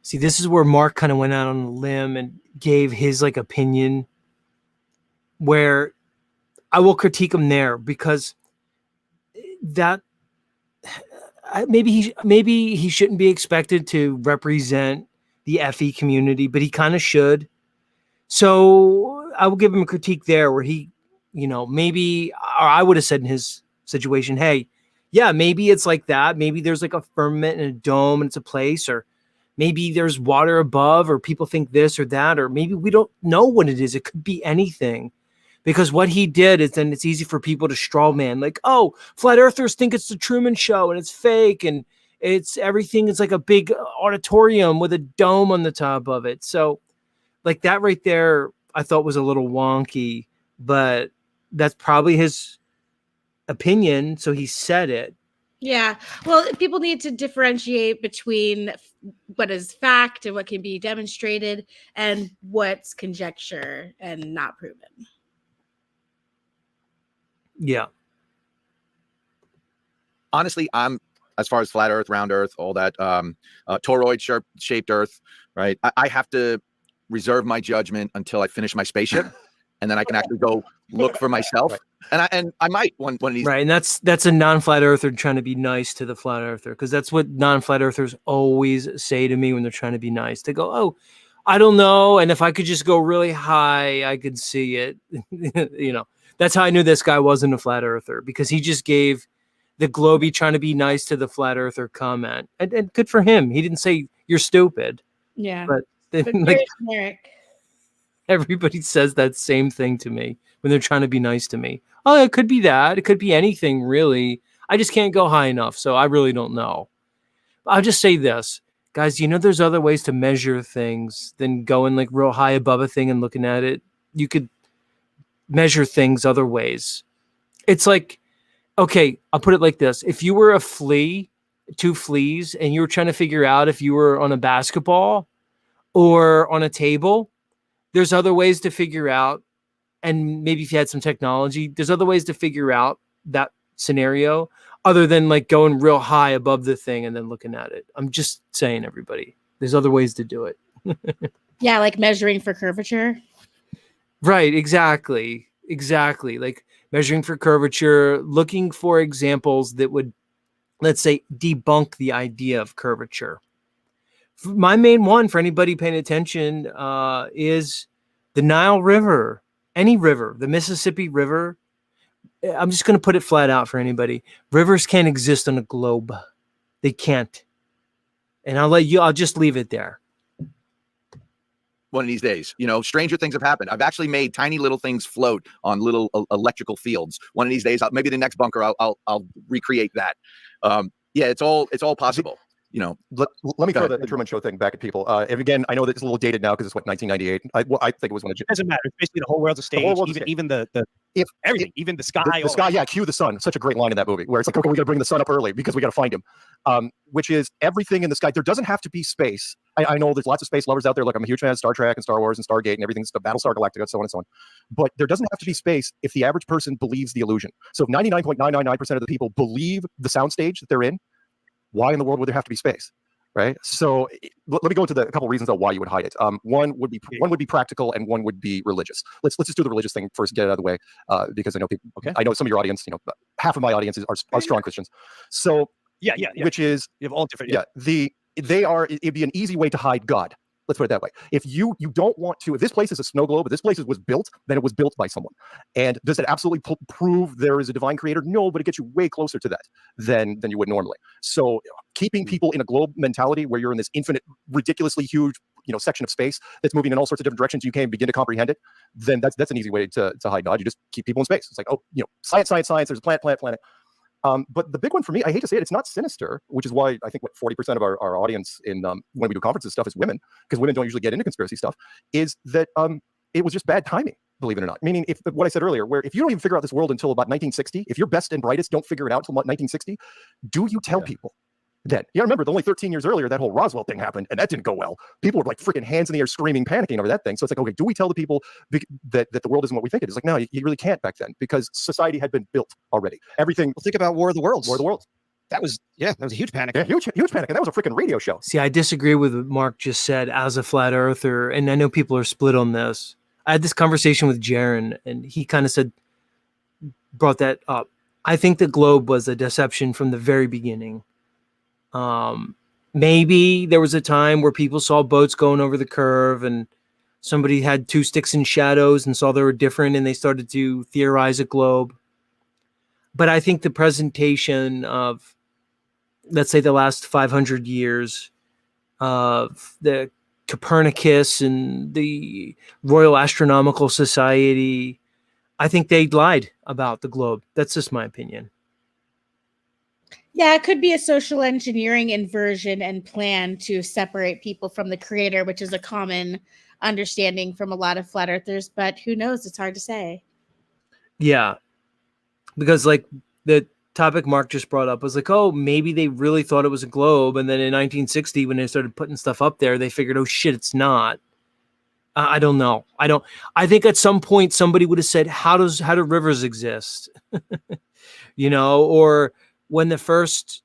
S1: See, this is where Mark kind of went out on a limb and gave his opinion, where I will critique him there, because that maybe he shouldn't be expected to represent the FE community, but he kind of should. So I will give him a critique there, where he, maybe, or I would have said in his situation, hey, yeah, maybe it's like that. Maybe there's a firmament and a dome and it's a place, or maybe there's water above, or people think this or that, or maybe we don't know what it is. It could be anything. Because what he did is, then it's easy for people to straw man, oh, flat earthers think it's the Truman Show and it's fake, and it's everything is like a big auditorium with a dome on the top of it. So that right there, I thought was a little wonky, but that's probably his opinion. So he said it.
S4: Yeah. Well, people need to differentiate between what is fact and what can be demonstrated and what's conjecture and not proven.
S1: Yeah.
S11: Honestly, I'm, as far as flat Earth, round Earth, all that, toroid shaped Earth, right? I have to reserve my judgment until I finish my spaceship, and then I can actually go look for myself. Right. And I might one of these.
S1: Right, and that's a non-flat earther trying to be nice to the flat earther, because that's what non-flat earthers always say to me when they're trying to be nice. They go, "Oh, I don't know, and if I could just go really high, I could see it." That's how I knew this guy wasn't a flat earther, because he just gave the Globey trying to be nice to the flat earther comment, and good for him. He didn't say you're stupid.
S4: Yeah,
S1: but
S4: very generic.
S1: Everybody says that same thing to me when they're trying to be nice to me. Oh, it could be that. It could be anything, really. I just can't go high enough, so I really don't know. I'll just say this, guys. There's other ways to measure things than going real high above a thing and looking at it. You could measure things other ways. It's okay, I'll put it like this. If you were a flea, two fleas, and you were trying to figure out if you were on a basketball or on a table, there's other ways to figure out, and maybe if you had some technology, there's other ways to figure out that scenario other than going real high above the thing and then looking at it. I'm just saying, everybody, there's other ways to do it.
S4: Yeah, like measuring for curvature.
S1: Right, exactly. Measuring for curvature, looking for examples that would, let's say, debunk the idea of curvature. My main one, for anybody paying attention, is the Nile River, any river, the Mississippi River. I'm just going to put it flat out for anybody. Rivers can't exist on a globe. They can't. And I'll just leave it there.
S11: One of these days, stranger things have happened. I've actually made tiny little things float on little electrical fields. One of these days, maybe the next bunker, I'll recreate that. Yeah, it's all possible.
S15: Let me throw the Truman Show thing back at people. And again, I know that it's a little dated now because it's 1998. I think it was when
S12: it doesn't matter. It's basically the whole world's a stage. Even everything, even the sky.
S15: The sky, yeah. Cue the sun. Such a great line in that movie where it's okay, we got to bring the sun up early because we got to find him. Which is everything in the sky. There doesn't have to be space. I know there's lots of space lovers out there. I'm a huge fan of Star Trek and Star Wars and Stargate and everything. Battlestar Galactica, so on and so on. But there doesn't have to be space if the average person believes the illusion. So if 99.999% of the people believe the soundstage that they're in, why in the world would there have to be space? Right. So let me go into a couple reasons of why you would hide it. One would be practical and one would be religious. Let's just do the religious thing first, get it out of the way, because I know people. Okay. I know some of your audience. Half of my audience are strong Christians. So
S12: yeah.
S15: Which is
S12: you have all different.
S15: Yeah. it'd be an easy way to hide God. Let's put it that way. If you don't want to, if this place is a snow globe, if this place was built, then it was built by someone. And does it absolutely prove there is a divine creator? No, but it gets you way closer to that than you would normally. So keeping people in a globe mentality where you're in this infinite, ridiculously huge, section of space that's moving in all sorts of different directions, you can't begin to comprehend it, then that's an easy way to hide God. You just keep people in space. It's like, science, there's a planet. But the big one for me, I hate to say it, it's not sinister, which is why I think 40% of our audience when we do conferences stuff is women, because women don't usually get into conspiracy stuff, is that it was just bad timing, believe it or not. Meaning, what I said earlier, where if you don't even figure out this world until about 1960, if your best and brightest don't figure it out until about 1960, do you tell people then? Yeah, remember, only 13 years earlier, that whole Roswell thing happened, and that didn't go well. People were like freaking hands in the air, screaming, panicking over that thing. So it's like, okay, do we tell the people that the world isn't what we think it is? Like, no, you really can't back then, because society had been built already. Everything.
S13: Well, think about War of the Worlds.
S15: War of the Worlds.
S13: That was a huge panic.
S15: Yeah, huge panic, and that was a freaking radio show.
S1: See, I disagree with what Mark just said as a flat earther, and I know people are split on this. I had this conversation with Jaron, and he kind of brought that up. I think the globe was a deception from the very beginning. Maybe there was a time where people saw boats going over the curve and somebody had two sticks and shadows and saw they were different and they started to theorize a globe. But I think the presentation of, let's say, the last 500 years of the Copernicus and the Royal Astronomical Society, I think they lied about the globe. That's just my opinion.
S4: Yeah, it could be a social engineering inversion and plan to separate people from the creator, which is a common understanding from a lot of flat earthers, but who knows? It's hard to say.
S1: Yeah. Because like the topic Mark just brought up was like, oh, maybe they really thought it was a globe. And then in 1960, when they started putting stuff up there, they figured, oh shit, it's not. I don't know. I think at some point somebody would have said, how do rivers exist? Or when the first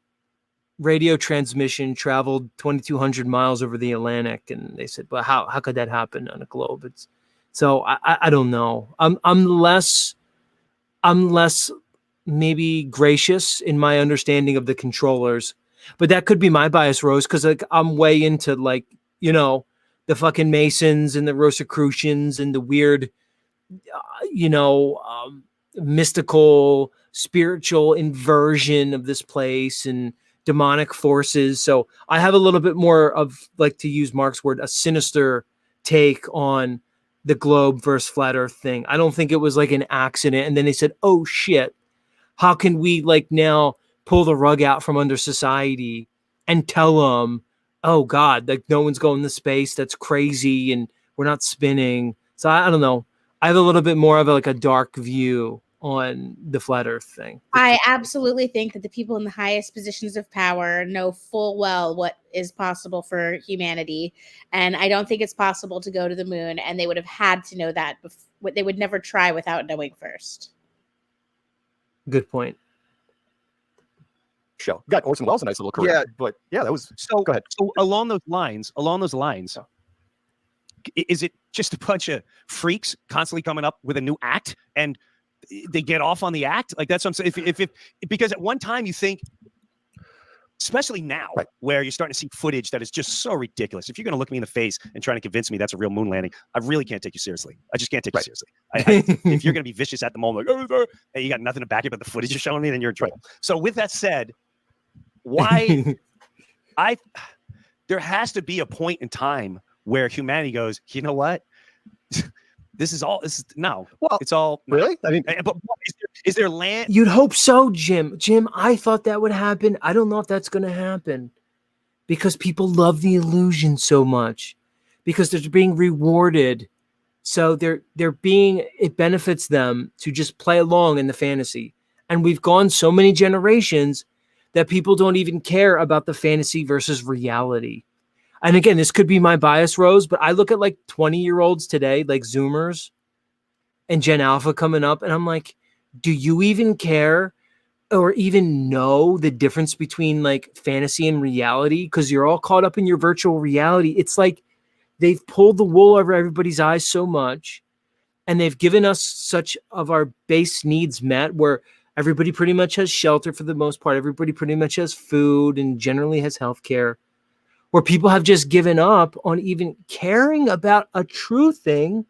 S1: radio transmission traveled 2,200 miles over the Atlantic, and they said, well, how could that happen on a globe? So I don't know. I'm less maybe gracious in my understanding of the controllers, but that could be my bias, Rose, because like I'm way into the fucking Masons and the Rosicrucians and the weird, mystical, spiritual inversion of this place and demonic forces. So I have a little bit more of, like, to use Mark's word, a sinister take on the globe versus flat earth thing. I don't think it was like an accident. And then they said, oh shit, how can we like now pull the rug out from under society and tell them, oh God, like no one's going to space. That's crazy. And we're not spinning. So I don't know. I have a little bit more of a dark view on the flat earth thing.
S4: I absolutely think that the people in the highest positions of power know full well what is possible for humanity. And I don't think it's possible to go to the moon, and they would have had to know that. They would never try without knowing first.
S1: Good point.
S15: Show got Orson Welles a nice little career.
S12: Yeah,
S15: but yeah, that was
S12: so.
S15: Go ahead.
S12: So along those lines, is it just a bunch of freaks constantly coming up with a new act and they get off on the act? Like that's what I'm saying. If because at one time you think, especially now, right, where you're starting to see footage that is just so ridiculous. If you're going to look me in the face and trying to convince me that's a real moon landing, I really can't take you seriously. I just can't take you seriously. If you're going to be vicious at the moment, like, oh, and you got nothing to back it but the footage you're showing me, then you're in trouble. So with that said, why there has to be a point in time where humanity goes, you know what? It's all no.
S15: Really? I mean,
S12: but is there land?
S1: You'd hope so, Jim. Jim, I thought that would happen. I don't know if that's going to happen because people love the illusion so much because they're being rewarded. So it benefits them to just play along in the fantasy. And we've gone so many generations that people don't even care about the fantasy versus reality. And again, this could be my bias, Rose, but I look at like 20-year-olds today, like Zoomers and Gen Alpha coming up, and I'm like, do you even care or even know the difference between like fantasy and reality? Because you're all caught up in your virtual reality. It's like they've pulled the wool over everybody's eyes so much, and they've given us such of our base needs met where everybody pretty much has shelter for the most part. Everybody pretty much has food and generally has healthcare. where people have just given up on even caring about a true thing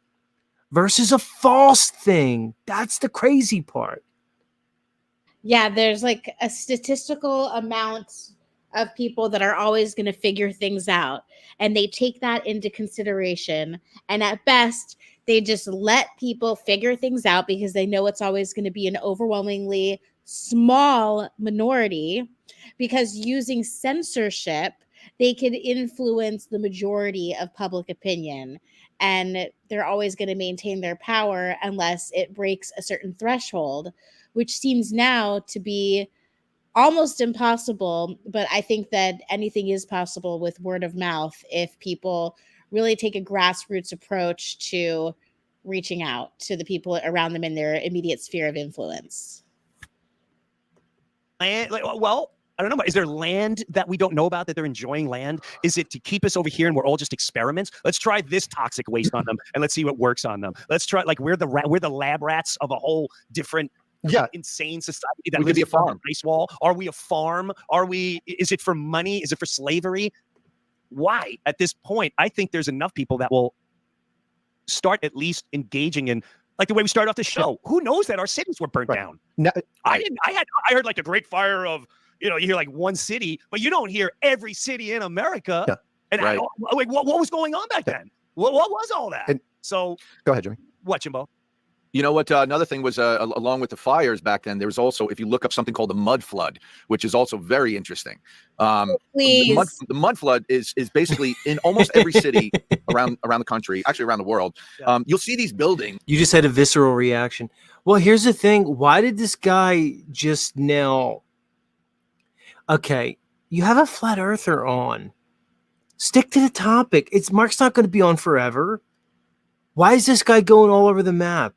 S1: versus a false thing. That's the crazy part.
S4: Yeah, there's like a statistical amount of people that are always going to figure things out, and they take that into consideration. And at best, they just let people figure things out because they know it's always going to be an overwhelmingly small minority, because using censorship, they can influence the majority of public opinion, and they're always going to maintain their power unless it breaks a certain threshold, which seems now to be almost impossible. But I think that anything is possible with word of mouth if people really take a grassroots approach to reaching out to the people around them in their immediate sphere of influence.
S12: Well, I don't know. Is there land that we don't know about that they're enjoying land? Is it to keep us over here and we're all just experiments? Let's try this toxic waste on them and let's see what works on them. Let's try, like, we're the lab rats of a whole different insane society that
S11: We could
S12: lives
S11: be a
S12: on
S11: farm.
S12: the ice wall. Are we a farm? Is it for money? Is it for slavery? Why? At this point, I think there's enough people that will start at least engaging in, like the way we started off the show. Who knows that our cities were burnt down?
S15: No,
S12: I heard like the Great Fire of, you hear like one city, but you don't hear every city in America.
S15: Yeah.
S12: And
S11: Right.
S12: like, what was going on back then? What was all that?
S15: And-
S12: So
S15: Go ahead, Jimmy.
S12: what, Jimbo?
S11: You know what? Another thing was, along with the fires back then, there was also, if you look up something called the mud flood, which is also very interesting.
S4: Please.
S11: The mud flood is basically in almost every city around the country, actually around the world. You'll see these buildings.
S1: You just had a visceral reaction. Well, here's the thing. Why did this guy just now? Okay, you have a flat earther on. Stick to the topic. Mark's not going to be on forever. Why is this guy going all over the map?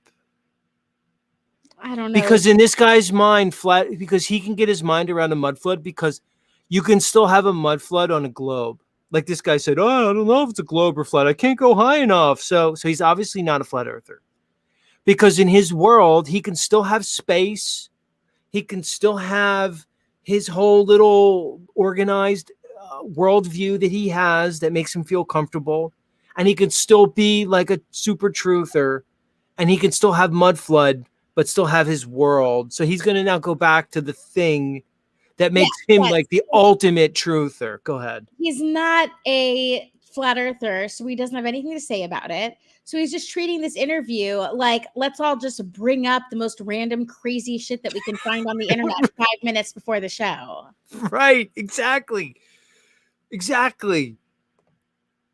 S4: I don't know.
S1: Because in this guy's mind, because he can get his mind around a mud flood, because you can still have a mud flood on a globe. Like this guy said, I don't know if it's a globe or flat. I can't go high enough. So he's obviously not a flat earther. Because in his world, he can still have space. He can still have his whole little organized worldview that he has that makes him feel comfortable. And he can still be like a super truther. And he can still have mud flood, but still have his world. So he's going to now go back to the thing that makes him like the ultimate truther. Go ahead.
S4: He's not a flat earther, so he doesn't have anything to say about it. So he's just treating this interview like, let's all just bring up the most random crazy shit that we can find on the internet 5 minutes before the show.
S1: Right. Exactly.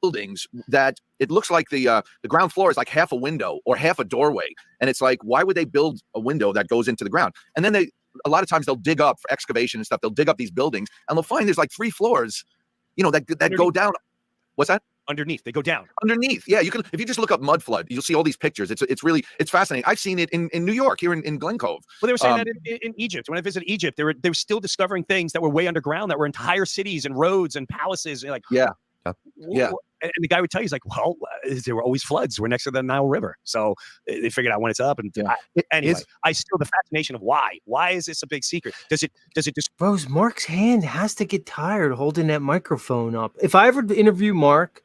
S11: Buildings that it looks like the ground floor is like half a window or half a doorway, and it's like, why would they build a window that goes into the ground? And then a lot of times they'll dig up for excavation and stuff. They'll dig up these buildings and they'll find there's like 3 floors, that go down. What's that?
S12: Underneath, they go down.
S11: Underneath, yeah. You can, if you just look up mud flood, you'll see all these pictures. It's fascinating. I've seen it in New York, here in Glen Cove.
S12: Well, they were saying that in Egypt. When I visited Egypt, they were still discovering things that were way underground, that were entire cities and roads and palaces. And like,
S11: yeah.
S12: And the guy would tell you, he's like, well, there were always floods. We're next to the Nile River. So they figured out when it's up. And anyway, I still, the fascination of why is this a big secret? Does it just,
S1: Rose, Mark's hand has to get tired holding that microphone up. If I ever interview Mark,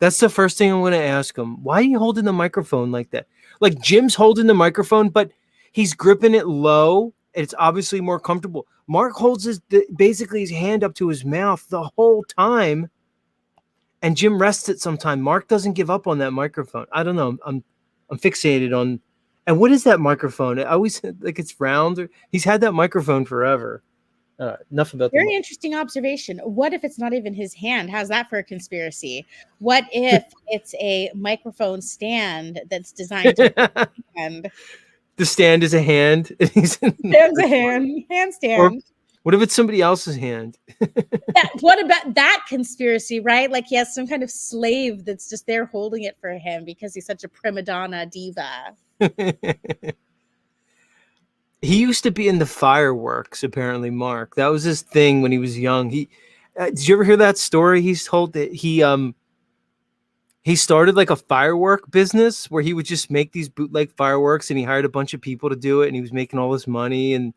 S1: that's the first thing I'm going to ask him. Why are you holding the microphone like that? Like Jim's holding the microphone, but he's gripping it low. It's obviously more comfortable. Mark holds basically his hand up to his mouth the whole time. And Jim rests it sometime. Mark doesn't give up on that microphone. I don't know. I'm fixated on. And what is that microphone? I always like it's round. He's had that microphone forever. Enough about that.
S4: Very interesting observation. What if it's not even his hand? How's that for a conspiracy? What if it's a microphone stand that's designed to stand?
S1: The stand is a hand.
S4: Stand's a hand. Handstand.
S1: Or what if it's somebody else's hand?
S4: What about that conspiracy, right? Like he has some kind of slave that's just there holding it for him because he's such a prima donna diva.
S1: He used to be in the fireworks, apparently, Mark. That was his thing when he was young. Did you ever hear that story? He's told that he started like a firework business where he would just make these bootleg fireworks, and he hired a bunch of people to do it, and he was making all this money. And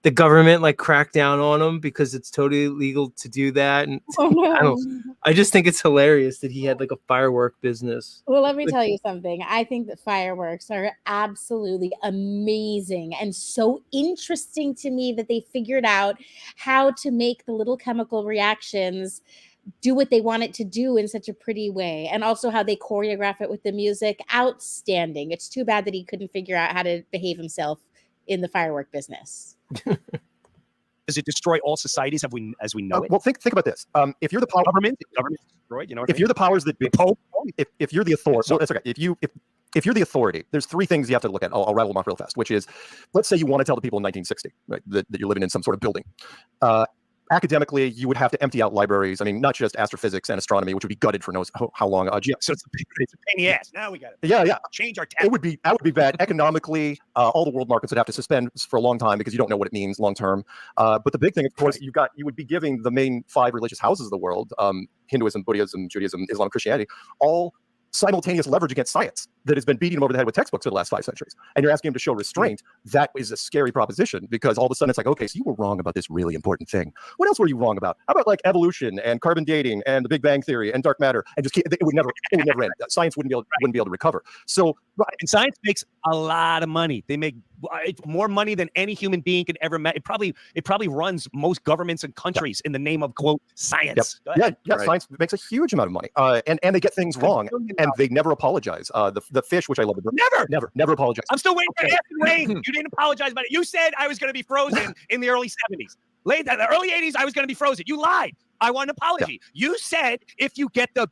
S1: the government like cracked down on him because it's totally illegal to do that. And
S4: Oh, no.
S1: I just think it's hilarious that he had like a firework business.
S4: Well, let me tell you something. I think that fireworks are absolutely amazing and so interesting to me that they figured out how to make the little chemical reactions do what they want it to do in such a pretty way. And also how they choreograph it with the music. Outstanding. It's too bad that he couldn't figure out how to behave himself in the firework business.
S12: Does it destroy all societies as we know it?
S15: Well, think about this. If you're the
S12: government's destroyed, you know.
S15: If you're the powers that be, if you're the authority, well, that's okay. If you're the authority, there's three things you have to look at. I'll rattle them off real fast. Which is, let's say you want to tell the people in 1960, right, that you're living in some sort of building. Academically, you would have to empty out libraries. I mean, not just astrophysics and astronomy, which would be gutted for knows how long.
S12: So it's a pain in the ass. Now we got to change our tax.
S15: That would be bad economically. All the world markets would have to suspend for a long time because you don't know what it means long term. But the big thing, of course, you would be giving the main 5 religious houses of the world, Hinduism, Buddhism, Judaism, Islam, Christianity, all simultaneous leverage against science that has been beating them over the head with textbooks for the last 5 centuries. And you're asking them to show restraint. That is a scary proposition because all of a sudden it's like, okay, so you were wrong about this really important thing. What else were you wrong about? How about like evolution and carbon dating and the Big Bang Theory and dark matter? And just it would never end. Science wouldn't be able to recover. So
S12: and science makes a lot of money. They make more money than any human being can ever make. It probably runs most governments and countries in the name of quote science.
S15: Right. Science makes a huge amount of money, and they get things wrong, and they never apologize. The fish, which I love, never apologize.
S12: I'm still waiting for acid rain. You didn't apologize about it. You said I was going to be frozen in the early 70s. The early 80s, I was going to be frozen. You lied. I want an apology. You said if you get the,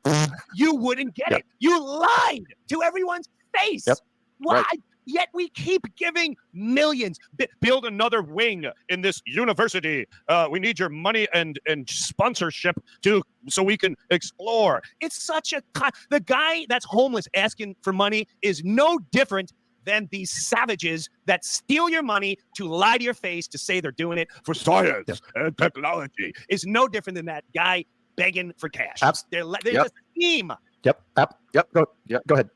S12: you wouldn't get it. You lied to everyone's face. Why?
S15: Right.
S12: Yet we keep giving millions. Build another wing in this university. We need your money and sponsorship so we can explore. It's such a the guy that's homeless asking for money is no different than these savages that steal your money to lie to your face to say they're doing it for science and technology. Is no different than that guy begging for cash. They're just a scheme.
S15: Go ahead.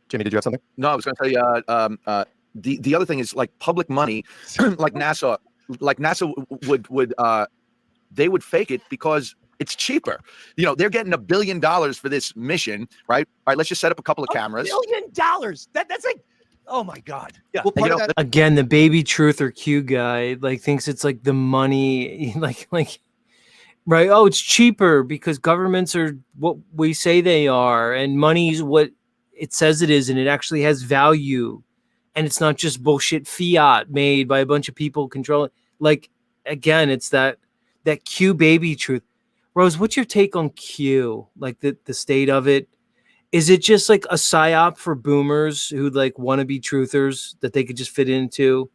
S15: Jimmy, did you have something?
S11: No, I was going to tell you. The other thing is like public money, like NASA would they would fake it because it's cheaper. You know, they're getting $1 billion for this mission, right? All right, let's just set up a couple of cameras.
S12: $1 billion. That's like, oh my God. Yeah.
S1: Well, again, the baby truth or Q guy like thinks it's like the money, like right? Oh, it's cheaper because governments are what we say they are, and money's what it says it is, and it actually has value, and it's not just bullshit fiat made by a bunch of people controlling. Like again, it's that Q baby truth. Rose, what's your take on Q? Like the state of it? Is it just like a psyop for boomers who like want to be truthers that they could just fit into?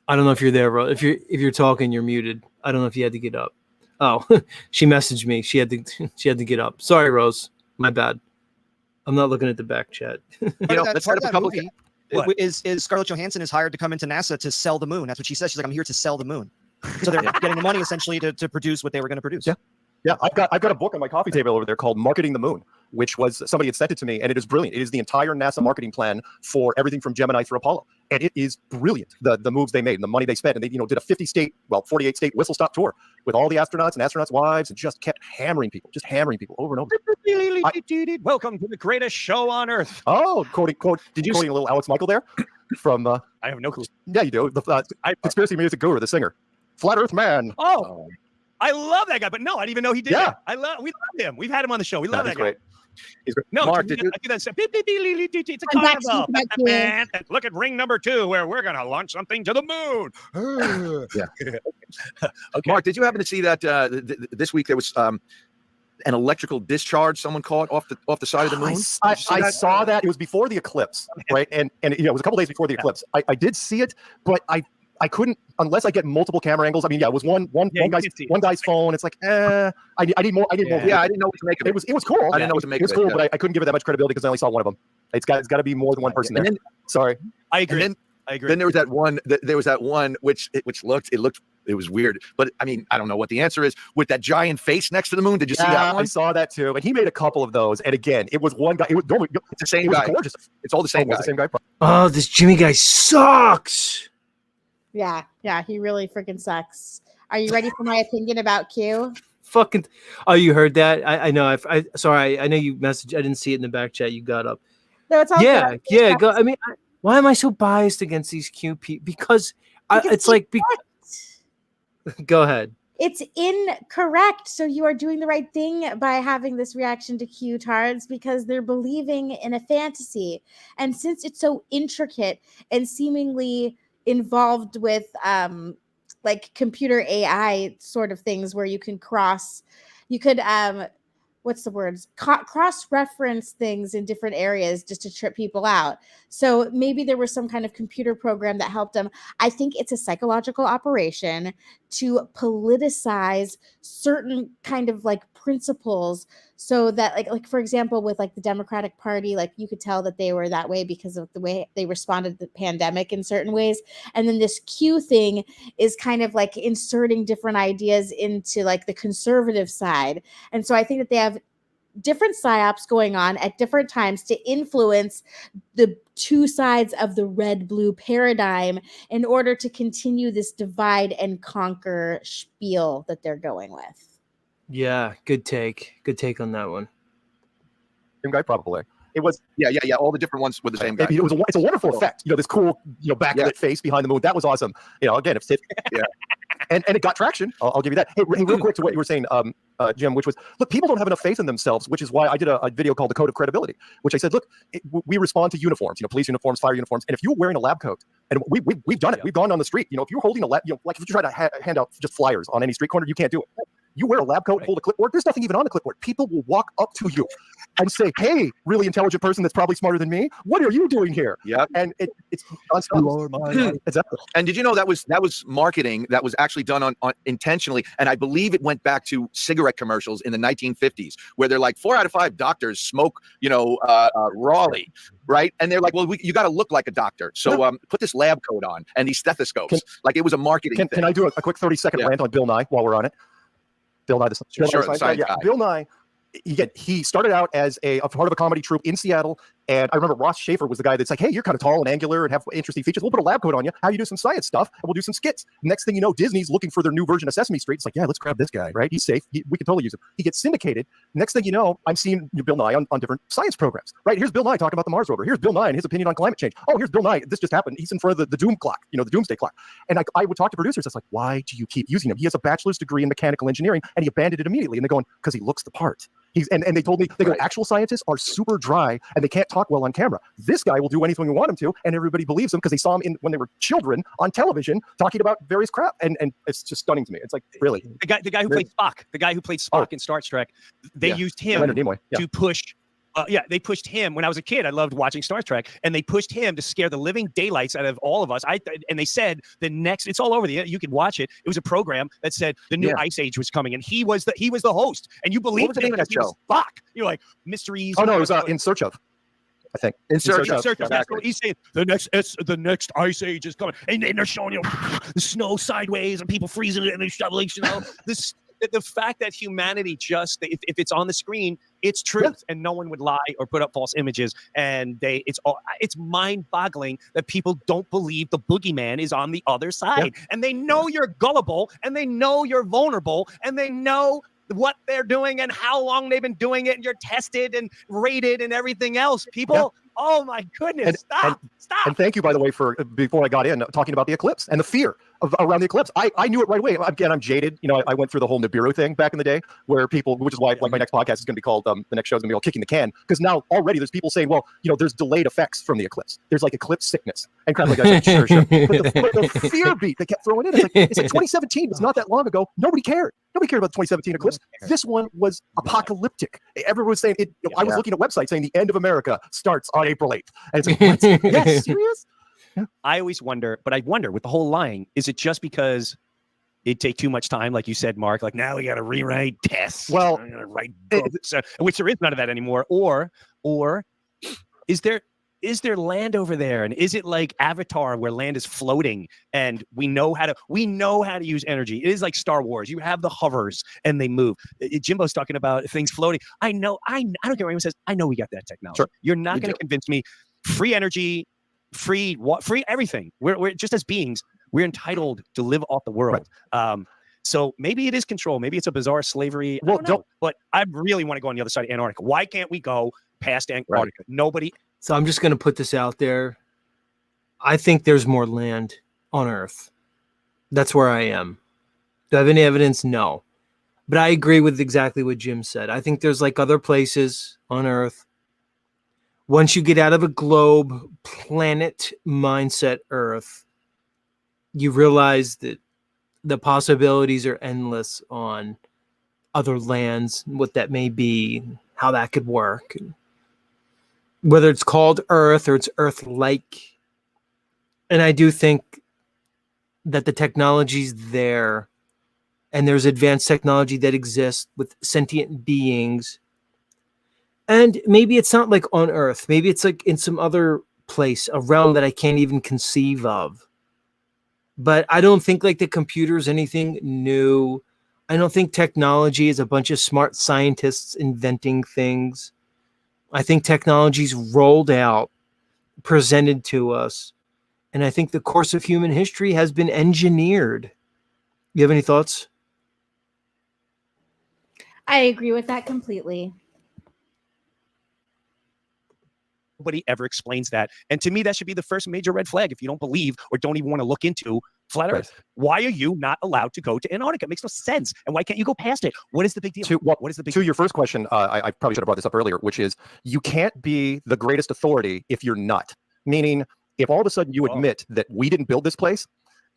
S1: I don't know if you're there, Rose. If you're talking, you're muted. I don't know if you had to get up. Oh, she messaged me. She had to get up. Sorry, Rose. My bad. I'm not looking at the back chat.
S13: Let's set up a couple. Is Scarlett Johansson is hired to come into NASA to sell the moon? That's what she says. She's like, I'm here to sell the moon. So they're getting the money essentially to produce what they were going to produce.
S15: Yeah, I've got a book on my coffee table over there called Marketing the Moon, which was somebody had sent it to me, and it is brilliant. It is the entire NASA marketing plan for everything from Gemini through Apollo, and it is brilliant. The moves they made, and the money they spent, and they did a 48 state whistle stop tour with all the astronauts and astronauts' wives, and just kept hammering people over and over.
S12: Welcome to the greatest show on earth.
S15: Oh, quoting a little Alex Michael there from.
S12: I have no clue.
S15: Yeah, you do. The conspiracy music guru, the singer, Flat Earth Man.
S12: Oh. I love that guy, but no, I didn't even know he did that. We love him. We've had him on the show. We love that guy.
S15: He's great.
S12: No,
S11: Mark,
S12: I do that. It's a carnival. Look at ring number 2, where we're going to launch something to the moon.
S11: Okay. Mark, did you happen to see that this week there was an electrical discharge someone caught off the side of the moon?
S15: I saw that. It was before the eclipse, right? And it was a couple days before the eclipse. I did see it, but I couldn't unless I get multiple camera angles. I mean, it was one guy's phone. It's like, I need more.
S11: Yeah, I didn't know what to make of it.
S15: It was cool.
S11: I didn't know what to make of it.
S15: It was cool, but I couldn't give it that much credibility because I only saw one of them. It's got to be more than one person there. Sorry.
S12: I agree.
S11: Then there was that one. Which looked It was weird. But I mean, I don't know what the answer is. With that giant face next to the moon, did you see that
S15: I
S11: one?
S15: saw that too. And he made a couple of those. And again, it was one guy. It was
S11: It's the same
S15: it was
S11: guy.
S15: gorgeous.
S11: It's all the same
S15: Oh, it was
S11: guy.
S15: the same guy.
S1: Oh, this Jimmy guy sucks.
S4: Yeah, he really freaking sucks. Are you ready for my opinion about Q?
S1: Fucking. Oh, you heard that? I know. Sorry. I know you messaged. I didn't see it in the back chat. You got up.
S4: No, it's all
S1: Yeah,
S4: good.
S1: yeah. Go, I mean, why am I so biased against these QP? Because it's like. Go ahead.
S4: It's incorrect. So you are doing the right thing by having this reaction to Q-tards because they're believing in a fantasy. And since it's so intricate and seemingly involved with like computer AI sort of things where you could cross-reference things in different areas just to trip people out. So maybe there was some kind of computer program that helped them. I think it's a psychological operation to politicize certain kind of like principles so that like for example, with like the Democratic Party, like you could tell that they were that way because of the way they responded to the pandemic in certain ways. And then this Q thing is kind of like inserting different ideas into like the conservative side. And so I think that they have different psyops going on at different times to influence the two sides of the red-blue paradigm in order to continue this divide and conquer spiel that they're going with.
S1: Yeah, good take. Good take on that one.
S15: Same guy, probably. It was.
S11: Yeah. All the different ones with the same guy.
S15: It's a wonderful effect. This cool, backlit face behind the moon. That was awesome. Again, if
S11: yeah.
S15: And it got traction. I'll give you that. Hey, real quick to what you were saying, Jim, which was, look, people don't have enough faith in themselves, which is why I did a video called The Code of Credibility, which I said, look, we respond to uniforms, police uniforms, fire uniforms. And if you're wearing a lab coat, and we've done it, we've gone on the street, if you're holding a lab, like if you try to hand out just flyers on any street corner, you can't do it. You wear a lab coat, hold a clipboard. There's nothing even on the clipboard. People will walk up to you and say, "Hey, really intelligent person that's probably smarter than me. What are you doing here?"
S11: Yeah,
S15: and it's exactly.
S11: And did you know that was marketing that was actually done on intentionally? And I believe it went back to cigarette commercials in the 1950s, where they're like 4 out of 5 doctors smoke, Raleigh, right? And they're like, "Well, you got to look like a doctor, so put this lab coat on and these stethoscopes." Like it was a marketing thing.
S15: Can I do a quick 30-second rant on Bill Nye while we're on it? Bill Nye, the science guy. Bill Nye, he started out as a part of a comedy troupe in Seattle, and I remember Ross Schaefer was the guy that's like, "Hey, you're kind of tall and angular and have interesting features. We'll put a lab coat on you. How you do some science stuff, and we'll do some skits." Next thing you know, Disney's looking for their new version of Sesame Street. It's like, yeah, let's grab this guy, right? He's safe. We can totally use him. He gets syndicated. Next thing you know, I'm seeing Bill Nye on different science programs, right? Here's Bill Nye talking about the Mars rover. Here's Bill Nye and his opinion on climate change. Oh, here's Bill Nye. This just happened. He's in front of the doom clock, the doomsday clock. And I would talk to producers. It's like, why do you keep using him? He has a bachelor's degree in mechanical engineering, and he abandoned it immediately. And they're going, because he looks the part. And they told me, they go, actual scientists are super dry and they can't talk well on camera. This guy will do anything we want him to, and everybody believes him because they saw him when they were children on television talking about various crap. And it's just stunning to me. It's like, really.
S12: The guy who played Spock, in Star Trek, they used him to push. They pushed him when I was a kid. I loved watching Star Trek, and they pushed him to scare the living daylights out of all of us. And they said it's all over you can watch it. It was a program that said the new Ice Age was coming, and he was the host, and you believed it because he was Spock. You're like mysteries.
S15: Oh no, it was In Search of. I think
S11: In Search of.
S12: Exactly. He's saying the next Ice Age is coming, and they're showing the snow sideways and people freezing it and they're shoveling. This. The fact that humanity just, if it's on the screen, it's truth, and no one would lie or put up false images. And it's mind-boggling that people don't believe the boogeyman is on the other side, and they know you're gullible, and they know you're vulnerable, and they know what they're doing and how long they've been doing it, and you're tested and rated and everything else. People, oh my goodness, stop.
S15: And thank you, by the way, for before I got in talking about the eclipse and the fear around the eclipse. I knew it right away. Again, I'm jaded. I went through the whole Nibiru thing back in the day, where people, which is why my next podcast is going to be called, the next show is going to be called Kicking the Can, because now already there's people saying, well, there's delayed effects from the eclipse. There's like eclipse sickness and kind of like, sure. But the fear beat they kept throwing in. It's like 2017. It's not that long ago. Nobody cared. Nobody cared about the 2017 eclipse. This one was apocalyptic. Everyone was saying it. I was looking at websites saying the end of America starts on April 8th. And it's like, what? Yes, serious?
S12: I always wonder, but I wonder with the whole lying, is it just because it'd take too much time, like you said, Mark? Like now we got to rewrite tests.
S15: Well,
S12: write books, which there is none of that anymore. Or is there? is there land over there? And is it like Avatar where land is floating and we know how to use energy? It is like Star Wars. You have the hovers and they move. Jimbo's talking about things floating. I don't care what anyone says. I know we got that technology.
S15: Sure.
S12: You're not going to convince me. Free energy, free everything. We're just as beings, we're entitled to live off the world. Right. So maybe it is control. Maybe it's a bizarre slavery. Well, don't. But I really want to go on the other side of Antarctica. Why can't we go past Antarctica? Right. Nobody.
S1: So I'm just going to put this out there. I think there's more land on Earth. That's where I am. Do I have any evidence? No. But I agree with exactly what Jim said. I think there's like other places on Earth. Once you get out of a globe, planet mindset Earth, you realize that the possibilities are endless on other lands, what that may be, how that could work. Whether it's called Earth or it's Earth-like. And I do think that the technology's there, and there's advanced technology that exists with sentient beings. And maybe it's not like on Earth. Maybe it's like in some other place, a realm that I can't even conceive of. But I don't think like the computer is anything new. I don't think technology is a bunch of smart scientists inventing things. I think technology's rolled out, presented to us, and I think the course of human history has been engineered. You have any thoughts?
S4: I agree with that completely.
S12: Nobody ever explains that. And to me, that should be the first major red flag if you don't believe or don't even want to look into flat Earth. Right. Why are you not allowed to go to Antarctica? It makes no sense. And why can't you go past it? What is the big deal? What is the big deal?
S15: To your first question, I probably should have brought this up earlier, which is you can't be the greatest authority if you're not. Meaning, if all of a sudden you admit that we didn't build this place,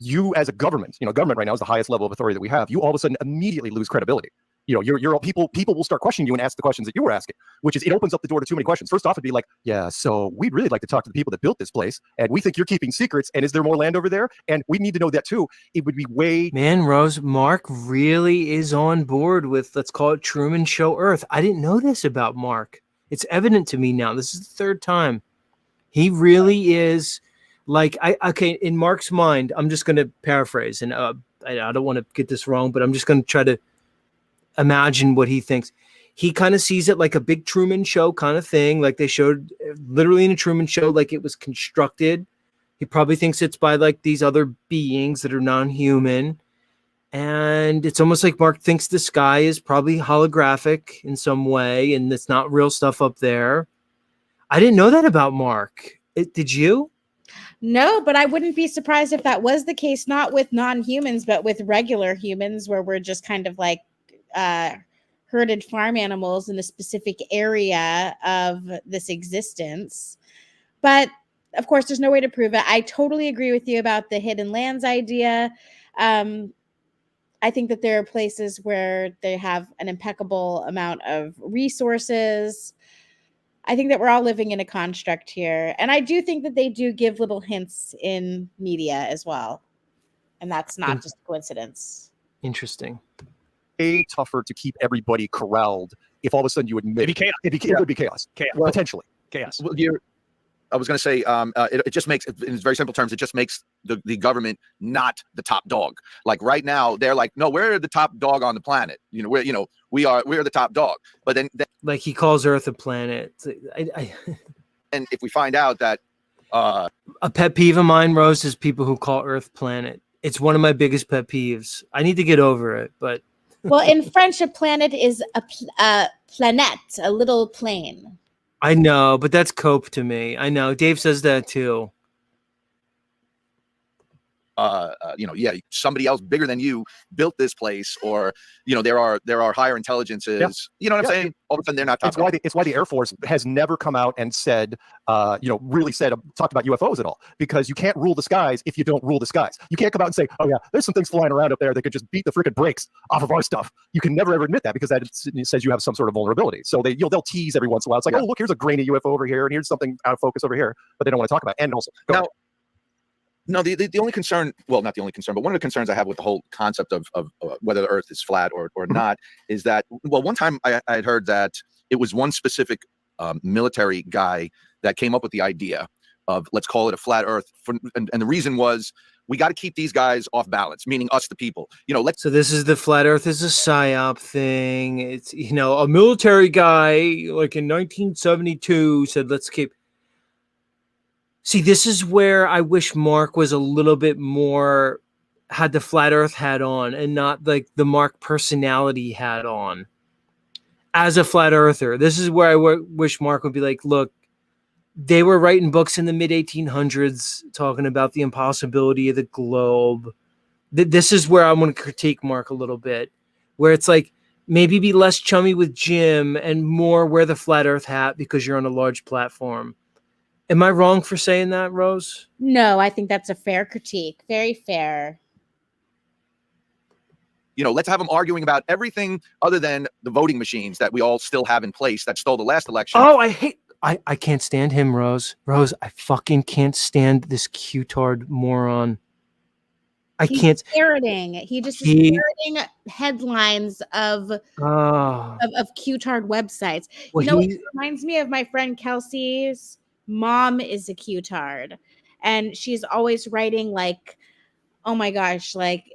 S15: you as a government, government right now is the highest level of authority that we have. You all of a sudden immediately lose credibility. You're people will start questioning you and ask the questions that you were asking, which is it opens up the door to too many questions. First off, it'd be like, yeah, so we'd really like to talk to the people that built this place, and we think you're keeping secrets. And is there more land over there? And we need to know that too. It would be way.
S1: Man, Rose, Mark really is on board with, let's call it Truman Show Earth. I didn't know this about Mark. It's evident to me now. This is the third time. He really is like, in Mark's mind, I'm just going to paraphrase, and I don't want to get this wrong, but I'm just going to try to imagine what he thinks. He kind of sees it like a big Truman Show kind of thing, like they showed literally in a Truman Show, like it was constructed. He probably thinks it's by like these other beings that are non-human. And it's almost like Mark thinks the sky is probably holographic in some way, and it's not real stuff up there. I didn't know that about Mark. Did you?
S4: No, but I wouldn't be surprised if that was the case, not with non-humans, but with regular humans, where we're just kind of like herded farm animals in a specific area of this existence. But of course, there's no way to prove it. I totally agree with you about the hidden lands idea. I think that there are places where they have an impeccable amount of resources. I think that we're all living in a construct here. And I do think that they do give little hints in media as well. And that's not just a coincidence.
S1: Interesting.
S15: Tougher to keep everybody corralled if all of a sudden you admit it would be chaos.
S12: Well,
S15: potentially
S12: chaos.
S11: Well, I was going to say it just makes, in very simple terms, it just makes the government not the top dog. Like right now, they're like, no, we're the top dog on the planet. We're the top dog. But then
S1: like he calls Earth a planet.
S11: And if we find out that
S1: a pet peeve of mine, Rose, is people who call Earth planet. It's one of my biggest pet peeves. I need to get over it, but.
S4: Well, in French, a planet is a planète, a little plane.
S1: I know, but that's cope to me. I know. Dave says that too.
S11: Somebody else bigger than you built this place, or there are higher intelligences. Yeah. You know what I'm saying? All of a sudden they're not top.
S15: It's why the Air Force has never come out and said, really talked about UFOs at all, because you can't rule the skies if you don't rule the skies. You can't come out and say, oh yeah, there's some things flying around up there that could just beat the freaking brakes off of our stuff. You can never ever admit that, because it says you have some sort of vulnerability. So they'll tease every once in a while. It's like, oh look, here's a grainy UFO over here, and here's something out of focus over here, but they don't want to talk about it. And also
S11: No, the only concern, well, not the only concern, but one of the concerns I have with the whole concept of whether the Earth is flat or not is that, well, one time I had heard that it was one specific military guy that came up with the idea of, let's call it a flat Earth. And the reason was, we got to keep these guys off balance, meaning us, the people.
S1: So this is the flat Earth is a psyop thing. It's, a military guy like in 1972 said, let's keep. See, this is where I wish Mark was a little bit more, had the flat Earth hat on and not like the Mark personality hat on as a flat earther. This is where I wish Mark would be like, look, they were writing books in the mid 1800s talking about the impossibility of the globe. This is where I want to critique Mark a little bit, where it's like, maybe be less chummy with Jim and more wear the flat Earth hat because you're on a large platform. Am I wrong for saying that, Rose?
S4: No, I think that's a fair critique. Very fair.
S11: Let's have them arguing about everything other than the voting machines that we all still have in place that stole the last election.
S1: Oh, I can't stand him, Rose. Rose, I fucking can't stand this Q-tard moron.
S4: He's parroting. He just is parroting headlines of Q-tard websites.
S1: Well,
S4: it reminds me of my friend Kelsey's mom is a Q-tard, and she's always writing like, oh my gosh, like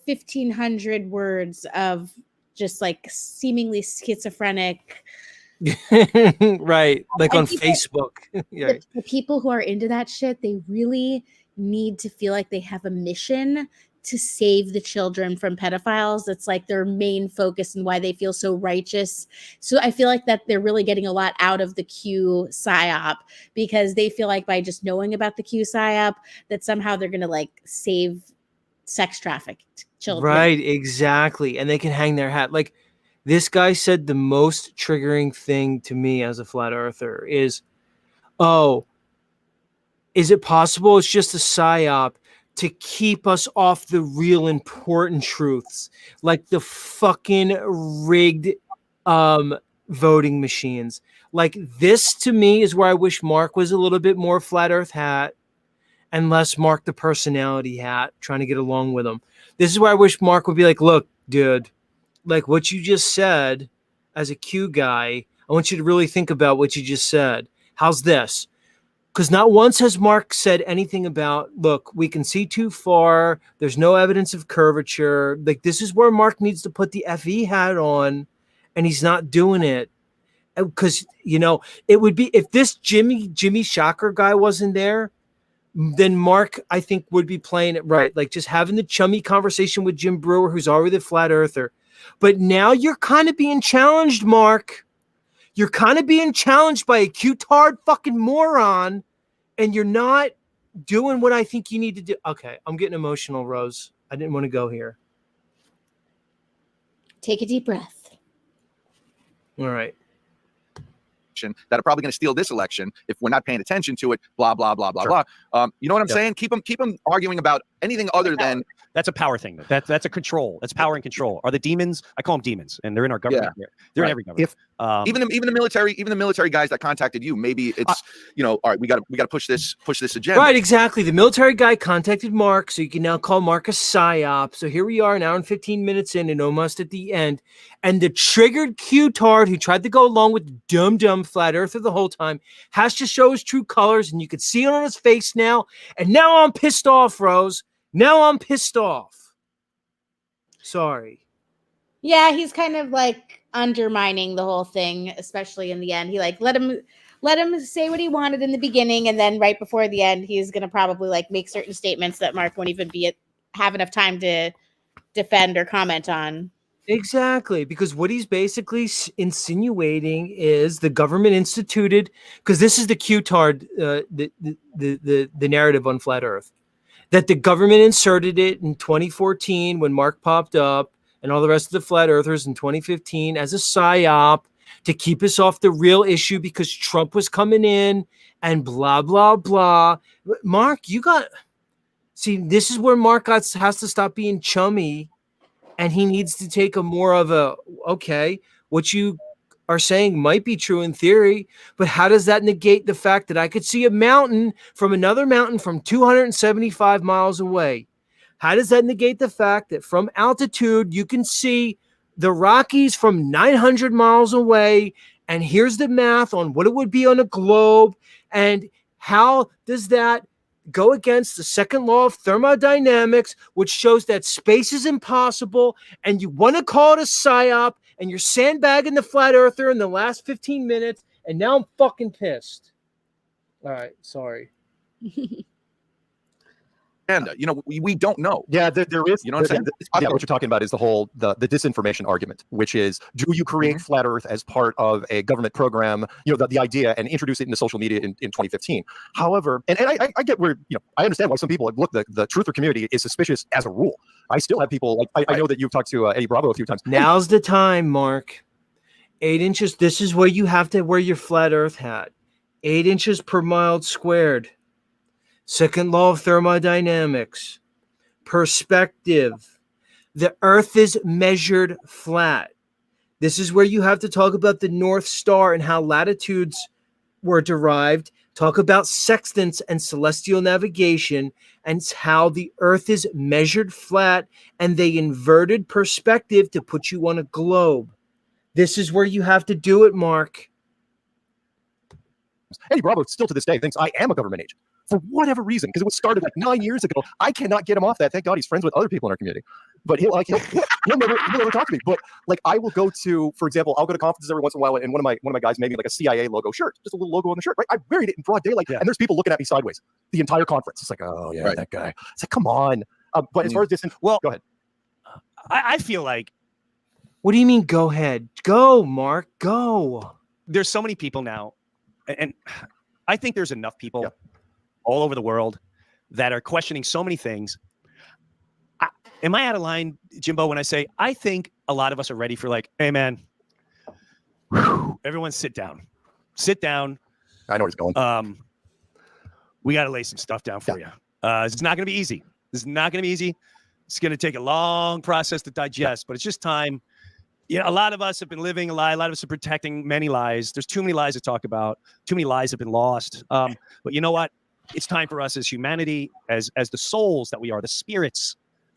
S4: 1,500 words of just like seemingly schizophrenic.
S1: Right, like on Facebook. Yeah.
S4: The people who are into that shit, they really need to feel like they have a mission to save the children from pedophiles. It's like their main focus and why they feel so righteous. So I feel like that they're really getting a lot out of the Q psyop, because they feel like by just knowing about the Q psyop that somehow they're going to like save sex trafficked children.
S1: Right, exactly. And they can hang their hat. Like, this guy said the most triggering thing to me as a flat earther is, oh, is it possible it's just a psyop to keep us off the real important truths, like the fucking rigged voting machines? Like, this to me is where I wish Mark was a little bit more flat earth hat and less Mark the personality hat, trying to get along with him. This is where I wish Mark would be like, look, dude, like what you just said as a Q guy, I want you to really think about what you just said. How's this? Because not once has Mark said anything about, look, we can see too far. There's no evidence of curvature. Like, this is where Mark needs to put the FE hat on, and he's not doing it. Because, it would be, if this Jimmy Shocker guy wasn't there, then Mark, I think, would be playing it right. Like, just having the chummy conversation with Jim Brewer, who's already the flat earther. But now you're kind of being challenged, Mark. You're kind of being challenged by a Q-tard fucking moron, and you're not doing what I think you need to do. Okay, I'm getting emotional, Rose. I didn't want to go here.
S4: Take a deep breath.
S1: All right.
S11: That are probably going to steal this election if we're not paying attention to it. Blah blah blah blah blah. You know what I'm saying? Keep them arguing about anything other than.
S12: That's a power thing. That's a control. That's power and control. Are the demons? I call them demons, and they're in our government. Yeah. They're in every government.
S11: Even the military guys that contacted you, maybe it's all right. We got to push this agenda.
S1: Right, exactly. The military guy contacted Mark, so you can now call Mark a psyop. So here we are, an hour and 15 minutes in, and almost at the end. And the triggered Q-tard who tried to go along with the dumb flat earther the whole time has to show his true colors, and you can see it on his face now. And now I'm pissed off, Rose. Now I'm pissed off. Sorry.
S4: Yeah, he's kind of like undermining the whole thing, especially in the end. He like let him say what he wanted in the beginning, and then right before the end, he's gonna probably like make certain statements that Mark won't even have enough time to defend or comment on.
S1: Exactly, because what he's basically insinuating is the government instituted, because this is the Q-tard, the narrative on Flat Earth, that the government inserted it in 2014 when Mark popped up and all the rest of the flat earthers in 2015 as a psyop to keep us off the real issue because Trump was coming in and blah, blah, blah. Mark, this is where Mark has to stop being chummy, and he needs to take a more of a, okay, what you are saying might be true in theory, but how does that negate the fact that I could see a mountain from another mountain from 275 miles away? How does that negate the fact that from altitude, you can see the Rockies from 900 miles away And here's the math on what it would be on a globe. And how does that go against the second law of thermodynamics, which shows that space is impossible, and you want to call it a psyop, and you're sandbagging the flat earther in the last 15 minutes, and now I'm fucking pissed. All right, sorry.
S11: And we don't know.
S15: Yeah, there is.
S11: You know what I'm saying?
S15: Yeah, what you're talking about is the whole the disinformation argument, which is, do you create flat Earth as part of a government program? The idea, and introduce it into social media in 2015. However, and I get where I understand why some people look, the truther community is suspicious as a rule. I still have people like I know that you've talked to Eddie Bravo a few times.
S1: Now's the time, Mark. 8 inches. This is where you have to wear your flat Earth hat. 8 inches per mile squared. Second law of thermodynamics. Perspective. The Earth is measured flat. This is where you have to talk about the North Star and how latitudes were derived. Talk about sextants and celestial navigation and how the Earth is measured flat and they inverted perspective to put you on a globe. This is where you have to do it, Mark.
S15: Eddie Bravo still to this day thinks I am a government agent. For whatever reason, because it was started like 9 years ago. I cannot get him off that. Thank God he's friends with other people in our community. But he'll never talk to me. But like I will go to, for example, I'll go to conferences every once in a while, and one of my guys made me like a CIA logo shirt, just a little logo on the shirt. Right? I buried it in broad daylight, and there's people looking at me sideways the entire conference. It's like, oh yeah, that guy. It's like, come on. But as far as go ahead.
S12: I feel like.
S1: What do you mean? Go ahead. Go, Mark. Go.
S12: There's so many people now, and I think there's enough people all over the world that are questioning so many things. Am I out of line, Jimbo, when I say I think a lot of us are ready for like, hey, man, everyone sit down. Sit down.
S15: I know where it's going.
S12: We got to lay some stuff down for you. It's not going to be easy. This is not going to be easy. It's going to take a long process to digest, but it's just time. A lot of us have been living a lie. A lot of us are protecting many lies. There's too many lies to talk about. Too many lies have been lost. But you know what? It's time for us as humanity, as the souls that we are, the spirits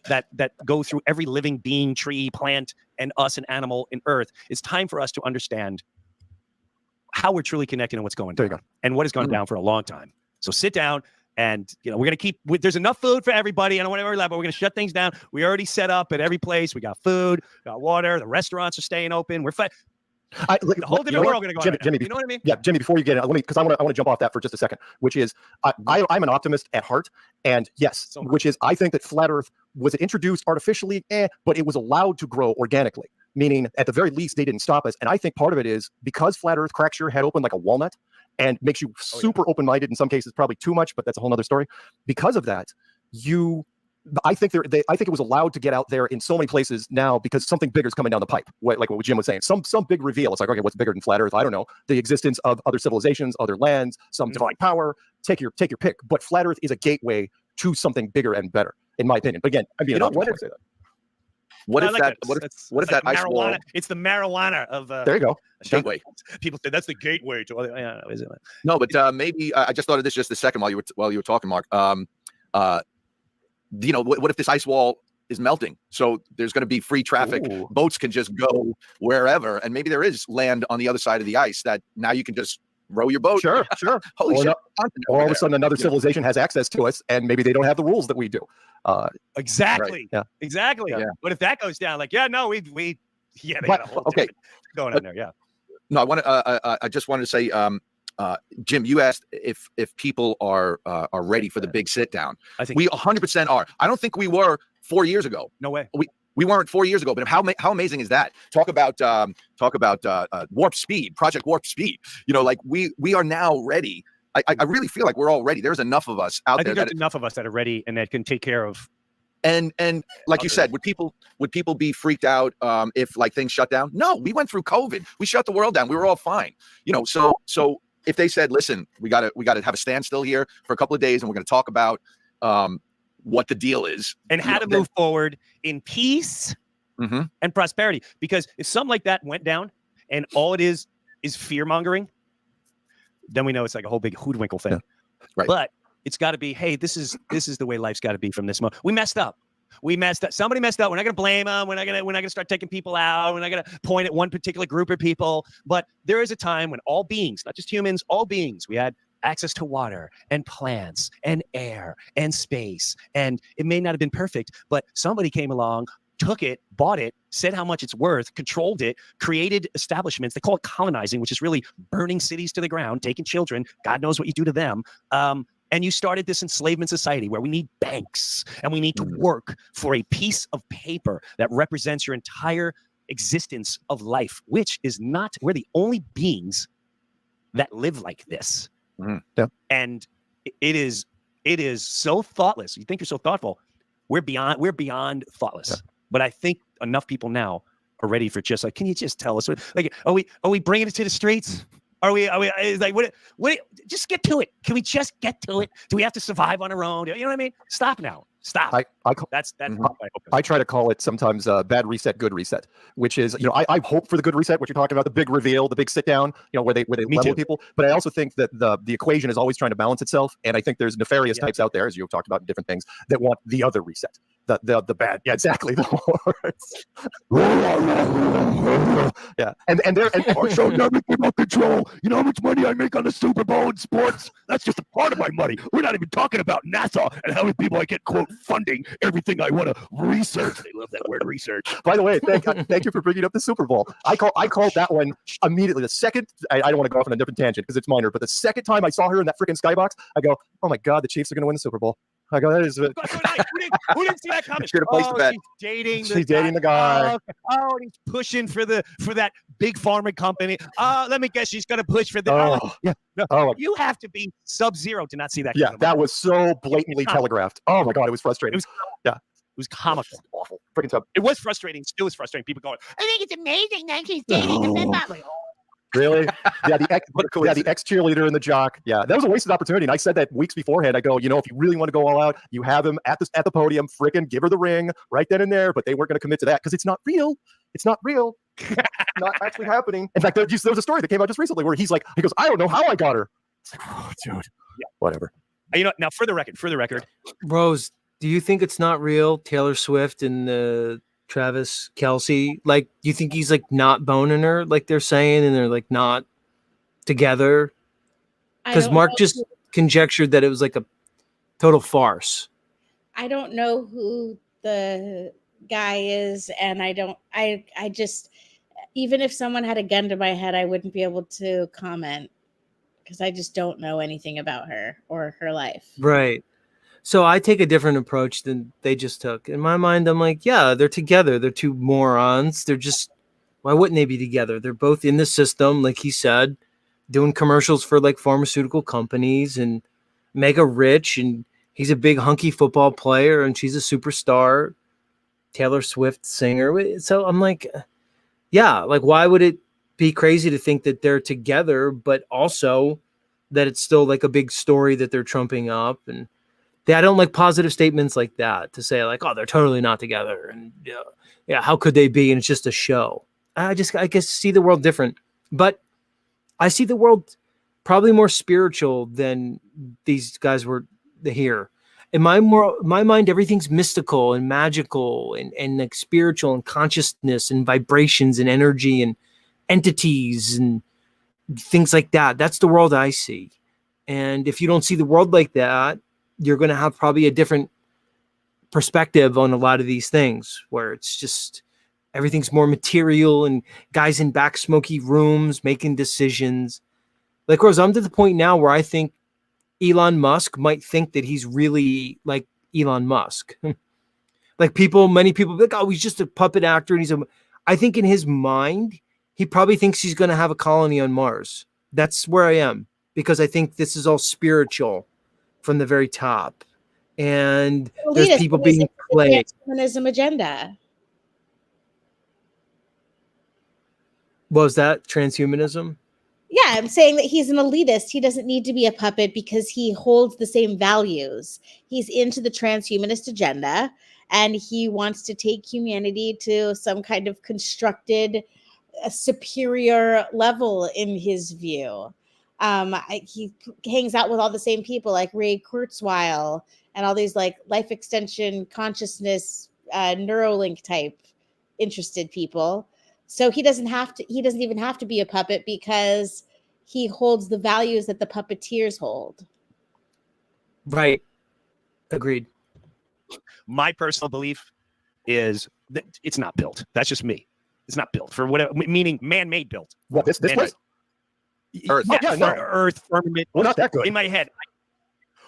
S12: that go through every living being, tree, plant, and us, an animal in Earth. It's time for us to understand how we're truly connected and what's going down, and what has gone down for a long time. So sit down, and we're gonna keep. There's enough food for everybody. I don't want to worry about, but we're gonna shut things down. We already set up at every place. We got food, got water. The restaurants are staying open. We're fine. The whole different world going to go on right now. You know what I mean?
S15: Yeah, Jimmy, before you get in, because I want to jump off that for just a second, which is I'm an optimist at heart. And yes, which is I think that flat Earth was introduced artificially, but it was allowed to grow organically, meaning at the very least, they didn't stop us. And I think part of it is because flat Earth cracks your head open like a walnut and makes you super open-minded, in some cases, probably too much, but that's a whole other story. Because of that, I think it was allowed to get out there in so many places now because something bigger is coming down the pipe. Like what Jim was saying, some big reveal. It's like, okay, what's bigger than flat Earth? I don't know. The existence of other civilizations, other lands, some divine power. Take your pick. But flat Earth is a gateway to something bigger and better, in my opinion. But again,
S11: what if that ice wall?
S12: It's the marijuana of.
S15: There you go.
S11: Gateway.
S12: People say that's the gateway to.
S11: No, but maybe I just thought of this just a second while you were talking, Mark. What if this ice wall is melting? So there's going to be free traffic. Ooh. Boats can just go wherever, and maybe there is land on the other side of the ice that now you can just row your boat.
S15: Sure.
S11: Holy shit!
S15: Or all of a sudden, another civilization has access to us, and maybe they don't have the rules that we do.
S12: Exactly.
S15: Right.
S12: Yeah. Exactly. Yeah. But if that goes down, like, we they got a whole going on there. Yeah.
S11: No, I just wanted to say. Jim, you asked if people are ready for the big sit down.
S12: I think
S11: we 100% are. I don't think we were 4 years ago.
S12: No way.
S11: We weren't 4 years ago. But how amazing is that? Talk about warp speed, Project Warp Speed. We are now ready. I really feel like we're all ready. There's enough of us out there.
S12: I think there's enough of us that are ready and that can take care of.
S11: And like you said, would people be freaked out if like things shut down? No, we went through COVID. We shut the world down. We were all fine. So. If they said, listen, we got to have a standstill here for a couple of days and we're going to talk about what the deal is.
S12: And how to move forward in peace and prosperity. Because if something like that went down and all it is fear-mongering, then we know it's like a whole big hoodwinkle thing.
S11: Yeah. Right.
S12: But it's got to be, hey, this is the way life's got to be from this moment. We messed up. We messed up. Somebody messed up. We're not going to blame them. We're not going to start taking people out. We're not going to point at one particular group of people. But there is a time when all beings, not just humans, all beings, we had access to water and plants and air and space. And it may not have been perfect, but somebody came along, took it, bought it, said how much it's worth, controlled it, created establishments. They call it colonizing, which is really burning cities to the ground, taking children. God knows what you do to them. And you started this enslavement society where we need banks and we need to work for a piece of paper that represents your entire existence of life, which is not, we're the only beings that live like this.
S15: Yeah.
S12: And it is so thoughtless. You think you're so thoughtful. We're beyond thoughtless. Yeah. But I think enough people now are ready for just like, can you just tell us? Like, are we bringing it to the streets? Are we like, what, just get to it. Can we just get to it? Do we have to survive on our own? You know what I mean? Stop now. Stop. That's
S15: I try to call it sometimes bad reset, good reset, which is, I hope for the good reset, what you're talking about, the big reveal, the big sit down, where they level people. But I also think that the equation is always trying to balance itself. And I think there's nefarious types out there, as you've talked about in different things, that want the other reset. The bad, yeah, exactly. Yeah, and
S14: Our show never came out control. You know how much money I make on the Super Bowl in sports? That's just a part of my money. We're not even talking about NASA and how many people I get quote funding everything I want to research. They love that word, research.
S15: By the way, thank you for bringing up the Super Bowl. I called that one immediately. The second, I don't want to go off on a different tangent because it's minor, but the second time I saw her in that freaking skybox, I go, oh my God, the Chiefs are going to win the Super Bowl. I go, that is it.
S12: Who didn't see that coming?
S15: Should have placed the bet.
S12: She's dating
S15: the guy.
S12: Oh, and he's pushing for that big pharma company. Let me guess, she's going to push for the.
S15: Yeah.
S12: No, you have to be Sub-Zero to not see that.
S15: Yeah, that was so blatantly telegraphed. Oh my God, it was frustrating.
S12: It was comical.
S15: Awful. Freaking tough.
S12: It was frustrating. Still is frustrating. People going, I think it's amazing that she's dating the big family.
S15: Really? Yeah, the ex cheerleader and the jock. Yeah, that was a wasted opportunity. And I said that weeks beforehand. I go, if you really want to go all out, you have him at the podium, freaking give her the ring right then and there. But they weren't going to commit to that because it's not real. It's not real. Not actually happening. In fact, there was a story that came out just recently where he goes, I don't know how I got her. It's like, oh, dude. Yeah, whatever.
S12: Now for the record,
S1: Rose, do you think it's not real? Taylor Swift and Travis Kelce, like, do you think he's like not boning her, like they're saying, and they're like not together? Because Mark just conjectured that it was like a total farce.
S4: I don't know who the guy is, and I just, even if someone had a gun to my head, I wouldn't be able to comment because I just don't know anything about her or her life.
S1: Right. So I take a different approach than they just took. In my mind, I'm like, yeah, they're together. They're two morons. They're just, why wouldn't they be together? They're both in the system, like he said, doing commercials for like pharmaceutical companies and mega rich. And he's a big hunky football player and she's a superstar, Taylor Swift singer. So I'm like, yeah, like why would it be crazy to think that they're together, but also that it's still like a big story that they're trumping up? And I don't like positive statements like that to say like, oh, they're totally not together. And yeah, how could they be? And it's just a show. I guess see the world different, but I see the world probably more spiritual than these guys were here. In my mind, everything's mystical and magical and like spiritual and consciousness and vibrations and energy and entities and things like that. That's the world I see. And if you don't see the world like that, you're going to have probably a different perspective on a lot of these things where it's just everything's more material and guys in back smoky rooms making decisions. Like, Rose, I'm to the point now where I think Elon Musk might think that he's really like Elon Musk. Like many people be like, oh, he's just a puppet actor. And I think in his mind, he probably thinks he's going to have a colony on Mars. That's where I am because I think this is all spiritual from the very top, and there's people being played.
S4: Transhumanism agenda.
S1: Was that transhumanism?
S4: Yeah, I'm saying that he's an elitist. He doesn't need to be a puppet because he holds the same values. He's into the transhumanist agenda, and he wants to take humanity to some kind of constructed, superior level in his view. He hangs out with all the same people like Ray Kurzweil and all these like life extension consciousness Neuralink type interested people. So he doesn't even have to be a puppet because he holds the values that the puppeteers hold.
S1: Right. Agreed.
S12: My personal belief is that it's not built. That's just me. It's not built for whatever, meaning man-made built.
S15: What, this place?
S12: Earth.
S15: Oh, yeah, no.
S12: Earth, firmament.
S15: Well, not that good.
S12: In my head.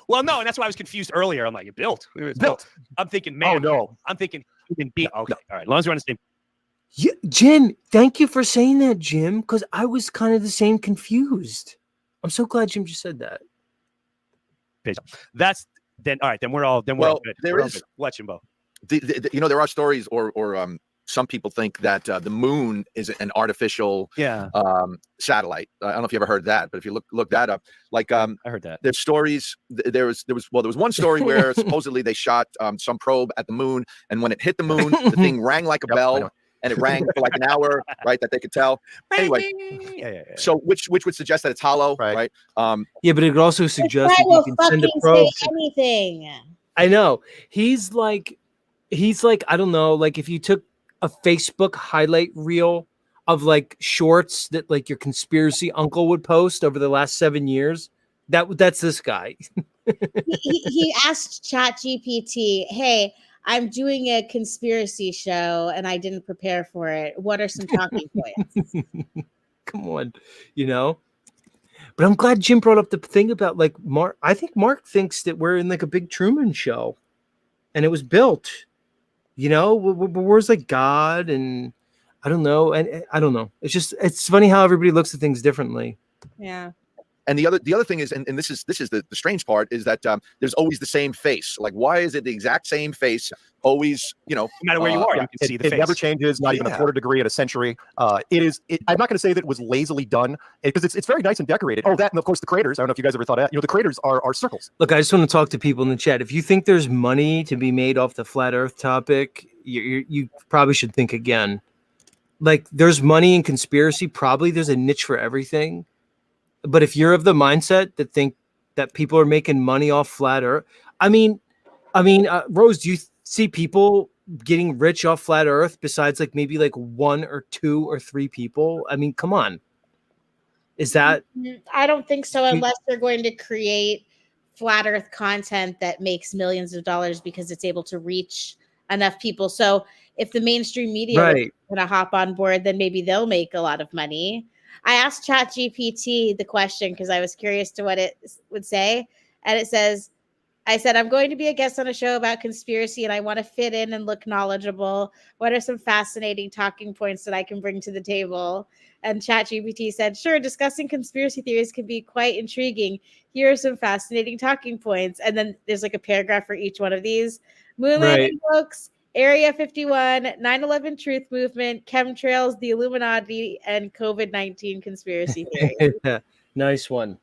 S12: Well, no, and that's why I was confused earlier. I'm like, it built. It's built. I'm thinking, man.
S15: Oh, no.
S12: I'm thinking human being. Okay. All right. As long as we're on the same.
S1: Yeah, Jim, thank you for saying that, Jim, because I was kind of the same confused. I'm so glad Jim just said that.
S12: Page. That's then. All right. Then we're all. Then we're all good.
S11: There
S12: We're all
S11: is.
S12: good. What, Jimbo?
S11: There are stories, or some people think that the moon is an artificial satellite. I don't know if you ever heard that, but if you look that up, like
S12: I heard that.
S11: There's stories. There was one story where supposedly they shot some probe at the moon, and when it hit the moon, the thing rang like a bell. And it rang for like an hour, right? That they could tell. Anyway, so which would suggest that it's hollow, right?
S1: Yeah, but it could also suggest
S4: I
S1: that
S4: will
S1: you can send a
S4: fucking
S1: probe.
S4: say anything.
S1: I know. He's like, I don't know, like if you took a Facebook highlight reel of like shorts that like your conspiracy uncle would post over the last 7 years, that's this guy.
S4: he asked ChatGPT, hey, I'm doing a conspiracy show and I didn't prepare for it. What are some talking points?
S1: Come on, But I'm glad Jim brought up the thing about like Mark. I think Mark thinks that we're in like a big Truman Show and it was built, where's like God and I don't know. And I don't know. It's funny how everybody looks at things differently.
S4: Yeah.
S11: And the other thing is, and this is the strange part, is that there's always the same face. Like, why is it the exact same face always? No
S12: matter where you are, you can see the face.
S15: It never changes. Not even a quarter degree at a century. I'm not going to say that it was lazily done because it's very nice and decorated. Oh, that and of course the craters. I don't know if you guys ever thought of that. The craters are circles.
S1: Look, I just want to talk to people in the chat. If you think there's money to be made off the flat Earth topic, you probably should think again. Like, there's money in conspiracy. Probably there's a niche for everything. But if you're of the mindset that think that people are making money off flat Earth, I mean, Rose, do you see people getting rich off flat Earth besides like maybe like 1 or 2 or 3 people? I mean, come on. Is that?
S4: I don't think so, unless they're going to create flat Earth content that makes millions of dollars because it's able to reach enough people. So if the mainstream media is going to hop on board, then maybe they'll make a lot of money. I asked ChatGPT the question because I was curious to what it would say. And I said, I'm going to be a guest on a show about conspiracy and I want to fit in and look knowledgeable. What are some fascinating talking points that I can bring to the table? And ChatGPT said, sure, discussing conspiracy theories can be quite intriguing. Here are some fascinating talking points. And then there's like a paragraph for each one of these. Moon landing hoax, Area 51, 9/11 truth movement, chemtrails, the Illuminati, and COVID-19 conspiracy theories.
S1: Nice one.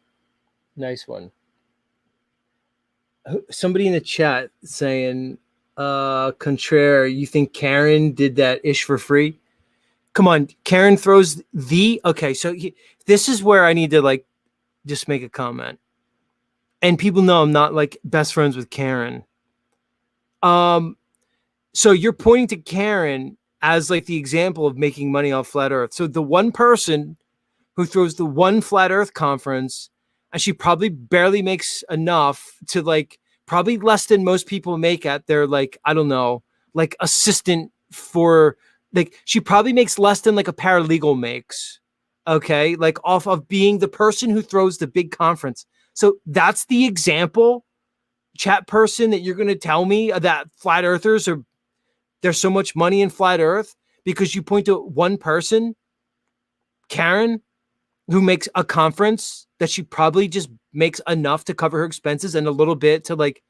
S1: Somebody in the chat saying, Contraire, you think Karen did that ish for free? Come on, Karen throws okay, so this is where I need to like just make a comment. And people know I'm not like best friends with Karen. So you're pointing to Karen as like the example of making money off flat Earth. So the one person who throws the one flat Earth conference, and she probably barely makes enough to like probably less than most people make at their like, I don't know, like assistant for like, she probably makes less than like a paralegal makes. Okay. Like off of being the person who throws the big conference. So that's the example, chat person, that you're going to tell me that flat earthers are, there's so much money in flat Earth because you point to one person, Karen, who makes a conference that she probably just makes enough to cover her expenses and a little bit to like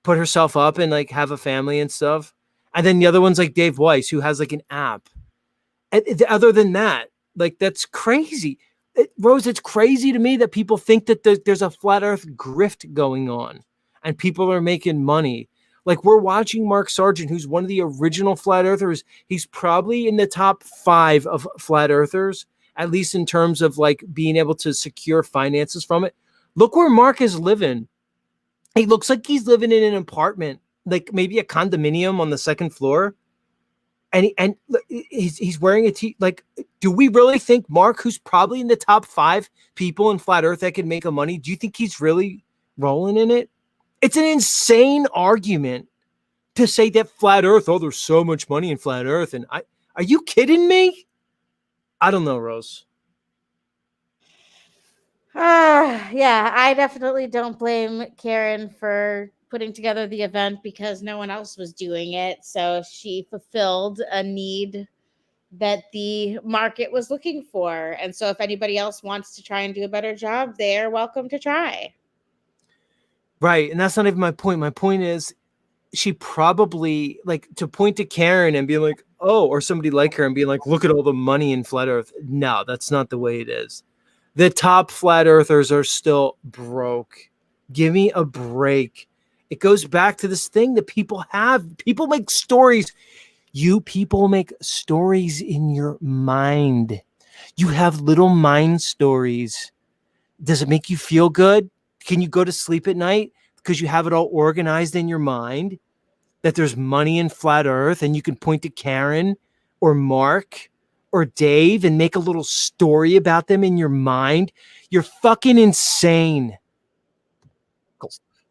S1: put herself up and like have a family and stuff. And then the other one's like Dave Weiss, who has like an app. And other than that, like that's crazy. Rose, it's crazy to me that people think that there's a flat Earth grift going on and people are making money. Like, we're watching Mark Sargent, who's one of the original flat earthers. He's probably in the top 5 of flat earthers, at least in terms of like being able to secure finances from it. Look where Mark is living. He looks like he's living in an apartment, like maybe a condominium on the second floor. And he's wearing a like, do we really think Mark, who's probably in the top 5 people in flat earth that can make a money, do you think he's really rolling in it? It's an insane argument to say that flat earth, oh, there's so much money in flat earth. And are you kidding me? I don't know, Rose.
S4: Yeah, I definitely don't blame Karen for putting together the event because no one else was doing it. So she fulfilled a need that the market was looking for. And so if anybody else wants to try and do a better job, they're welcome to try.
S1: Right. And that's not even my point. My point is she probably, like, to point to Karen and be like, oh, or somebody like her and be like, look at all the money in flat earth. No, that's not the way it is. The top flat earthers are still broke. Give me a break. It goes back to this thing that people have. People make stories. You people make stories in your mind. You have little mind stories. Does it make you feel good? Can you go to sleep at night because you have it all organized in your mind that there's money in flat earth and you can point to Karen or Mark or Dave and make a little story about them in your mind? You're fucking insane.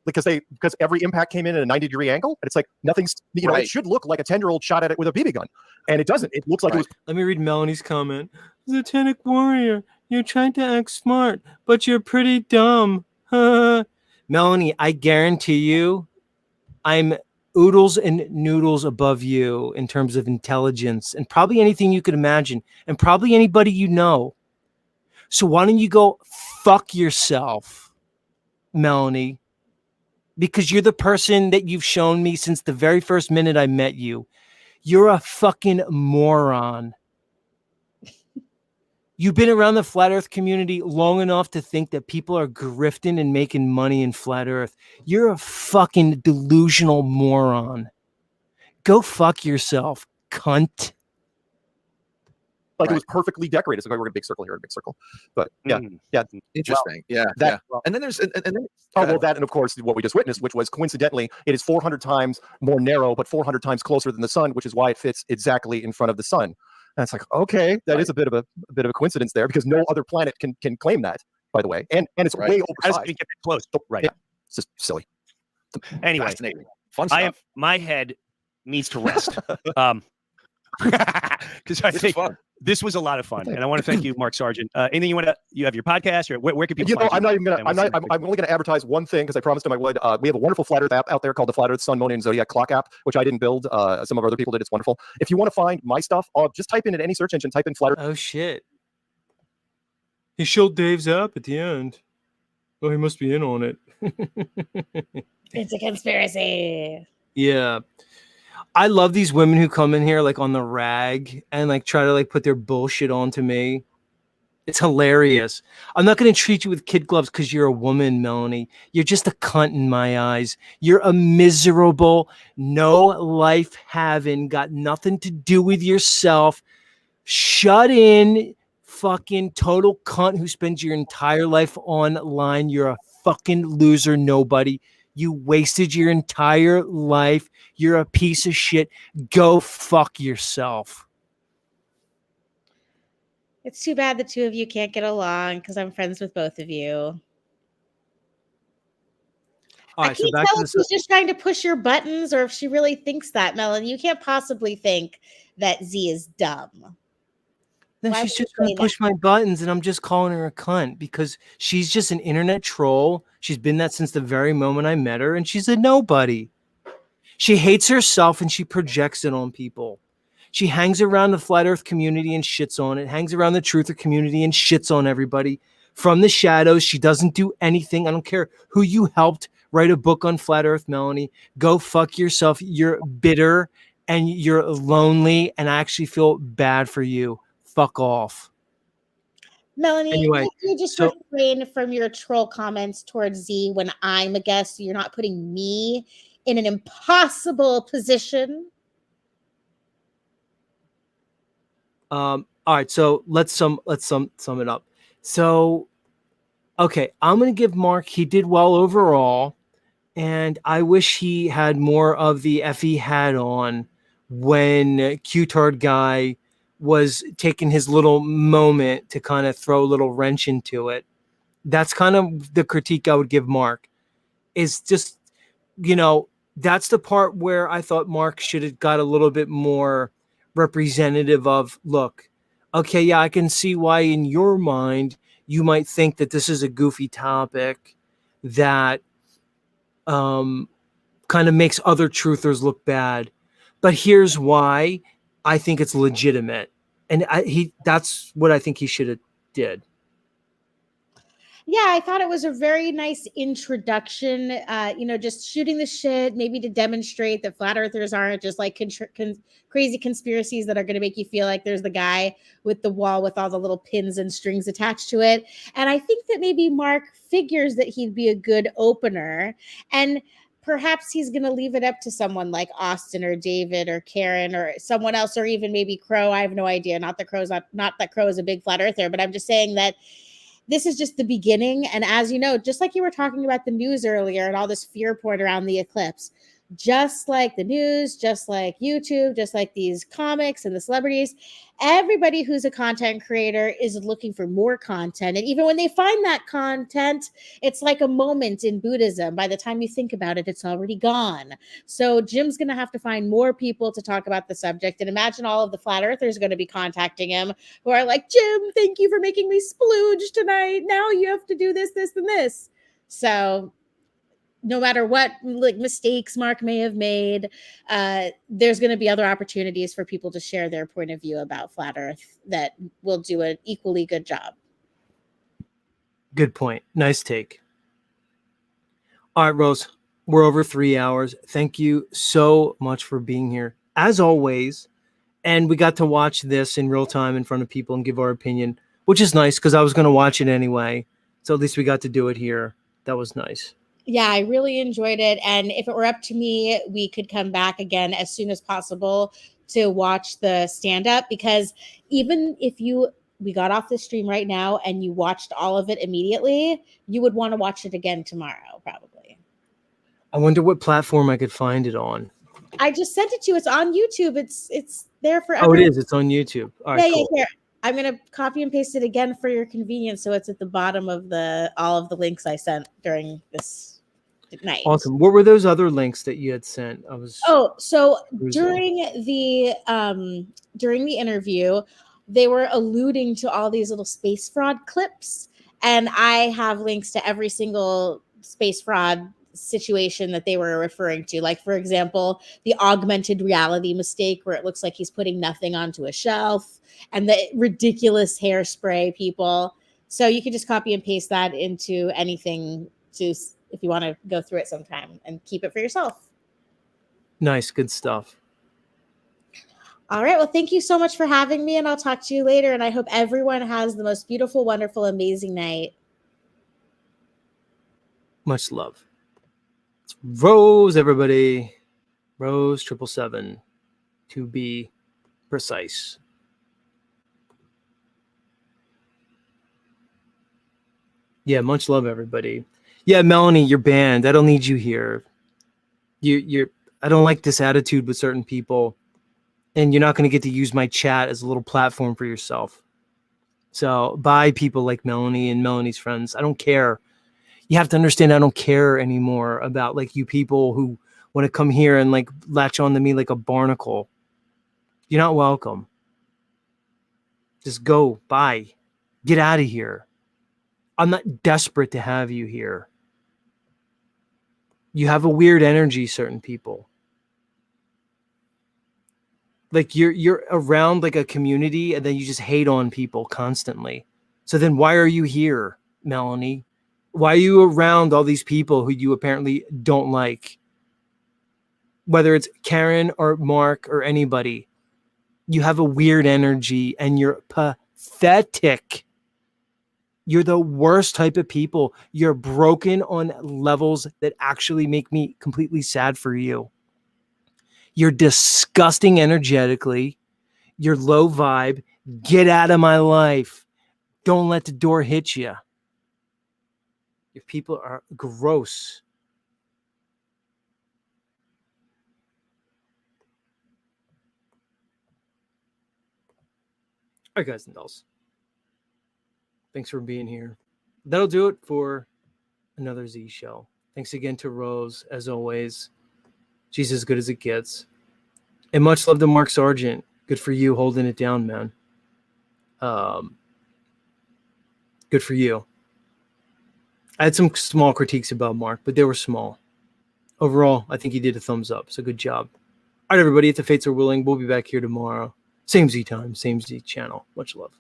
S15: Because every impact came in at a 90-degree angle, and it's like nothing's, you know,
S1: Right.
S15: it should look like a 10-year-old shot at it with a BB gun, and it doesn't. It looks like it was.
S1: Let me read Melanie's comment. Satanic warrior, you're trying to act smart, but you're pretty dumb. Melanie, I guarantee you, I'm oodles and noodles above you in terms of intelligence and probably anything you could imagine and probably anybody you know. So why don't you go fuck yourself, Melanie? Because you're the person that you've shown me since the very first minute I met you. You're a fucking moron. You've been around the flat earth community long enough to think that people are grifting and making money in flat earth. You're a fucking delusional moron. Go fuck yourself, cunt.
S15: Like it was perfectly decorated. So we're a big circle here, a big circle. But yeah, yeah,
S11: Interesting.
S15: Well,
S11: Yeah. And then there's
S15: oh well, that and of course what we just witnessed, which was coincidentally, it is 400 times more narrow, but 400 times closer than the sun, which is why it fits exactly in front of the sun. And it's like, okay, that is a bit of a coincidence there because no other planet can claim that, by the way, and it's way
S12: I just
S15: oversized.
S12: didn't get that close. Right.
S15: Yeah, it's just silly.
S12: Anyway,
S11: Fascinating. Fun
S12: I am,
S11: stuff.
S12: my head needs to rest. Because I
S11: This is
S12: think
S11: fun.
S12: this was a lot of fun, and I want to thank you, Mark Sargent. Anything you want to? You have your podcast, or where can people?
S15: You know,
S12: find
S15: I'm not even
S12: I
S15: gonna.
S12: wanna see
S15: I'm only gonna advertise one thing because I promised him I would. We have a wonderful flat Earth app out there called the Flat Earth Sun, Moon, and Zodiac Clock app, which I didn't build. Some of our other people did. It's wonderful. If you want to find my stuff, just type in any search engine. Type in flat Earth.
S1: Oh shit. He showed Dave's app at the end. Oh, he must be in on it.
S4: It's a conspiracy.
S1: Yeah. I love these women who come in here like on the rag and like try to like put their bullshit onto me. It's hilarious. I'm not going to treat you with kid gloves because you're a woman, Melanie. You're just a cunt in my eyes. You're a miserable, no life having, got nothing to do with yourself, shut in, fucking total cunt who spends your entire life online. You're a fucking loser, nobody. You wasted your entire life. You're a piece of shit. Go fuck yourself.
S4: It's too bad the two of you can't get along because I'm friends with both of you.
S1: All
S4: I
S1: right, so
S4: can't
S1: back
S4: tell
S1: to
S4: if
S1: the
S4: she's just trying to push your buttons or if she really thinks that, Melanie. You can't possibly think that Z is dumb.
S1: Then
S4: Why
S1: she's
S4: would you
S1: just going
S4: say
S1: to
S4: that?
S1: push my buttons, and I'm just calling her a cunt because she's just an internet troll. She's been that since the very moment I met her, and she's a nobody. She hates herself, and she projects it on people. She hangs around the flat earth community and shits on it, hangs around the truther community and shits on everybody. From the shadows, she doesn't do anything. I don't care who you helped write a book on flat earth, Melanie. Go fuck yourself. You're bitter, and you're lonely, and I actually feel bad for you. Fuck off.
S4: Melanie,
S1: Anyway,
S4: can you just
S1: so-
S4: refrain from your troll comments towards Z when I'm a guest so you're not putting me in an impossible position?
S1: All right, so let's sum it up. So, okay, I'm gonna give Mark. He did well overall. And I wish he had more of the FE hat on when Q-Tard guy was taking his little moment to kind of throw a little wrench into it. That's kind of the critique I would give Mark, is just, that's the part where I thought Mark should have got a little bit more representative of, look, okay, yeah, I can see why in your mind you might think that this is a goofy topic that kind of makes other truthers look bad. But here's why I think it's legitimate. And that's what I think he should have did.
S4: Yeah, I thought it was a very nice introduction, just shooting the shit, maybe to demonstrate that flat earthers aren't just like crazy conspiracies that are going to make you feel like there's the guy with the wall with all the little pins and strings attached to it. And I think that maybe Mark figures that he'd be a good opener, and perhaps he's going to leave it up to someone like Austin or David or Karen or someone else, or even maybe Crow. I have no idea. Not that Crow is a big flat earther, but I'm just saying that this is just the beginning. And as you know, just like you were talking about the news earlier and all this fear porn around the eclipse, just like the news, just like YouTube, just like these comics and the celebrities, everybody who's a content creator is looking for more content. And even when they find that content, it's like a moment in Buddhism. By the time you think about it, it's already gone. So Jim's going to have to find more people to talk about the subject. And imagine all of the flat earthers going to be contacting him who are like, Jim, thank you for making me splooge tonight. Now you have to do this, this, and this. So no matter what mistakes Mark may have made, there's going to be other opportunities for people to share their point of view about flat Earth that will do an equally good job.
S1: Good point. Nice take. All right, Rose, we're over 3 hours. Thank you so much for being here, as always. And we got to watch this in real time in front of people and give our opinion, which is nice because I was going to watch it anyway. So at least we got to do it here. That was nice.
S4: Yeah, I really enjoyed it. And if it were up to me, we could come back again as soon as possible to watch the stand-up, because even if we got off the stream right now and you watched all of it immediately, you would want to watch it again tomorrow, probably.
S1: I wonder what platform I could find it on.
S4: I just sent it to you. It's on YouTube. It's there for
S1: everyone. Oh, it is. It's on YouTube. All right, cool.
S4: Here. I'm going to copy and paste it again for your convenience, so it's at the bottom of all of the links I sent during this night.
S1: Awesome. What were those other links that you had sent?
S4: During the interview, they were alluding to all these little space fraud clips, and I have links to every single space fraud situation that they were referring to. Like, for example, the augmented reality mistake where it looks like he's putting nothing onto a shelf, and the ridiculous hairspray people. So you can just copy and paste that into anything if you want to go through it sometime and keep it for yourself.
S1: Nice. Good stuff.
S4: All right. Well, thank you so much for having me, and I'll talk to you later. And I hope everyone has the most beautiful, wonderful, amazing night.
S1: Much love. It's Rose, everybody. Rose 777, to be precise. Yeah, much love, everybody. Yeah, Melanie, you're banned. I don't need you here. I don't like this attitude with certain people, and you're not going to get to use my chat as a little platform for yourself. So bye, people like Melanie and Melanie's friends. I don't care. You have to understand, I don't care anymore about like you people who want to come here and like latch on to me like a barnacle. You're not welcome. Just go. Bye. Get out of here. I'm not desperate to have you here. You have a weird energy, certain people. Like you're around like a community and then you just hate on people constantly. So then why are you here, Melanie? Why are you around all these people who you apparently don't like? Whether it's Karen or Mark or anybody, you have a weird energy and you're pathetic. You're the worst type of people. You're broken on levels that actually make me completely sad for you. You're disgusting energetically. You're low vibe. Get out of my life. Don't let the door hit you. Your people are gross. All right, guys and dolls. Thanks for being here. That'll do it for another Z show. Thanks again to Rose, as always. She's as good as it gets. And much love to Mark Sargent. Good for you holding it down, man. Good for you. I had some small critiques about Mark, but they were small. Overall, I think he did a thumbs up, so good job. All right, everybody, if the fates are willing, we'll be back here tomorrow. Same Z time, same Z channel. Much love.